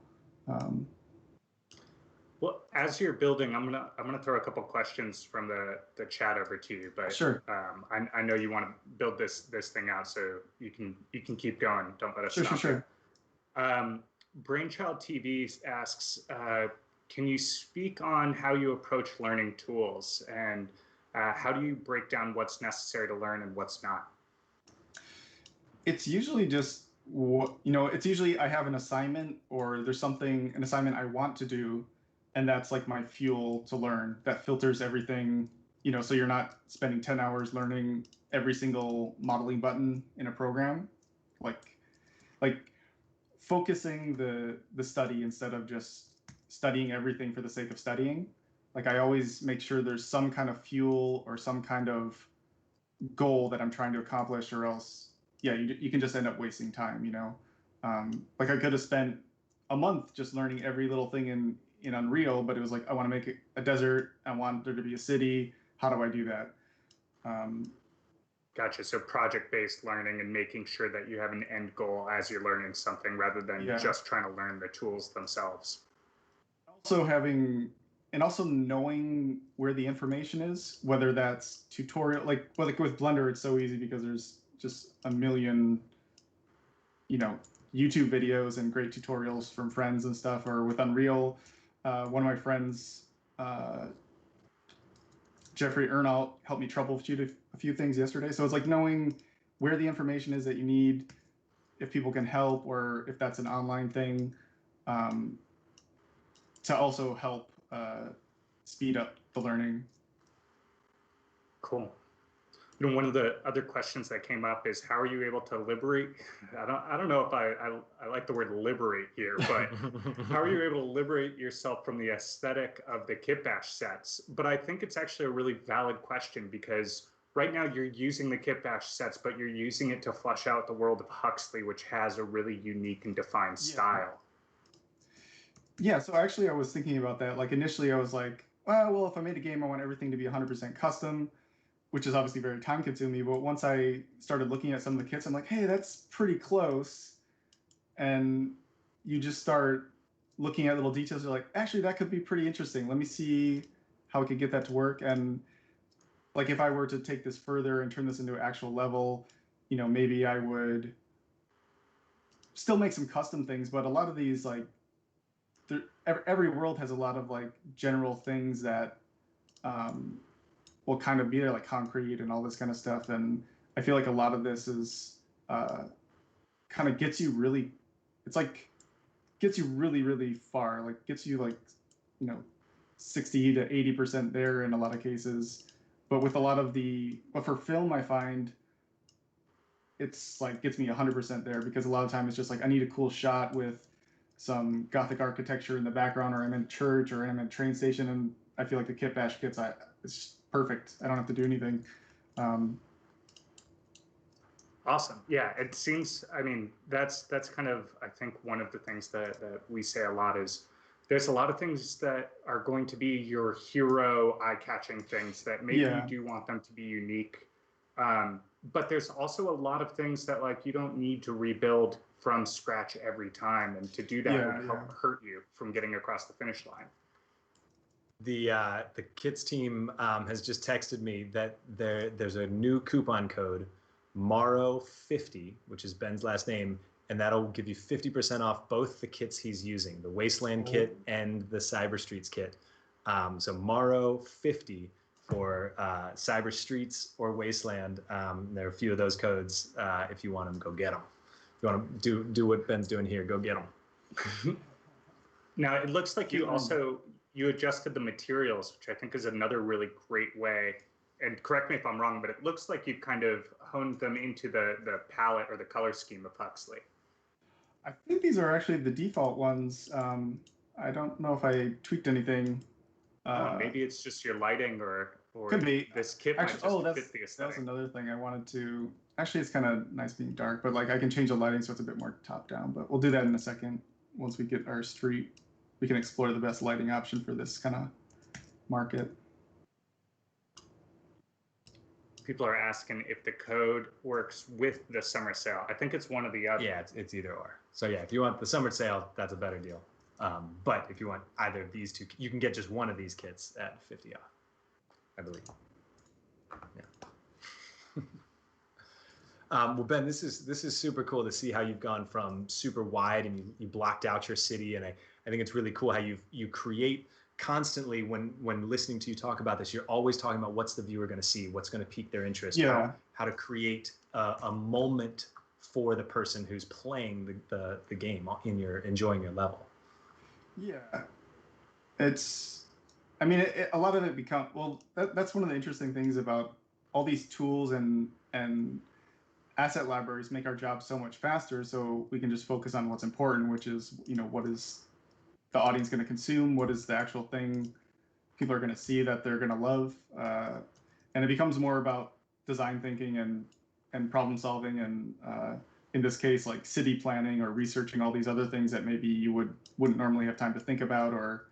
Well, as you're building, I'm gonna throw a couple questions from the chat over to you. But sure. I know you want to build this thing out, so you can keep going. Don't let us stop. Sure. Brainchild TV asks, can you speak on how you approach learning tools, and how do you break down what's necessary to learn and what's not? It's usually just it's usually I have an assignment, or there's an assignment I want to do, and that's like my fuel to learn. That filters everything, so you're not spending 10 hours learning every single modeling button in a program. Like focusing the study instead of just studying everything for the sake of studying. Like I always make sure there's some kind of fuel or some kind of goal that I'm trying to accomplish, or else, yeah, you can just end up wasting time, you know? Like I could have spent a month just learning every little thing in Unreal, but it was like, I want to make it a desert. I want there to be a city. How do I do that? Gotcha. So project-based learning and making sure that you have an end goal as you're learning something rather than just trying to learn the tools themselves. Also knowing where the information is, whether that's tutorial, like with Blender, it's so easy because there's just a million, you know, YouTube videos and great tutorials from friends and stuff. Or with Unreal, one of my friends, Jeffrey Ernault, helped me troubleshoot a few things yesterday. So it's like knowing where the information is that you need, if people can help, or if that's an online thing, to also help speed up the learning. Cool. You know, one of the other questions that came up is, how are you able to liberate? I don't know if I like the word liberate here, but how are you able to liberate yourself from the aesthetic of the kitbasch sets? But I think it's actually a really valid question, because right now you're using the kitbasch sets, but you're using it to flesh out the world of Huxley, which has a really unique and defined style. Yeah, so actually I was thinking about that. Like initially I was like, well, if I made a game, I want everything to be 100% custom, which is obviously very time consuming. But once I started looking at some of the kits, I'm like, hey, that's pretty close. And you just start looking at little details. You're like, actually, that could be pretty interesting. Let me see how we could get that to work. And like, if I were to take this further and turn this into an actual level, you know, maybe I would still make some custom things. But a lot of these, like, every world has a lot of like general things that will kind of be there, like concrete and all this kind of stuff. And I feel like a lot of this is kind of gets you really, it's like gets you really, really far, like gets you like, you know, 60 to 80% there in a lot of cases. But with a lot of but for film, I find it's like gets me 100% there, because a lot of times it's just like, I need a cool shot with some Gothic architecture in the background, or I'm in a church, or I'm in a train station, and I feel like the kitbasch kits, it's perfect. I don't have to do anything. Awesome. Yeah, it seems, I mean, that's kind of, I think, one of the things that we say a lot is there's a lot of things that are going to be your hero eye-catching things that maybe you do want them to be unique. But there's also a lot of things that, like, you don't need to rebuild from scratch every time, and to do that would help hurt you from getting across the finish line. The kits team has just texted me that there's a new coupon code, Morrow50, which is Ben's last name, and that'll give you 50% off both the kits he's using, the Wasteland kit and the Cyber Streets kit. So Morrow50 for Cyber Streets or Wasteland. There are a few of those codes. If you want them, go get them. If you want to do what Ben's doing here, go get them. Now, it looks like you adjusted the materials, which I think is another really great way. And correct me if I'm wrong, but it looks like you kind of honed them into the palette or the color scheme of Huxley. I think these are actually the default ones. I don't know if I tweaked anything. Maybe it's just your lighting, or could be. This kit might just fit the aesthetic. That's another thing I wanted to. Actually, it's kind of nice being dark, but like I can change the lighting so it's a bit more top down. But we'll do that in a second. Once we get our street, we can explore the best lighting option for this kind of market. People are asking if the code works with the summer sale. I think it's one or the other. Yeah, it's either or. So yeah, if you want the summer sale, that's a better deal. But if you want either of these two, you can get just one of these kits at 50 off, I believe. Yeah. Well, Ben, this is super cool to see how you've gone from super wide and you blocked out your city, and I think it's really cool how you create constantly. When listening to you talk about this, you're always talking about what's the viewer going to see, what's going to pique their interest, how to create a moment for the person who's playing the game enjoying your level. Yeah, I mean, a lot of it that's one of the interesting things about all these tools and asset libraries make our job so much faster, so we can just focus on what's important, which is, what is the audience going to consume, what is the actual thing people are going to see that they're going to love, and it becomes more about design thinking and problem solving, and in this case, like city planning or researching all these other things that maybe you wouldn't normally have time to think about, or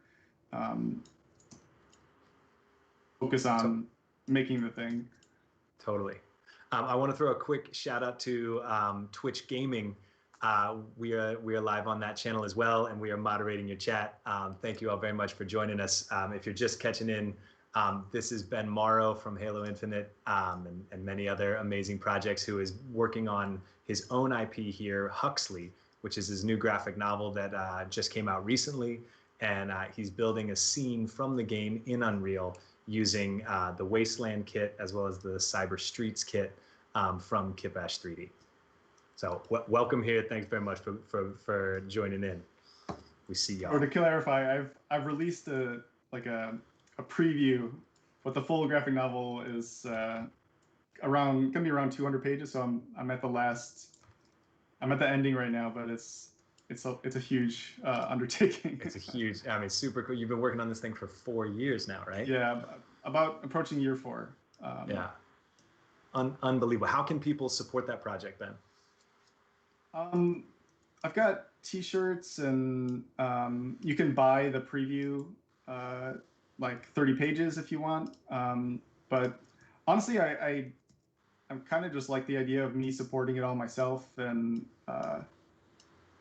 focus on making the thing. Totally. I want to throw a quick shout out to Twitch Gaming. We are live on that channel as well, and we are moderating your chat. Thank you all very much for joining us. If you're just catching in, this is Ben Morrow from Halo Infinite and many other amazing projects, who is working on his own IP here, Huxley, which is his new graphic novel that just came out recently. And he's building a scene from the game in Unreal using the Wasteland kit as well as the Cyber Streets kit from kitbasch 3D. So welcome here. Thanks very much for joining in. We see y'all. Or to clarify, I've released a preview, but the full graphic novel is gonna be around 200 pages. So I'm at the ending right now, but it's a huge undertaking. It's a huge, super cool. You've been working on this thing for 4 years now, right? Yeah, about approaching year 4. Yeah. Unbelievable. How can people support that project, Ben? I've got T-shirts, and you can buy the preview, like 30 pages if you want. But honestly, I'm kind of just like the idea of me supporting it all myself, and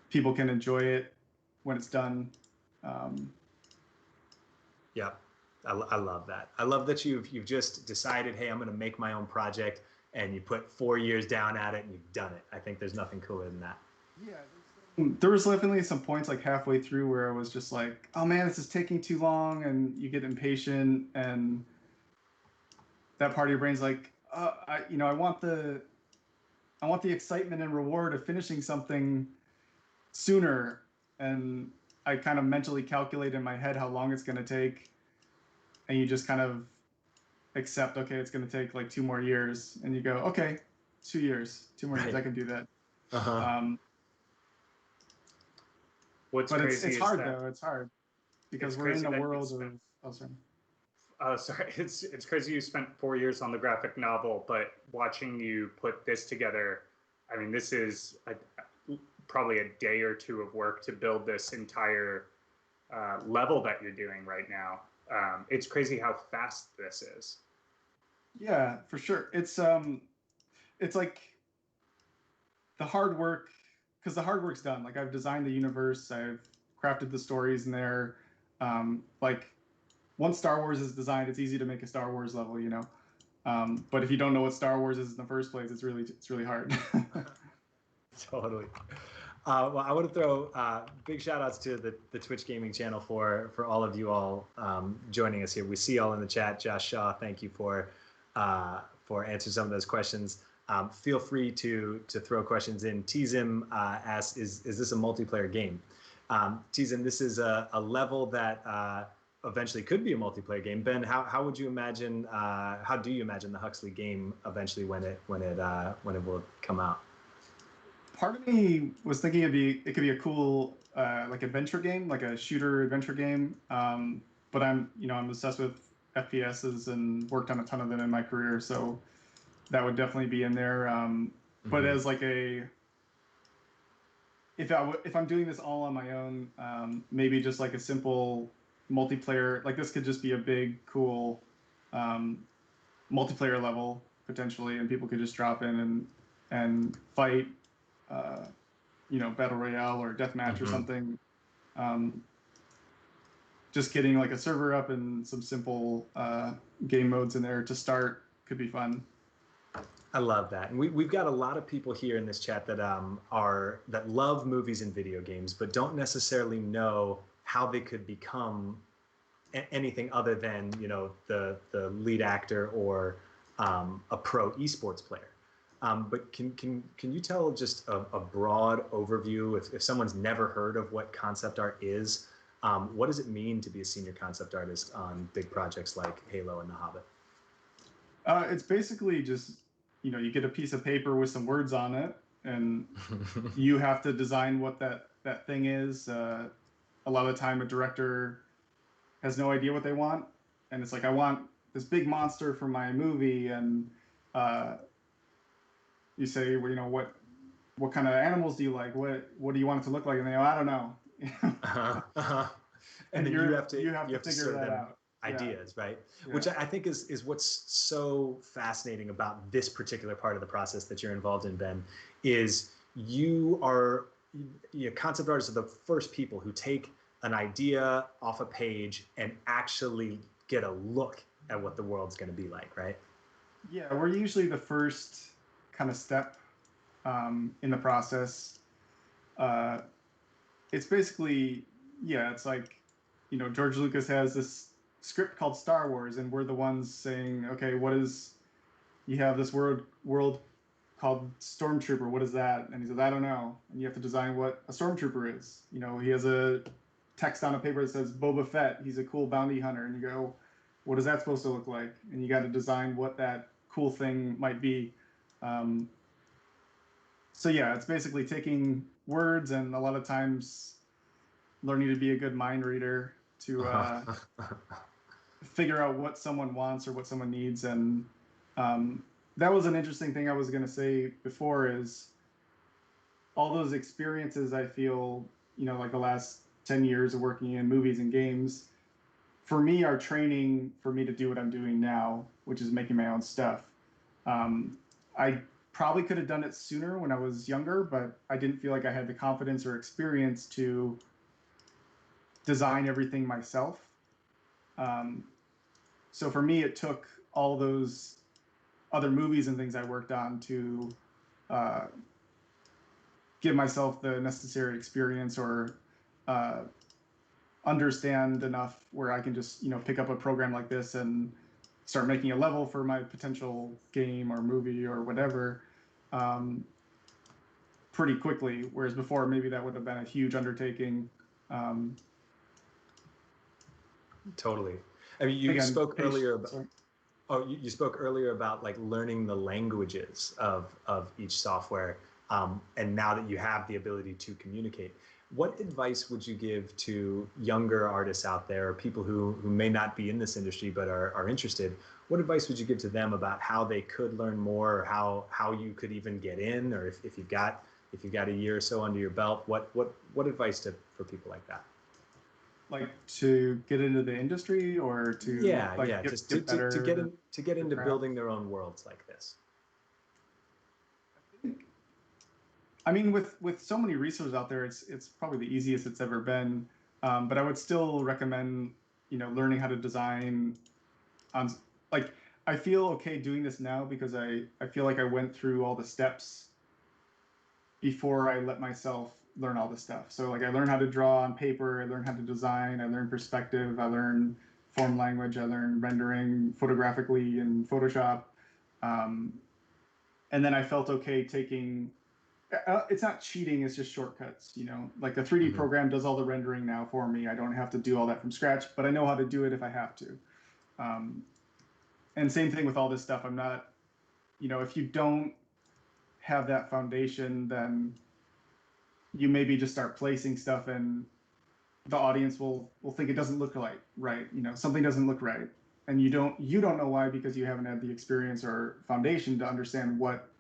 people can enjoy it when it's done. Yeah, I love that. I love that you've just decided, hey, I'm going to make my own project, and you put 4 years down at it and you've done it. I think there's nothing cooler than that. Yeah, there was definitely some points like halfway through where I was just like, oh man, this is taking too long, and you get impatient, and that part of your brain's like, I want the excitement and reward of finishing something sooner, and I kind of mentally calculate in my head how long it's going to take, and you just kind of accept, okay, it's going to take like 2 more years, and you go, okay, 2 years, 2 more years, I can do that. What's but crazy it's is hard that though. It's hard because it's we're in crazy the that you world spent- of. Oh, sorry. Sorry, it's crazy you spent 4 years on the graphic novel, but watching you put this together, I mean, this is probably a day or 2 of work to build this entire level that you're doing right now. It's crazy how fast this is. Yeah, for sure. It's like the hard work, because the hard work's done. Like, I've designed the universe, I've crafted the stories in there. Like, once Star Wars is designed, it's easy to make a Star Wars level, but if you don't know what Star Wars is in the first place, it's really hard. Totally. Well, I want to throw big shout outs to the Twitch Gaming channel for all of you all joining us here. We see y'all in the chat. Josh Shaw, thank you for answering some of those questions. Feel free to throw questions in. Tizim asks, is this a multiplayer game? Tizim, this is a level that eventually could be a multiplayer game. Ben, how would you imagine? How do you imagine the Huxley game eventually when it will come out? Part of me was thinking it could be a cool like adventure game, like a shooter adventure game. But I'm obsessed with FPSs and worked on a ton of them in my career, so that would definitely be in there. But as like if I'm doing this all on my own, maybe just like a simple multiplayer, like this could just be a big cool multiplayer level potentially, and people could just drop in and fight, battle royale or deathmatch or something. Just getting like a server up and some simple game modes in there to start could be fun. I love that, and we've got a lot of people here in this chat that that love movies and video games, but don't necessarily know how they could become anything other than the lead actor or a pro esports player. But can you tell just a broad overview, if someone's never heard of what concept art is, what does it mean to be a senior concept artist on big projects like Halo and The Hobbit? It's basically just you get a piece of paper with some words on it, and you have to design what that thing is. A lot of the time, a director has no idea what they want, and it's like, I want this big monster for my movie, and you say, well, what kind of animals do you like? What do you want it to look like? And they go, I don't know. And then you have to figure serve that them out. ideas, right? Yeah. Which I think is what's so fascinating about this particular part of the process that you're involved in, Ben, is concept artists are the first people who take an idea off a page and actually get a look at what the world's going to be like, right? Yeah, we're usually the first kind of step in the process. It's basically, it's like, George Lucas has this script called Star Wars, and we're the ones saying, okay, you have this world called Stormtrooper, what is that? And he says, I don't know. And you have to design what a Stormtrooper is. He has a text on a paper that says Boba Fett, he's a cool bounty hunter. And you go, what is that supposed to look like? And you got to design what that cool thing might be. So yeah, it's basically taking words and a lot of times learning to be a good mind reader to figure out what someone wants or what someone needs. And that was an interesting thing I was going to say before, is all those experiences I feel, like the last 10 years of working in movies and games, for me, are training for me to do what I'm doing now, which is making my own stuff. I probably could have done it sooner when I was younger, but I didn't feel like I had the confidence or experience to design everything myself. So for me, it took all those other movies and things I worked on to give myself the necessary experience or understand enough where I can just, pick up a program like this and start making a level for my potential game or movie or whatever pretty quickly. Whereas before, maybe that would have been a huge undertaking. Totally. I mean, you spoke earlier about. Oh, you spoke earlier about like learning the languages of each software, and now that you have the ability to communicate, what advice would you give to younger artists out there, or people who may not be in this industry but are interested? What advice would you give to them about how they could learn more, or how you could even get in, or if you've got a year or so under your belt, what advice for people like that? Like to get into the industry, or to just to get into building their own worlds like this. I mean, with so many resources out there, it's probably the easiest it's ever been. But I would still recommend, learning how to design. I feel okay doing this now because I feel like I went through all the steps before I let myself learn all this stuff. So like I learned how to draw on paper, I learned how to design, I learned perspective, I learned form language, I learned rendering photographically in Photoshop. And then I felt okay taking, it's not cheating, it's just shortcuts, like the 3D program does all the rendering now for me. I don't have to do all that from scratch, but I know how to do it if I have to. And same thing with all this stuff. I'm not, if you don't have that foundation, then you maybe just start placing stuff and the audience will think it doesn't look right. Something doesn't look right. And you don't know why, because you haven't had the experience or foundation to understand what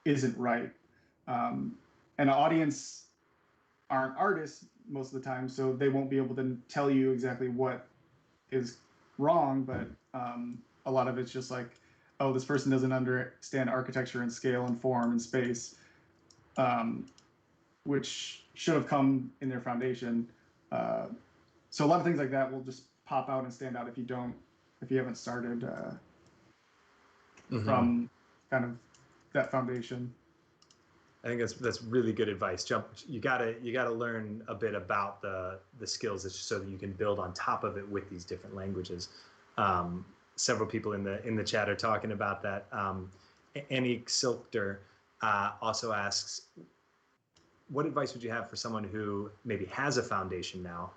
isn't right. And an audience aren't artists most of the time, so they won't be able to tell you exactly what is wrong, but a lot of it's just like, oh, this person doesn't understand architecture and scale and form and space, which should have come in their foundation. So a lot of things like that will just pop out and stand out if you haven't started from kind of that foundation. I think that's really good advice. You gotta learn a bit about the skills so that you can build on top of it with these different languages. Several people in the chat are talking about that. Annie Silkter also asks, what advice would you have for someone who maybe has a foundation now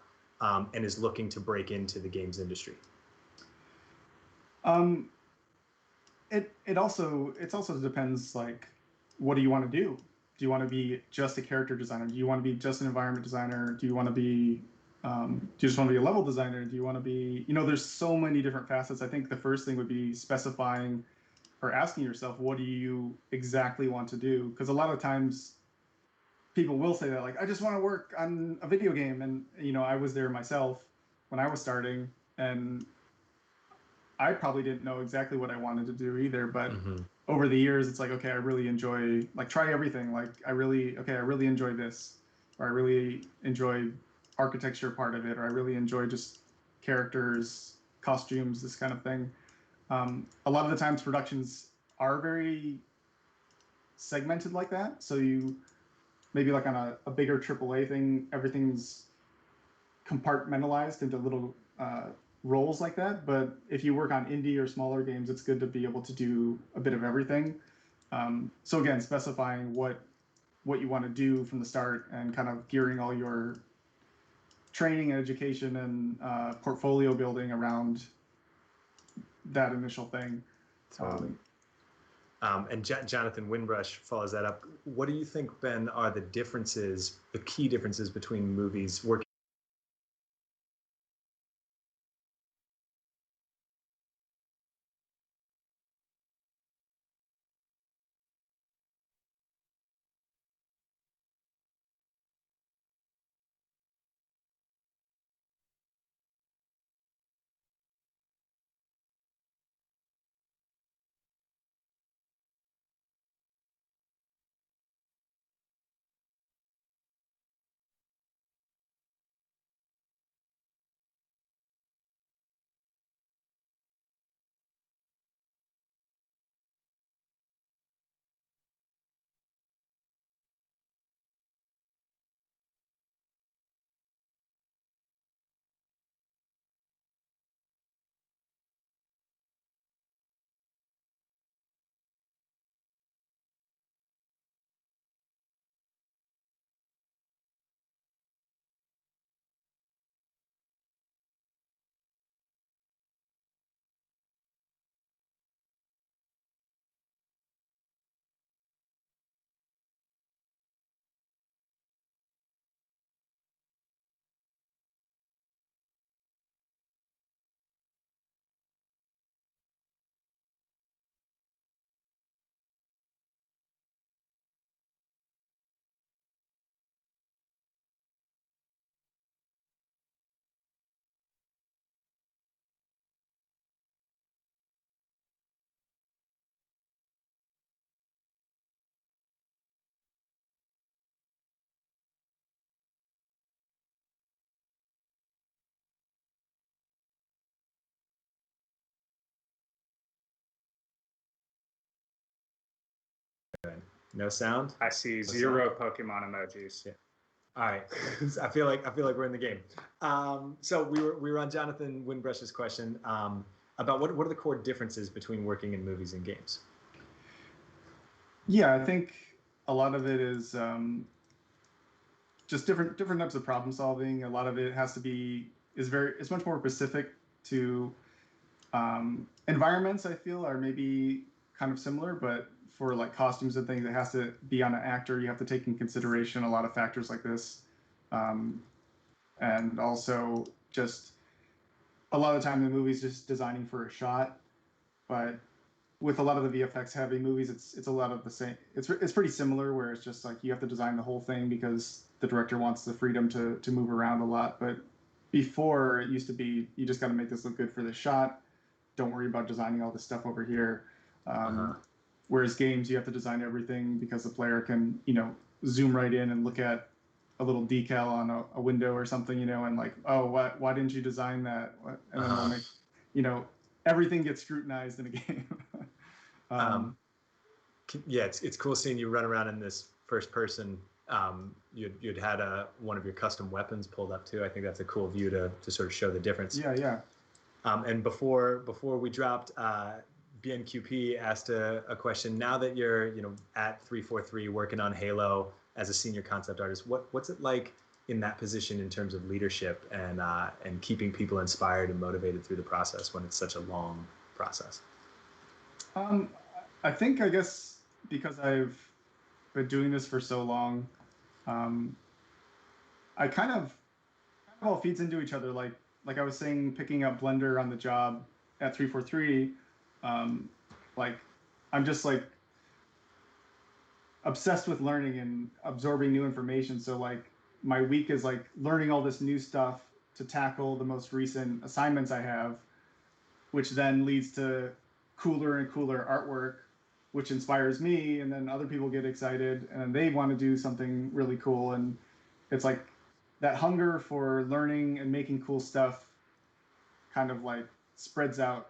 and is looking to break into the games industry? it also depends, like, what do you want to do? Do you want to be just a character designer? Do you want to be just an environment designer? Do you want to be do you just want to be a level designer? Do you want to be, there's so many different facets. I think the first thing would be specifying or asking yourself, what do you exactly want to do? Because a lot of times people will say that, like, I just want to work on a video game. And, I was there myself when I was starting, and I probably didn't know exactly what I wanted to do either. But over the years, it's like, okay, I really enjoy, like, try everything. Like, I really enjoy this, or I really enjoy architecture part of it, or I really enjoy just characters, costumes, this kind of thing. A lot of the times productions are very segmented like that. So you maybe, like, on a bigger AAA thing, everything's compartmentalized into little roles like that. But if you work on indie or smaller games, it's good to be able to do a bit of everything. So again, specifying what you want to do from the start, and kind of gearing all your training and education and portfolio building around that initial thing. Totally. And Jonathan Windrush follows that up. What do you think, Ben, are the differences, the key differences between movies working? No sound? I see zero Pokemon emojis. Yeah. All right. I feel like we're in the game. So we were on Jonathan Windrush's question about what are the core differences between working in movies and games? Yeah, I think a lot of it is just different types of problem solving. A lot of it has to be it's much more specific to environments. I feel are maybe kind of similar, but for, like, costumes and things, it has to be on an actor. You have to take in consideration a lot of factors like this, and also just a lot of the time the movie's just designing for a shot. But with a lot of the VFX heavy movies, it's a lot of the same. It's pretty similar, where it's just like you have to design the whole thing because the director wants the freedom to move around a lot. But before, it used to be, you just got to make this look good for this shot. Don't worry about designing all this stuff over here. Whereas games, you have to design everything because the player can, zoom right in and look at a little decal on a window or something, and like, oh, why didn't you design that? And then we'll make, everything gets scrutinized in a game. Yeah, it's cool seeing you run around in this first person. You'd had one of your custom weapons pulled up too. I think that's a cool view to sort of show the difference. Yeah. And before we dropped, BNQP asked a question. Now that you're at 343 working on Halo as a senior concept artist, what's it like in that position in terms of leadership and keeping people inspired and motivated through the process when it's such a long process? I think, I guess, because I've been doing this for so long, I kind of all feeds into each other. Like I was saying, picking up Blender on the job at 343, like I'm just like obsessed with learning and absorbing new information. So like my week is like learning all this new stuff to tackle the most recent assignments I have, which then leads to cooler and cooler artwork, which inspires me, and then other people get excited and they want to do something really cool. And it's like that hunger for learning and making cool stuff kind of like spreads out.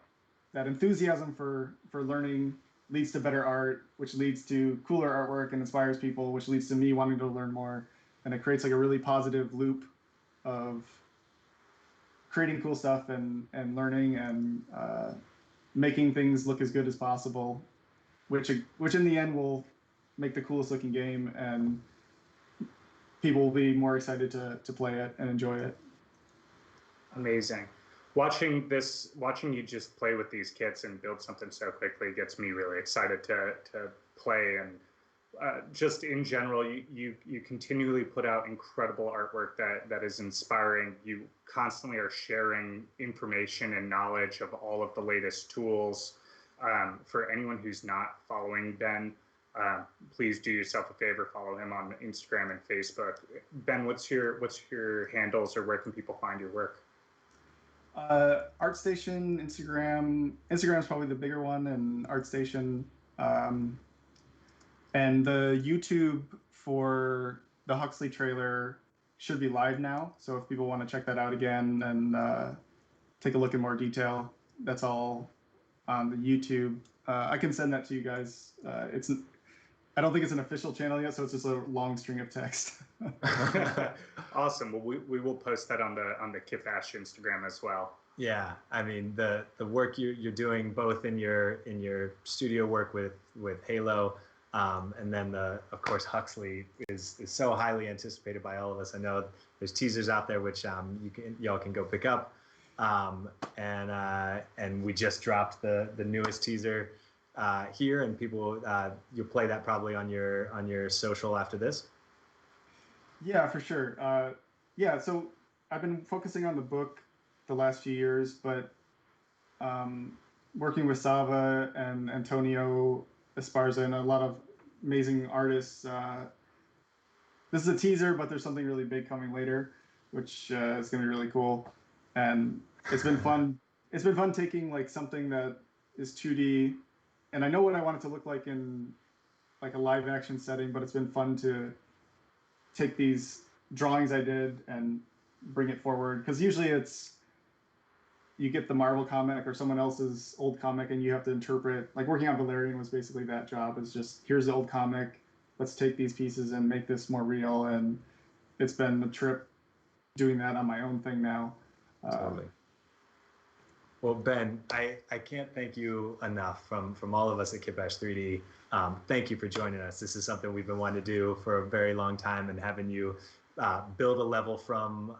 That enthusiasm for learning leads to better art, which leads to cooler artwork and inspires people, which leads to me wanting to learn more. And it creates like a really positive loop of creating cool stuff and learning and making things look as good as possible, which in the end will make the coolest looking game, and people will be more excited to play it and enjoy it. Amazing. Watching you just play with these kits and build something so quickly gets me really excited to play. And just in general, you continually put out incredible artwork that is inspiring. You constantly are sharing information and knowledge of all of the latest tools. For anyone who's not following Ben, please do yourself a favor, follow him on Instagram and Facebook. Ben, what's your handles, or where can people find your work? ArtStation, Instagram is probably the bigger one, and ArtStation, and the YouTube for the Huxley trailer should be live now. So if people want to check that out again and take a look in more detail, that's all on the YouTube. I can send that to you guys. I don't think it's an official channel yet, so it's just a long string of text. Awesome. Well, we will post that on the kitbasch Instagram as well. Yeah, I mean the work you're doing both in your studio work with Halo, and then of course Huxley is so highly anticipated by all of us. I know there's teasers out there which y'all can go pick up, and we just dropped the newest teaser here, and people you'll play that probably on your social after this. Yeah, for sure. Yeah, so I've been focusing on the book the last few years, but working with Sava and Antonio Esparza and a lot of amazing artists. This is a teaser, but there's something really big coming later, which is going to be really cool. And it's been fun. It's been fun taking like something that is 2D, and I know what I want it to look like in like a live action setting, but it's been fun to take these drawings I did and bring it forward. Because usually you get the Marvel comic or someone else's old comic and you have to interpret. Like working on Valerian was basically that job. Is just, here's the old comic, let's take these pieces and make this more real. And it's been a trip doing that on my own thing now. Totally. Well, Ben, I can't thank you enough from all of us at kitbasch 3D. Thank you for joining us. This is something we've been wanting to do for a very long time, and having you build a level from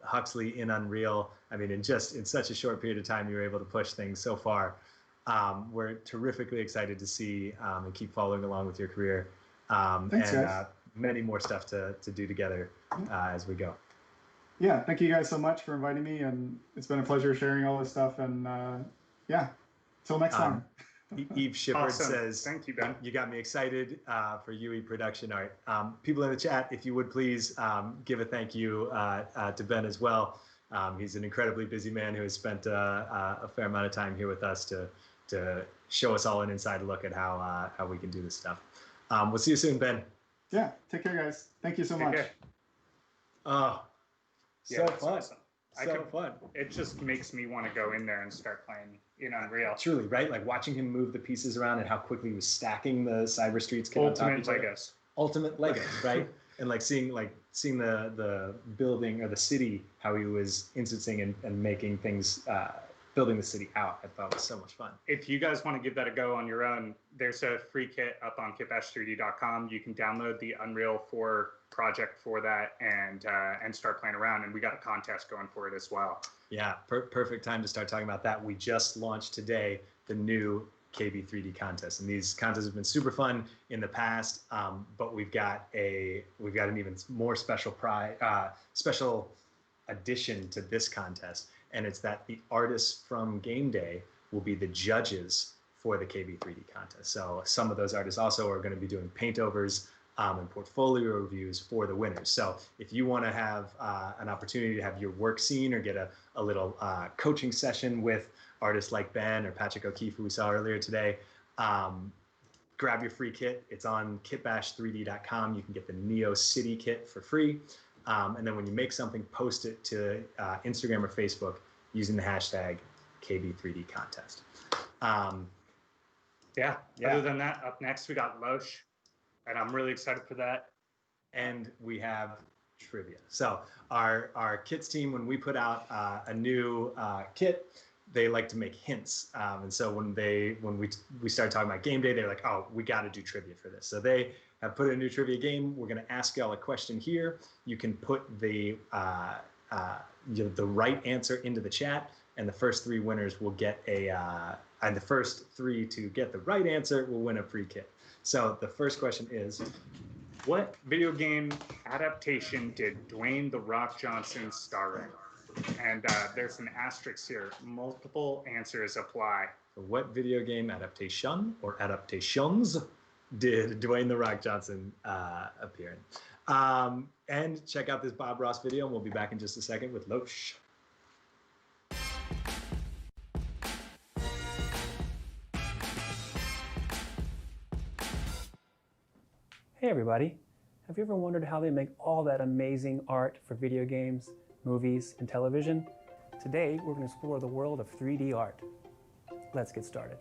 Huxley in Unreal. I mean, in such a short period of time, you were able to push things so far. We're terrifically excited to see and keep following along with your career. Thanks, guys. Many more stuff to do together as we go. Yeah, thank you guys so much for inviting me, and it's been a pleasure sharing all this stuff. And yeah, till next time. Eve Shippard Awesome. Says, "Thank you, Ben. You got me excited for UE production art." People in the chat, if you would please give a thank you to Ben as well. He's an incredibly busy man who has spent a fair amount of time here with us to show us all an inside look at how we can do this stuff. We'll see you soon, Ben. Yeah, take care, guys. Thank you so much. care. Oh, Yeah, so that's fun. awesome. Fun. It just makes me want to go in there and start playing in Unreal. Truly, right? Like watching him move the pieces around and how quickly he was stacking the cyber streets kit on top of Ultimate each other. Legos. Ultimate Legos, right? And seeing the building or the city, how he was instancing and making things, building the city out, I thought was so much fun. If you guys want to give that a go on your own, there's a free kit up on kitbasch3d.com. You can download the Unreal 4 project for that and start playing around. And we got a contest going for it as well. Yeah, perfect time to start talking about that. We just launched today the new KB3D contests. And these contests have been super fun in the past, but we've got an even more special special addition to this contest, and it's that the artists from Game Day will be the judges for the KB3D contest. So some of those artists also are going to be doing paintovers and portfolio reviews for the winners. So if you want to have an opportunity to have your work seen or get a little coaching session with artists like Ben or Patrick O'Keefe, who we saw earlier today, grab your free kit. It's on kitbasch3d.com. You can get the Neo City kit for free. And then when you make something, post it to Instagram or Facebook using the hashtag KB3D contest. Yeah. Other than that, up next we got Loesch, and I'm really excited for that. And we have trivia. So our kits team, when we put out a new kit, they like to make hints. And so when we started talking about Game Day, they're like, oh, we got to do trivia for this. So they have put in a new trivia game. We're going to ask y'all a question here. You can put the right answer into the chat, and the first three winners will get and the first three to get the right answer will win a free kit. So the first question is, what video game adaptation did Dwayne "The Rock" Johnson star in? And there's an asterisk here. Multiple answers apply. So what video game adaptation or adaptations did Dwayne "The Rock" Johnson appear in? And check out this Bob Ross video, and we'll be back in just a second with Loesch. Hey everybody, have you ever wondered how they make all that amazing art for video games, movies, and television? Today, we're going to explore the world of 3D art. Let's get started.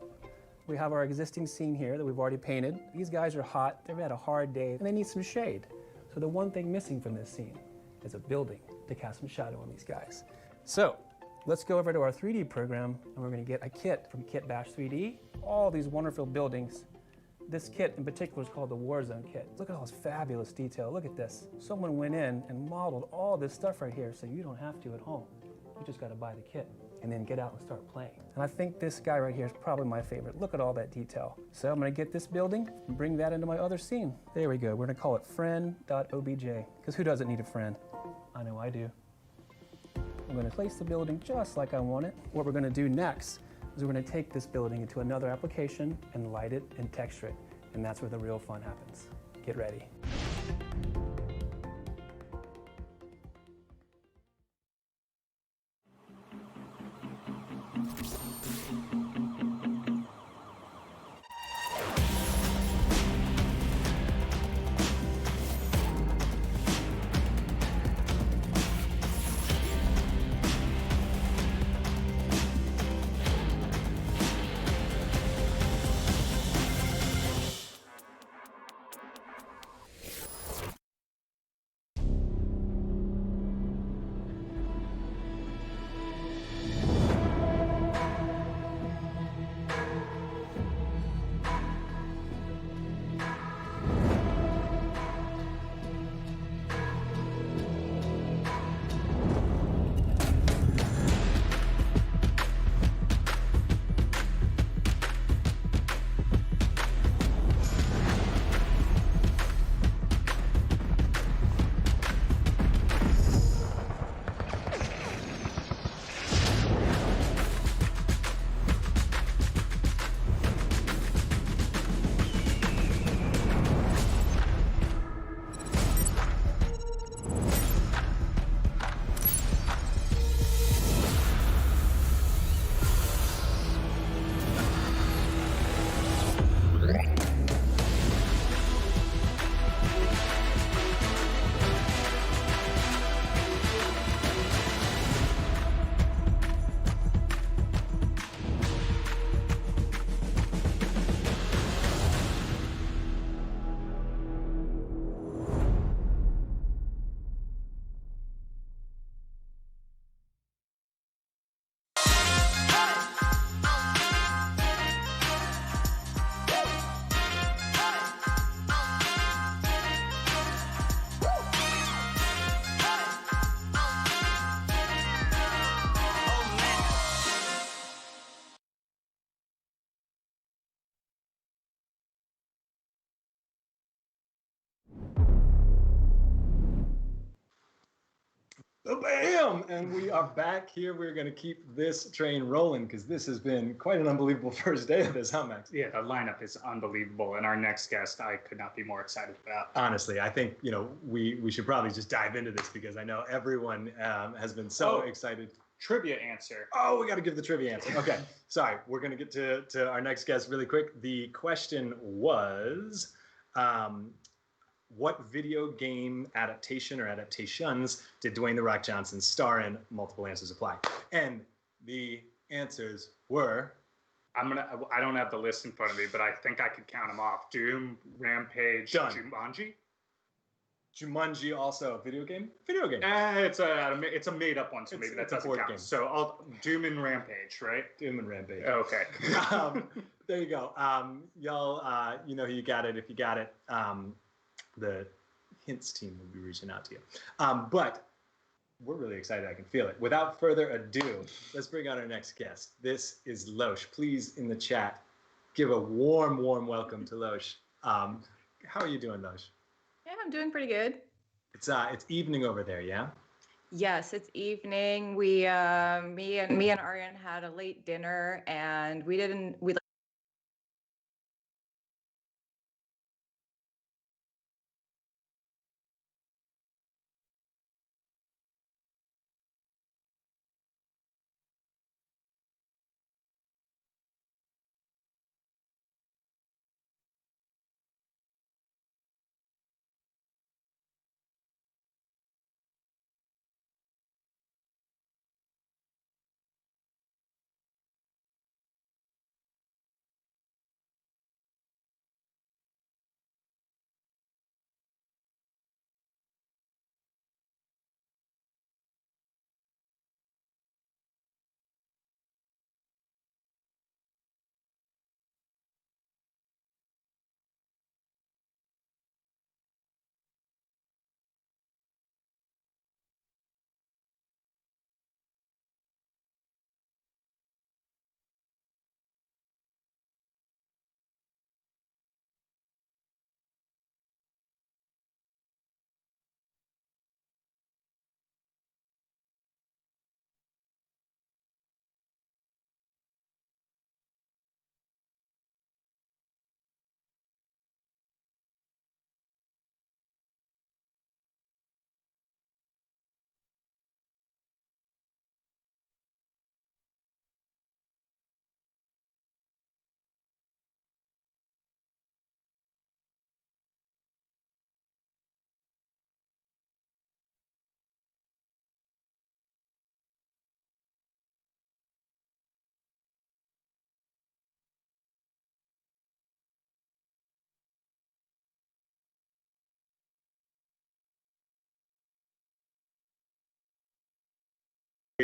We have our existing scene here that we've already painted. These guys are hot, they've had a hard day, and they need some shade. So the one thing missing from this scene is a building to cast some shadow on these guys. So let's go over to our 3D program, and we're going to get a kit from kitbasch 3D. All these wonderful buildings. This kit in particular is called the Warzone kit. Look at all this fabulous detail. Look at this. Someone went in and modeled all this stuff right here so you don't have to at home. You just got to buy the kit and then get out and start playing. And I think this guy right here is probably my favorite. Look at all that detail. So I'm going to get this building and bring that into my other scene. There we go. We're going to call it friend.obj, because who doesn't need a friend? I know I do. I'm going to place the building just like I want it. What we're going to do next is we're going to take this building into another application and light it and texture it. And that's where the real fun happens. Get ready. Bam! And we are back here. We're going to keep this train rolling because this has been quite an unbelievable first day of this, huh, Max? Yeah, the lineup is unbelievable. And our next guest, I could not be more excited about. Honestly, I think, we should probably just dive into this because I know everyone has been so excited. Trivia answer. Oh, we got to give the trivia answer. Okay. Sorry. We're going to get to our next guest really quick. The question was, what video game adaptation or adaptations did Dwayne "The Rock" Johnson star in? Multiple answers apply. And the answers were... I don't have the list in front of me, but I think I could count them off. Doom, Rampage, Done. Jumanji. Jumanji also a video game? Video game. It's a made up one, so maybe that doesn't count. Game. So Doom and Rampage, right? Doom and Rampage. Okay. There you go. Y'all, you know who you got it if you got it. The hints team will be reaching out to you. But we're really excited. I can feel it. Without further ado, let's bring out our next guest. This is Loesch. Please, in the chat, give a warm, warm welcome to Loesch. How are you doing, Loesch? Yeah, I'm doing pretty good. It's evening over there, yeah? Yes, it's evening. Me and Aryan had a late dinner, and we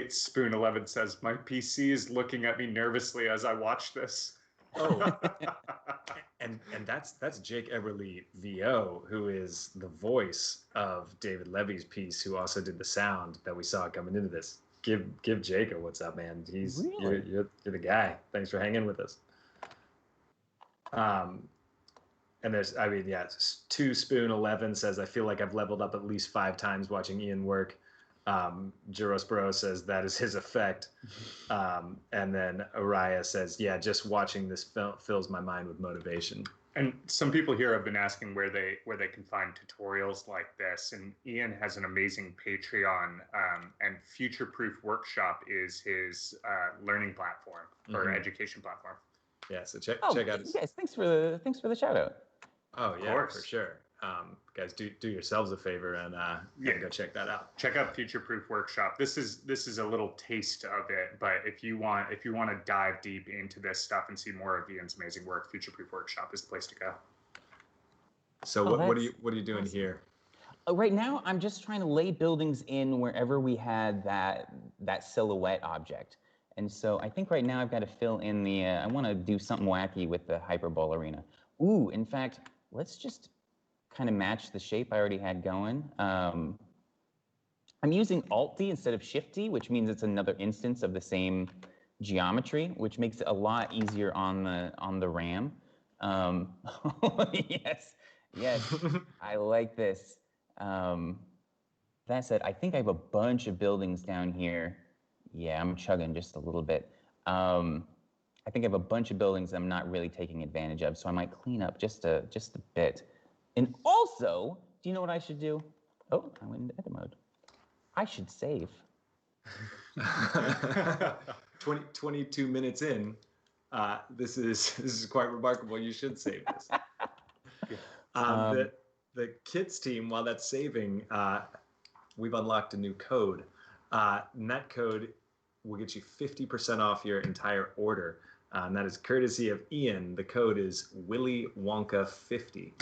Spoon 11 says, my PC is looking at me nervously as I watch this. Oh, and that's Jake Everly VO, who is the voice of David Levy's piece, who also did the sound that we saw coming into this. Give Jake a what's up, man. You're the guy. Thanks for hanging with us. And there's, two Spoon 11 says, I feel like I've leveled up at least 5 times watching Ian work. Jirosporo says that is his effect. And then Araya says, yeah, just watching this fills my mind with motivation. And some people here have been asking where they can find tutorials like this. And Ian has an amazing Patreon, and Future Proof Workshop is his learning platform or education platform. Yeah, so check out his... Yes, thanks for the shout out. Oh yeah, for sure. Guys, do yourselves a favor and go check that out. Check out Future Proof Workshop. This is a little taste of it, but if you want to dive deep into this stuff and see more of Ian's amazing work, Future Proof Workshop is the place to go. So what are you doing here? Right now, I'm just trying to lay buildings in wherever we had that silhouette object. And so I think right now I've got to fill in the. I want to do something wacky with the hyperbole arena. Ooh, in fact, let's just kind of match the shape I already had going. I'm using Alt-D instead of Shift-D, which means it's another instance of the same geometry, which makes it a lot easier on the RAM. Yes, I like this. that said, I think I have a bunch of buildings down here. Yeah, I'm chugging just a little bit. I think I have a bunch of buildings I'm not really taking advantage of, so I might clean up just a bit. And also, do you know what I should do? Oh, I went into edit mode. I should save. 22 minutes in, this is quite remarkable. You should save this. The kits team, while that's saving, we've unlocked a new code. And that code will get you 50% off your entire order. And that is courtesy of Ian. The code is Willy Wonka 50.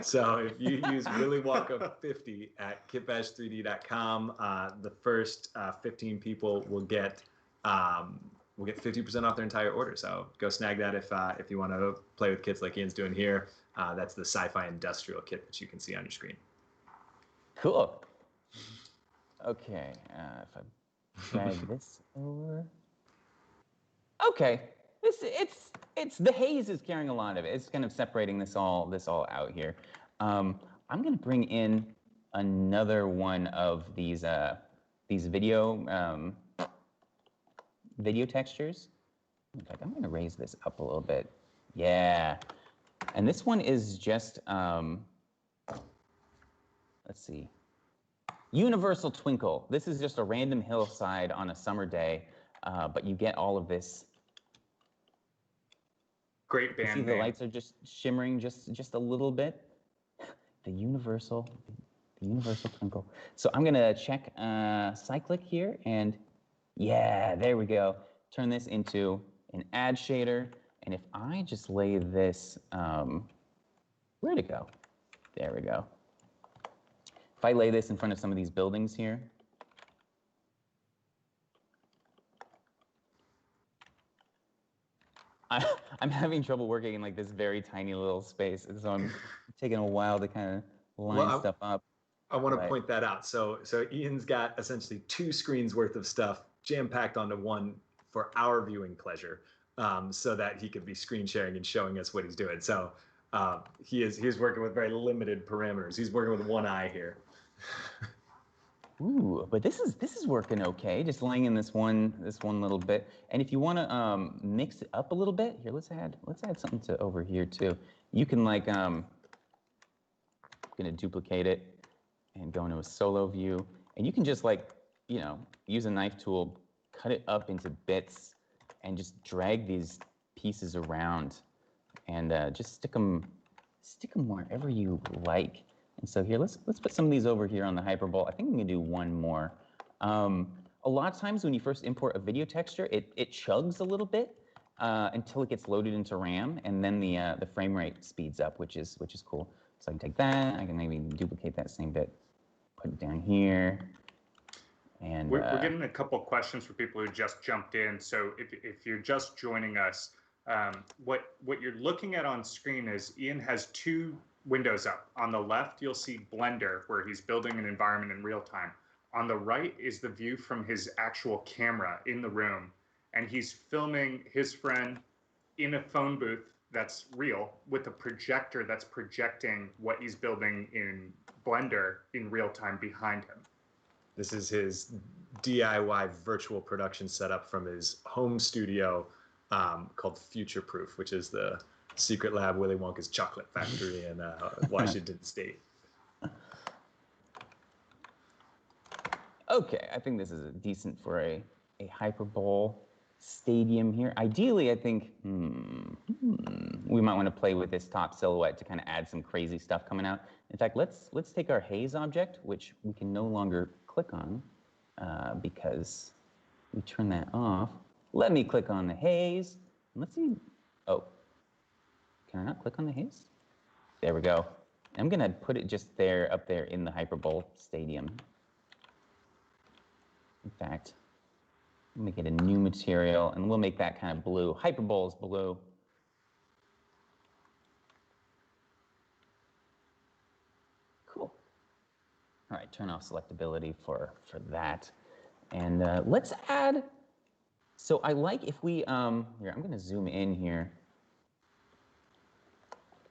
So if you use Willy Wonka 50 at kitbash3d.com, the first 15 people will get 50% off their entire order. So go snag that if you want to play with kits like Ian's doing here. That's the sci-fi industrial kit that you can see on your screen. Cool. Okay, if I drag this over. Okay, it's the haze is carrying a lot of it. It's kind of separating this all out here. I'm gonna bring in another one of these video textures. In fact, I'm gonna raise this up a little bit. Yeah, and this one is just let's see. Universal Twinkle. This is just a random hillside on a summer day, but you get all of this. Great band See, the name. lights are just shimmering just a little bit. The Universal Twinkle. So I'm gonna check cyclic here, and yeah, there we go. Turn this into an add shader, and if I just lay this, where'd it go? There we go. If I lay this in front of some of these buildings here, I'm having trouble working in like this very tiny little space, and so I'm taking a while to kind of line stuff up. I want to point that out. So Ian's got essentially 2 screens worth of stuff jam-packed onto one for our viewing pleasure, so that he could be screen sharing and showing us what he's doing. So he's working with very limited parameters. He's working with one eye here. Ooh, but this is working okay. Just laying in this one little bit. And if you want to mix it up a little bit, here let's add something to over here too. You can like I'm gonna duplicate it and go into a solo view, and you can just like use a knife tool, cut it up into bits, and just drag these pieces around, and just stick them wherever you like. And so here, let's put some of these over here on the hyperbole. I think I'm gonna do one more. A lot of times when you first import a video texture, it chugs a little bit until it gets loaded into RAM, and then the frame rate speeds up, which is cool. So I can take that. I can maybe duplicate that same bit, put it down here. And we're getting a couple questions for people who just jumped in. So if you're just joining us, what you're looking at on screen is Ian has 2 windows up. On the left, you'll see Blender, where he's building an environment in real time. On the right is the view from his actual camera in the room, and he's filming his friend in a phone booth that's real with a projector that's projecting what he's building in Blender in real time behind him. This is his DIY virtual production setup from his home studio called Future Proof, which is the secret lab Willy Wonka's chocolate factory in Washington State. Okay, I think this is decent for a hyperbole stadium here. Ideally, I think we might want to play with this top silhouette to kind of add some crazy stuff coming out. In fact, let's take our haze object, which we can no longer click on because we turn that off. Let me click on the haze. Let's see. Oh, can I not click on the haze? There we go. I'm gonna put it just there, up there in the hyperbole stadium. In fact, make it a new material, and we'll make that kind of blue. Hyperbole is blue. Cool. All right, turn off selectability for that. And let's add, so I like if we, here, I'm gonna zoom in here.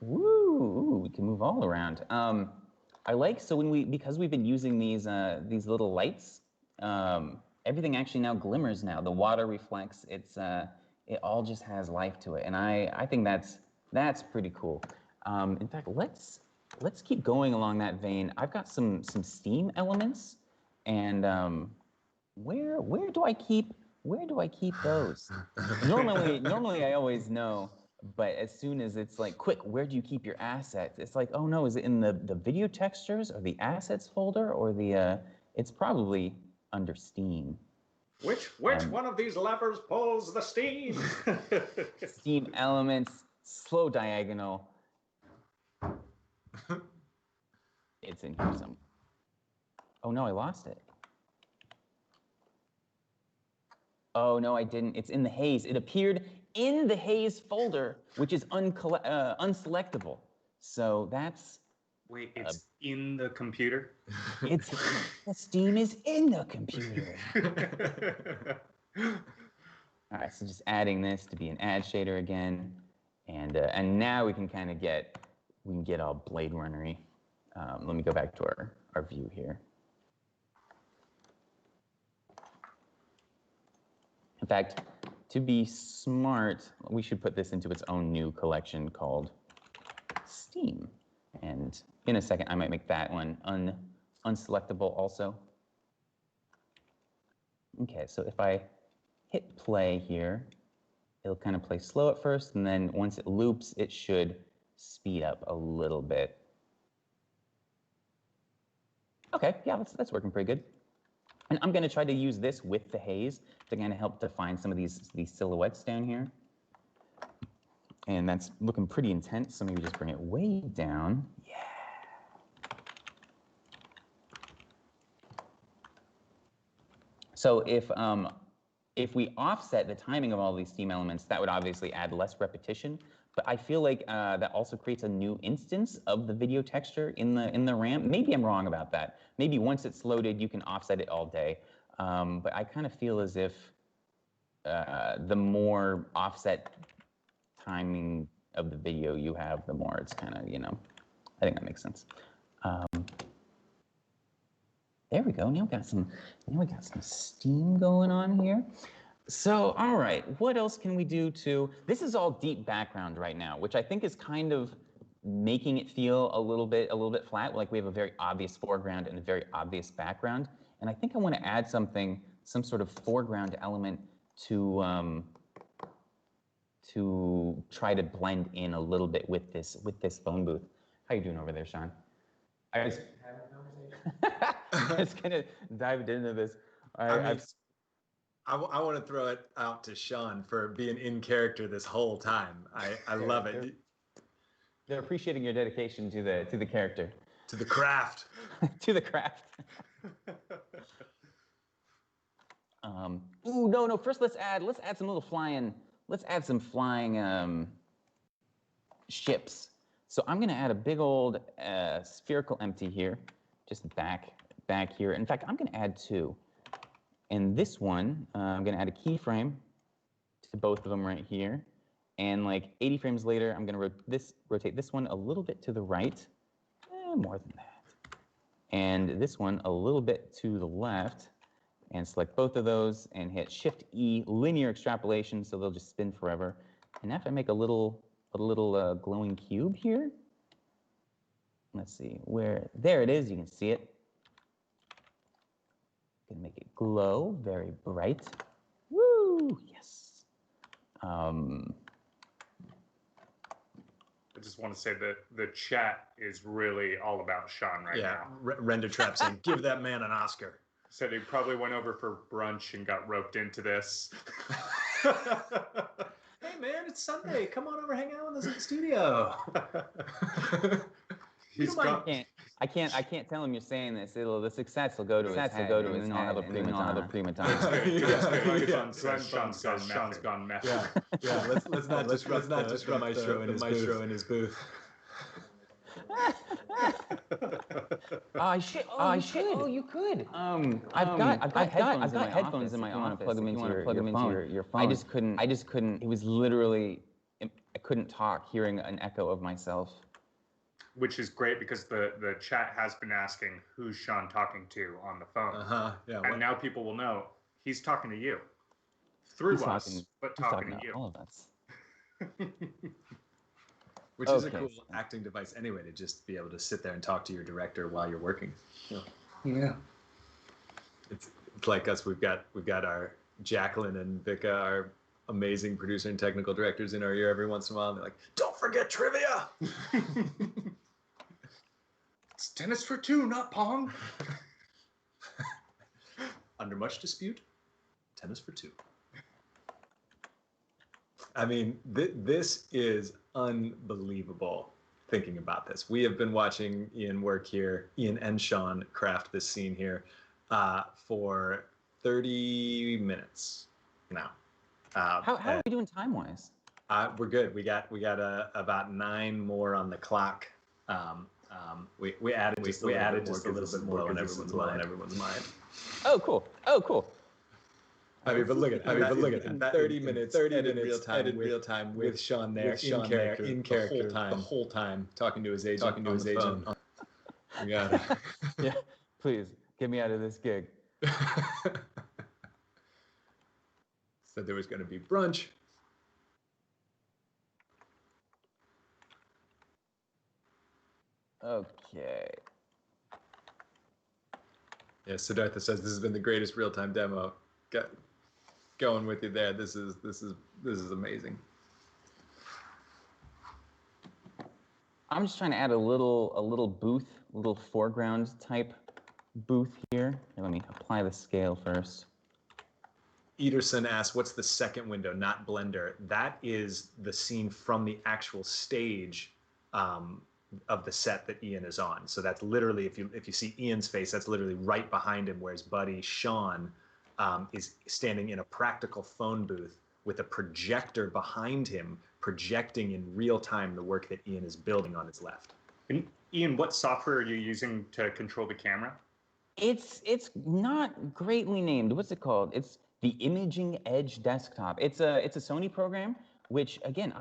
Woo, we can move all around. I like, so because we've been using these little lights, everything actually now glimmers now. The water reflects, it all just has life to it. And I think that's pretty cool. In fact, let's keep going along that vein. I've got some steam elements, and where do I keep those? Normally I always know, but as soon as it's like, quick, where do you keep your assets? It's like, oh no, is it in the video textures or the assets folder or it's probably under Steam. Which one of these levers pulls the steam? Steam elements, slow diagonal. It's in here somewhere. Oh no, I lost it. Oh no, I didn't. It's in the haze. It appeared in the haze folder, which is unselectable. So that's... Wait, it's in the computer? The Steam is in the computer. All right, so just adding this to be an ad shader again, and now we can kind of get all Blade Runner-y. Let me go back to our view here. In fact, to be smart, we should put this into its own new collection called Steam. And in a second, I might make that one unselectable also. Okay, so if I hit play here, it'll kind of play slow at first, and then once it loops, it should speed up a little bit. Okay, yeah, that's working pretty good. And I'm going to try to use this with the haze to kind of help define some of these silhouettes down here. And that's looking pretty intense, so maybe just bring it way down. Yeah. So if we offset the timing of all these Steam elements, that would obviously add less repetition. But I feel like that also creates a new instance of the video texture in the RAM. Maybe I'm wrong about that. Maybe once it's loaded, you can offset it all day. But I kind of feel as if the more offset timing of the video you have, the more it's kind of, I think that makes sense. There we go. Now we got some steam going on here. So, all right, what else can we do this is all deep background right now, which I think is kind of making it feel a little bit flat, like we have a very obvious foreground and a very obvious background. And I think I want to add some sort of foreground element to try to blend in a little bit with this phone booth. How you doing over there, Sean? I was gonna dive into this. I want to throw it out to Sean for being in character this whole time. I love it. They're appreciating your dedication to the character. To the craft. To the craft. Ooh, no. First, let's add some little flying. Let's add some flying ships. So I'm gonna add a big old spherical empty here, just back here. In fact, I'm gonna add two. And this one, I'm gonna add a keyframe to both of them right here. And like 80 frames later, I'm gonna rotate this one a little bit to the right, more than that. And this one a little bit to the left, and select both of those and hit Shift-E, linear extrapolation, so they'll just spin forever. And after I make a little glowing cube here, let's see, there it is, you can see it. Gonna make it glow very bright. Woo, yes. I just want to say that the chat is really all about Sean right now. Render Trap saying, give that man an Oscar. Said he probably went over for brunch and got roped into this. Hey man, it's Sunday. Come on over, hang out with us in the studio. I can't tell him you're saying this. The success will go to his head. And then I'll have a prima donna. Sean's gone meth. Yeah. Let's not disrupt the maestro in his booth. Oh shit! Oh, you could. I've got headphones in my office. Plug them into your phone. I just couldn't. It was literally, I couldn't talk, hearing an echo of myself. which is great because the chat has been asking who's Sean talking to on the phone. Yeah. And now people will know he's talking to you through us, but talking to you. All of us. Which is a cool acting device anyway, to just be able to sit there and talk to your director while you're working. Yeah. It's like us. We've got our Jacqueline and Vika, our amazing producer and technical directors, in our ear every once in a while. And they're like, "Don't forget trivia." It's tennis for two, not pong. Under much dispute, tennis for two. I mean, this is unbelievable thinking about this. We have been watching Ian work here, Ian and Sean craft this scene here for 30 minutes now. How are we doing time-wise? We're good. We got about 9 more on the clock. We added just a little bit more on everyone's mind. Oh, cool. I mean, but look at that. 30 minutes real time with Sean there, in character, the whole time, talking to his agent, We got it. Yeah, please get me out of this gig. Said there was going to be brunch. Okay. Yeah, Siddhartha says this has been the greatest real-time demo. Going with you there. This is amazing. I'm just trying to add a little booth, a little foreground type booth here. Here, let me apply the scale first. Ederson asks, what's the second window, not Blender? That is the scene from the actual stage of the set that Ian is on. So that's literally, if you see Ian's face, that's literally right behind him, where his buddy Sean is standing in a practical phone booth with a projector behind him, projecting in real time the work that Ian is building on his left. And Ian, what software are you using to control the camera? It's not greatly named. What's it called? It's the Imaging Edge Desktop. It's a Sony program, which again,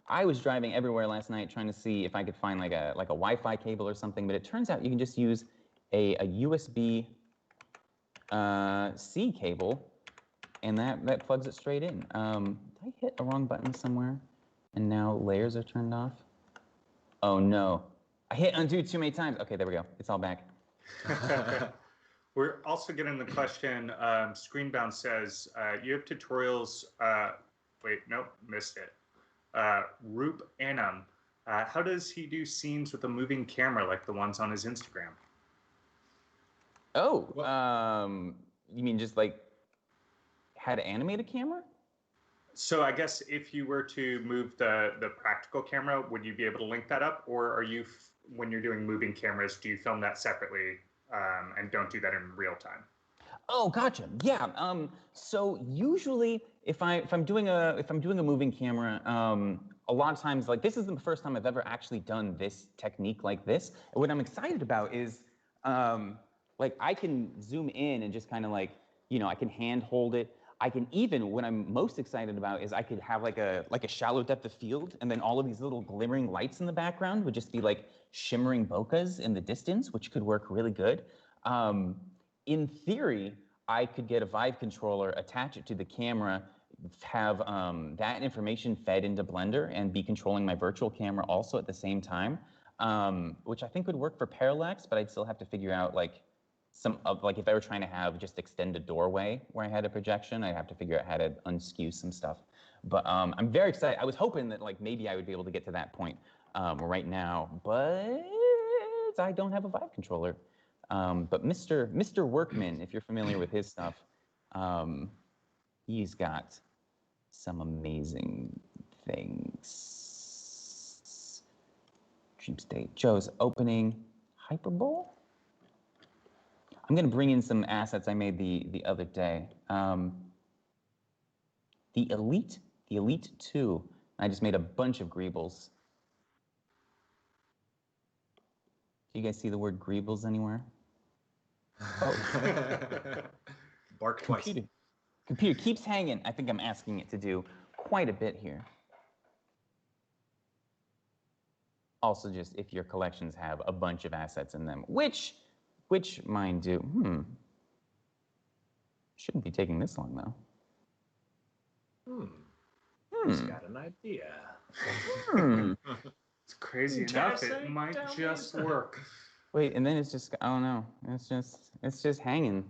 I was driving everywhere last night trying to see if I could find like a Wi-Fi cable or something, but it turns out you can just use a USB C cable, and that plugs it straight in. Did I hit a wrong button somewhere? And now layers are turned off? Oh no. I hit undo too many times. Okay, there we go. It's all back. We're also getting the question, Screenbound says, you have tutorials, wait, nope, missed it. Roop Anam, how does he do scenes with a moving camera like the ones on his Instagram? Oh, you mean just like how to animate a camera? So I guess if you were to move the practical camera, would you be able to link that up? Or are you, when you're doing moving cameras, do you film that separately and don't do that in real time? Oh, gotcha. Yeah. So usually, if I'm doing a moving camera, a lot of times, like this is the first time I've ever actually done this technique like this. And what I'm excited about is, like I can zoom in and just kind of like, I can hand hold it. I can even, what I'm most excited about is I could have like a shallow depth of field, and then all of these little glimmering lights in the background would just be like shimmering bokehs in the distance, which could work really good. In theory, I could get a Vive controller, attach it to the camera, have that information fed into Blender, and be controlling my virtual camera also at the same time, which I think would work for parallax, but I'd still have to figure out like if I were trying to have just extend a doorway where I had a projection, I'd have to figure out how to unskew some stuff. But I'm very excited. I was hoping that like maybe I would be able to get to that point right now, but I don't have a Vive controller. But Mr. Workman, if you're familiar with his stuff, he's got some amazing things. Dream State. Joe's opening Hyperbole. I'm going to bring in some assets I made the other day. The Elite 2. I just made a bunch of greebles. Do you guys see the word greebles anywhere? Oh. Bark twice. Computer keeps hanging. I think I'm asking it to do quite a bit here. also just if your collections have a bunch of assets in them, which mine do. Shouldn't be taking this long though. He's got an idea. It's crazy enough. It might just work. Wait, and then it's just, oh no, it's just hanging.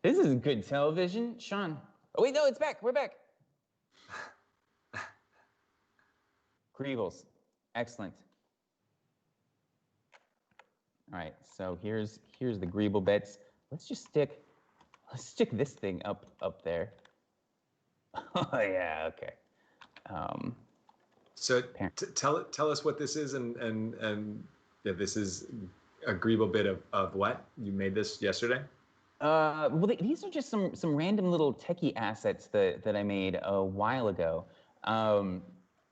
This is good television, Sean. Oh wait, no, it's back. We're back. Greebles, excellent. All right, so here's the Greeble bits. Let's stick this thing up there. Oh yeah, okay. So tell us what this is, and yeah, this is a Greeble bit of what? You made this yesterday? Well, these are just some random little techie assets that I made a while ago.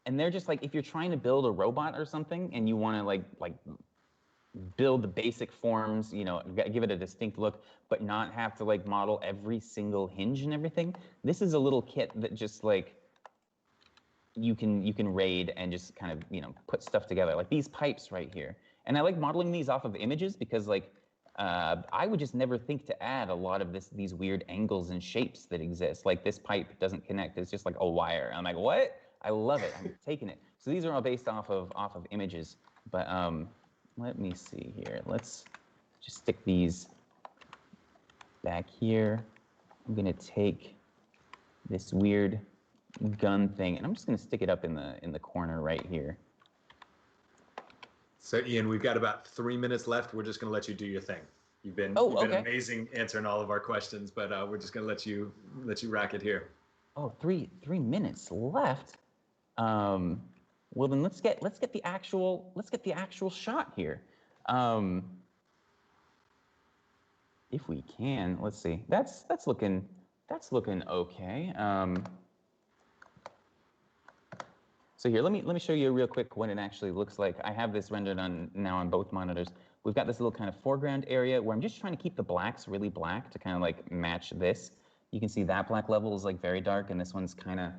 And they're just like, if you're trying to build a robot or something and you want to like build the basic forms, you know, give it a distinct look, but not have to like model every single hinge and everything. This is a little kit that just like you can raid and just kind of, you know, put stuff together, like these pipes right here. And I like modeling these off of images because like I would just never think to add a lot of these weird angles and shapes that exist. Like this pipe doesn't connect, it's just like a wire. I'm like, what? I love it. I'm taking it. So these are all based off of images. But let me see here. Let's just stick these back here. I'm gonna take this weird gun thing and I'm just gonna stick it up in the corner right here. So Ian, we've got about 3 minutes left. We're just gonna let you do your thing. You've been amazing answering all of our questions, but we're just gonna let you rock it here. Oh, 3 minutes left. Well then let's get the actual shot here. If we can, let's see. That's looking okay. So here, let me show you real quick what it actually looks like. I have this rendered now on both monitors. We've got this little kind of foreground area where I'm just trying to keep the blacks really black to kind of like match this. You can see that black level is like very dark, and this one's kind of,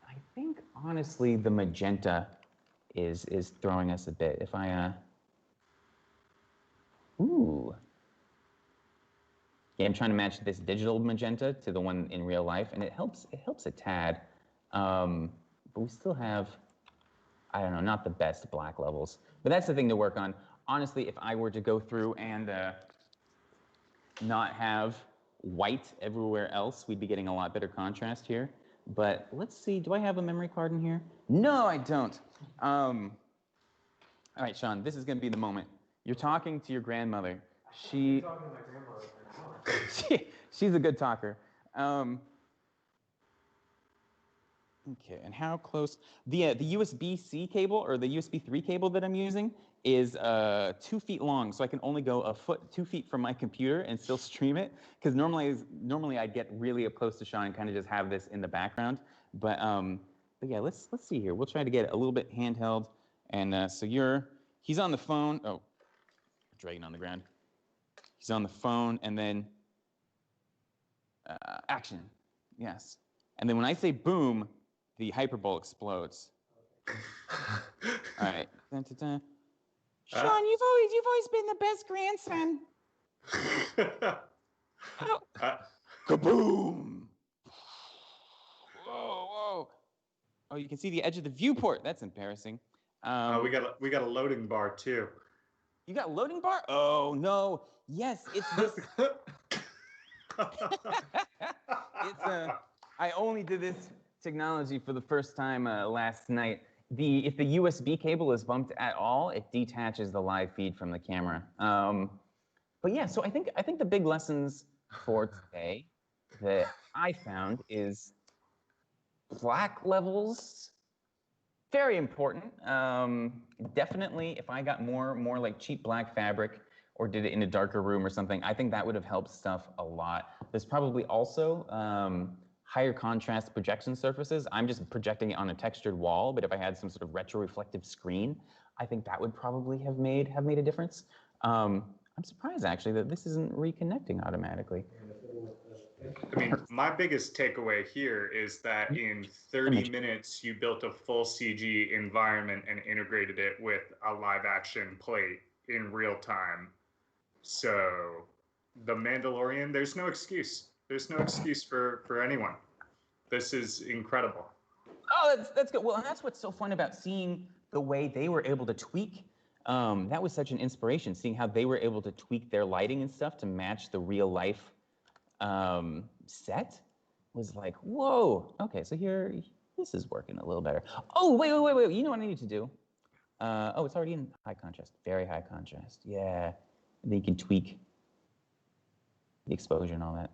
I think honestly the magenta is throwing us a bit. If I ooh. Yeah, I'm trying to match this digital magenta to the one in real life, and it helps a tad. But we still have, I don't know, not the best black levels. But that's the thing to work on. Honestly, if I were to go through and not have white everywhere else, we'd be getting a lot better contrast here. But let's see, do I have a memory card in here? No, I don't. All right, Sean, this is gonna be the moment. You're talking to your grandmother. I'm talking to my grandmother. She's a good talker. Okay, and how close? The USB-C cable or the USB 3 cable that I'm using is 2 feet long, so I can only go 2 feet from my computer and still stream it. Because normally I'd get really up close to Sean and kind of just have this in the background. But yeah, let's see here. We'll try to get it a little bit handheld. And so he's on the phone. Oh, dragging on the ground. He's on the phone, and then action. Yes, and then when I say boom, the hyperbole explodes. All right. Dun, dun, dun. Sean, you've always been the best grandson. Kaboom! Whoa! Oh, you can see the edge of the viewport. That's embarrassing. We got a loading bar too. You got a loading bar? Oh no! Yes, it's this. I only did this technology for the first time last night. If the USB cable is bumped at all, it detaches the live feed from the camera. But yeah, so I think the big lessons for today that I found is black levels, very important. Definitely, if I got more like cheap black fabric or did it in a darker room or something, I think that would have helped stuff a lot. There's probably also higher contrast projection surfaces. I'm just projecting it on a textured wall, but if I had some sort of retroreflective screen, I think that would probably have made a difference. I'm surprised actually that this isn't reconnecting automatically. I mean, my biggest takeaway here is that in 30 minutes, you built a full CG environment and integrated it with a live action plate in real time. So The Mandalorian, there's no excuse. There's no excuse for anyone. This is incredible. Oh, that's good. Well, and that's what's so fun about seeing the way they were able to tweak. That was such an inspiration, seeing how they were able to tweak their lighting and stuff to match the real life set. Was like, whoa. Okay, so here, this is working a little better. Oh, wait. You know what I need to do? Oh, it's already in high contrast, very high contrast. Yeah, and then you can tweak the exposure and all that.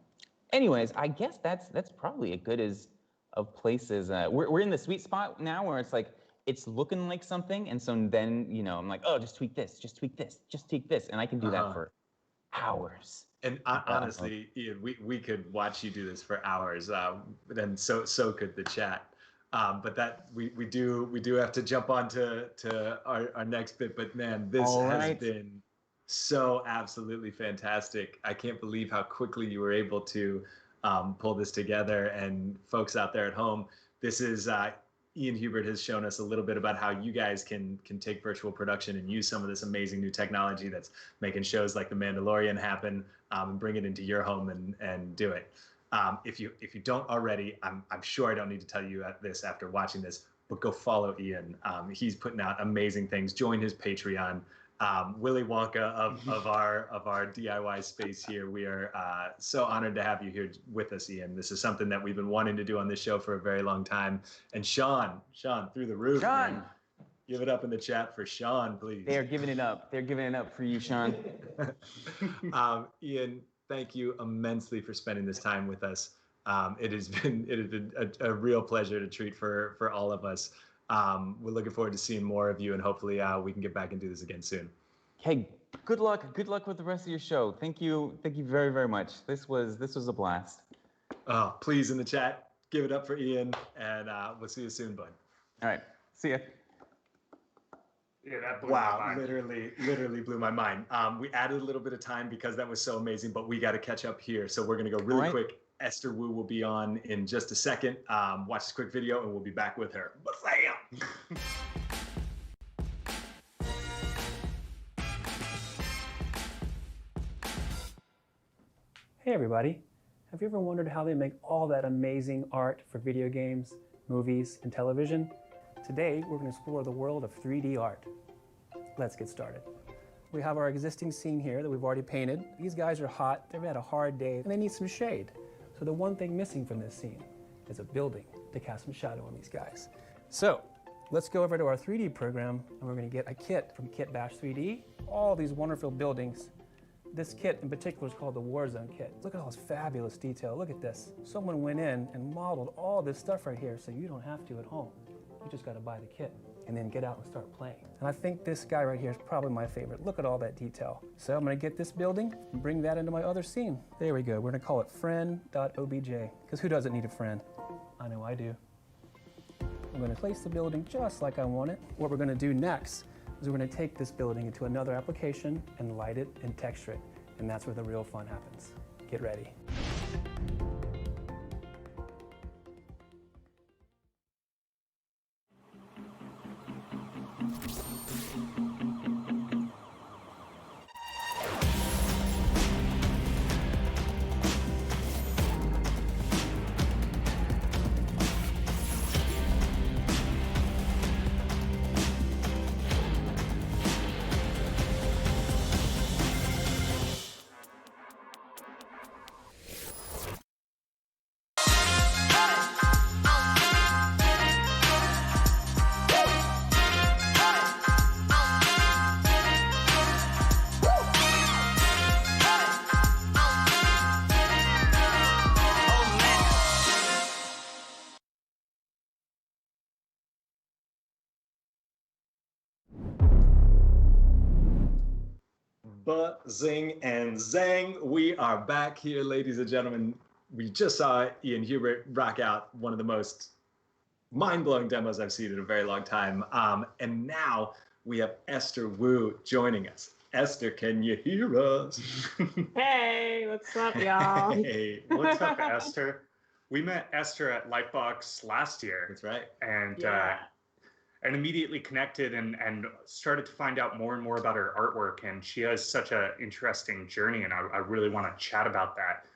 Anyways, I guess that's probably as good as of places. We're in the sweet spot now where it's like, it's looking like something. And so then, I'm like, oh, just tweak this, just tweak this, just tweak this. And I can do that for hours. And honestly, Ian, we could watch you do this for hours. And so could the chat. But that we do have to jump on to our next bit. But man, this has been so absolutely fantastic. I can't believe how quickly you were able to pull this together. And folks out there at home, this is Ian Hubert has shown us a little bit about how you guys can take virtual production and use some of this amazing new technology that's making shows like The Mandalorian happen, and bring it into your home and do it. If you don't already, I'm sure I don't need to tell you this after watching this, but go follow Ian. He's putting out amazing things. Join his Patreon. Willy Wonka of our DIY space here. We are so honored to have you here with us, Ian. This is something that we've been wanting to do on this show for a very long time. And Sean, through the roof. Sean, man. Give it up in the chat for Sean, please. They are giving it up. They're giving it up for you, Sean. Ian, thank you immensely for spending this time with us. It has been a real pleasure to treat for all of us. We're looking forward to seeing more of you, and hopefully we can get back and do this again soon. Hey, good luck. Good luck with the rest of your show. Thank you very, very much. This was a blast. Oh, please in the chat, give it up for Ian, and we'll see you soon, bud. All right, see ya. Yeah, that blew my mind. Literally blew my mind. We added a little bit of time because that was so amazing, but we got to catch up here. So we're going to go really quick. Esther Wu will be on in just a second. Watch this quick video and we'll be back with her. Bam! Hey everybody, have you ever wondered how they make all that amazing art for video games, movies, and television? Today, we're going to explore the world of 3D art. Let's get started. We have our existing scene here that we've already painted. These guys are hot, they've had a hard day, and they need some shade. So the one thing missing from this scene is a building to cast some shadow on these guys. So let's go over to our 3D program, and we're going to get a kit from kitbasch 3D. All these wonderful buildings. This kit in particular is called the Warzone kit. Look at all this fabulous detail. Look at this. Someone went in and modeled all this stuff right here so you don't have to at home. You just got to buy the kit and then get out and start playing. And I think this guy right here is probably my favorite. Look at all that detail. So I'm going to get this building and bring that into my other scene. There we go. We're going to call it friend.obj, because who doesn't need a friend? I know I do. I'm going to place the building just like I want it. What we're going to do next is we're going to take this building into another application and light it and texture it. And that's where the real fun happens. Get ready. Zing and zang. We are back here, ladies and gentlemen. We just saw Ian Hubert rock out one of the most mind-blowing demos I've seen in a very long time. And now we have Esther Wu joining us. Esther, can you hear us? Hey, what's up, y'all? Hey, What's up, Esther? We met Esther at Lightbox last year. That's right. And immediately connected and started to find out more and more about her artwork. And she has such an interesting journey, and I really want to chat about that.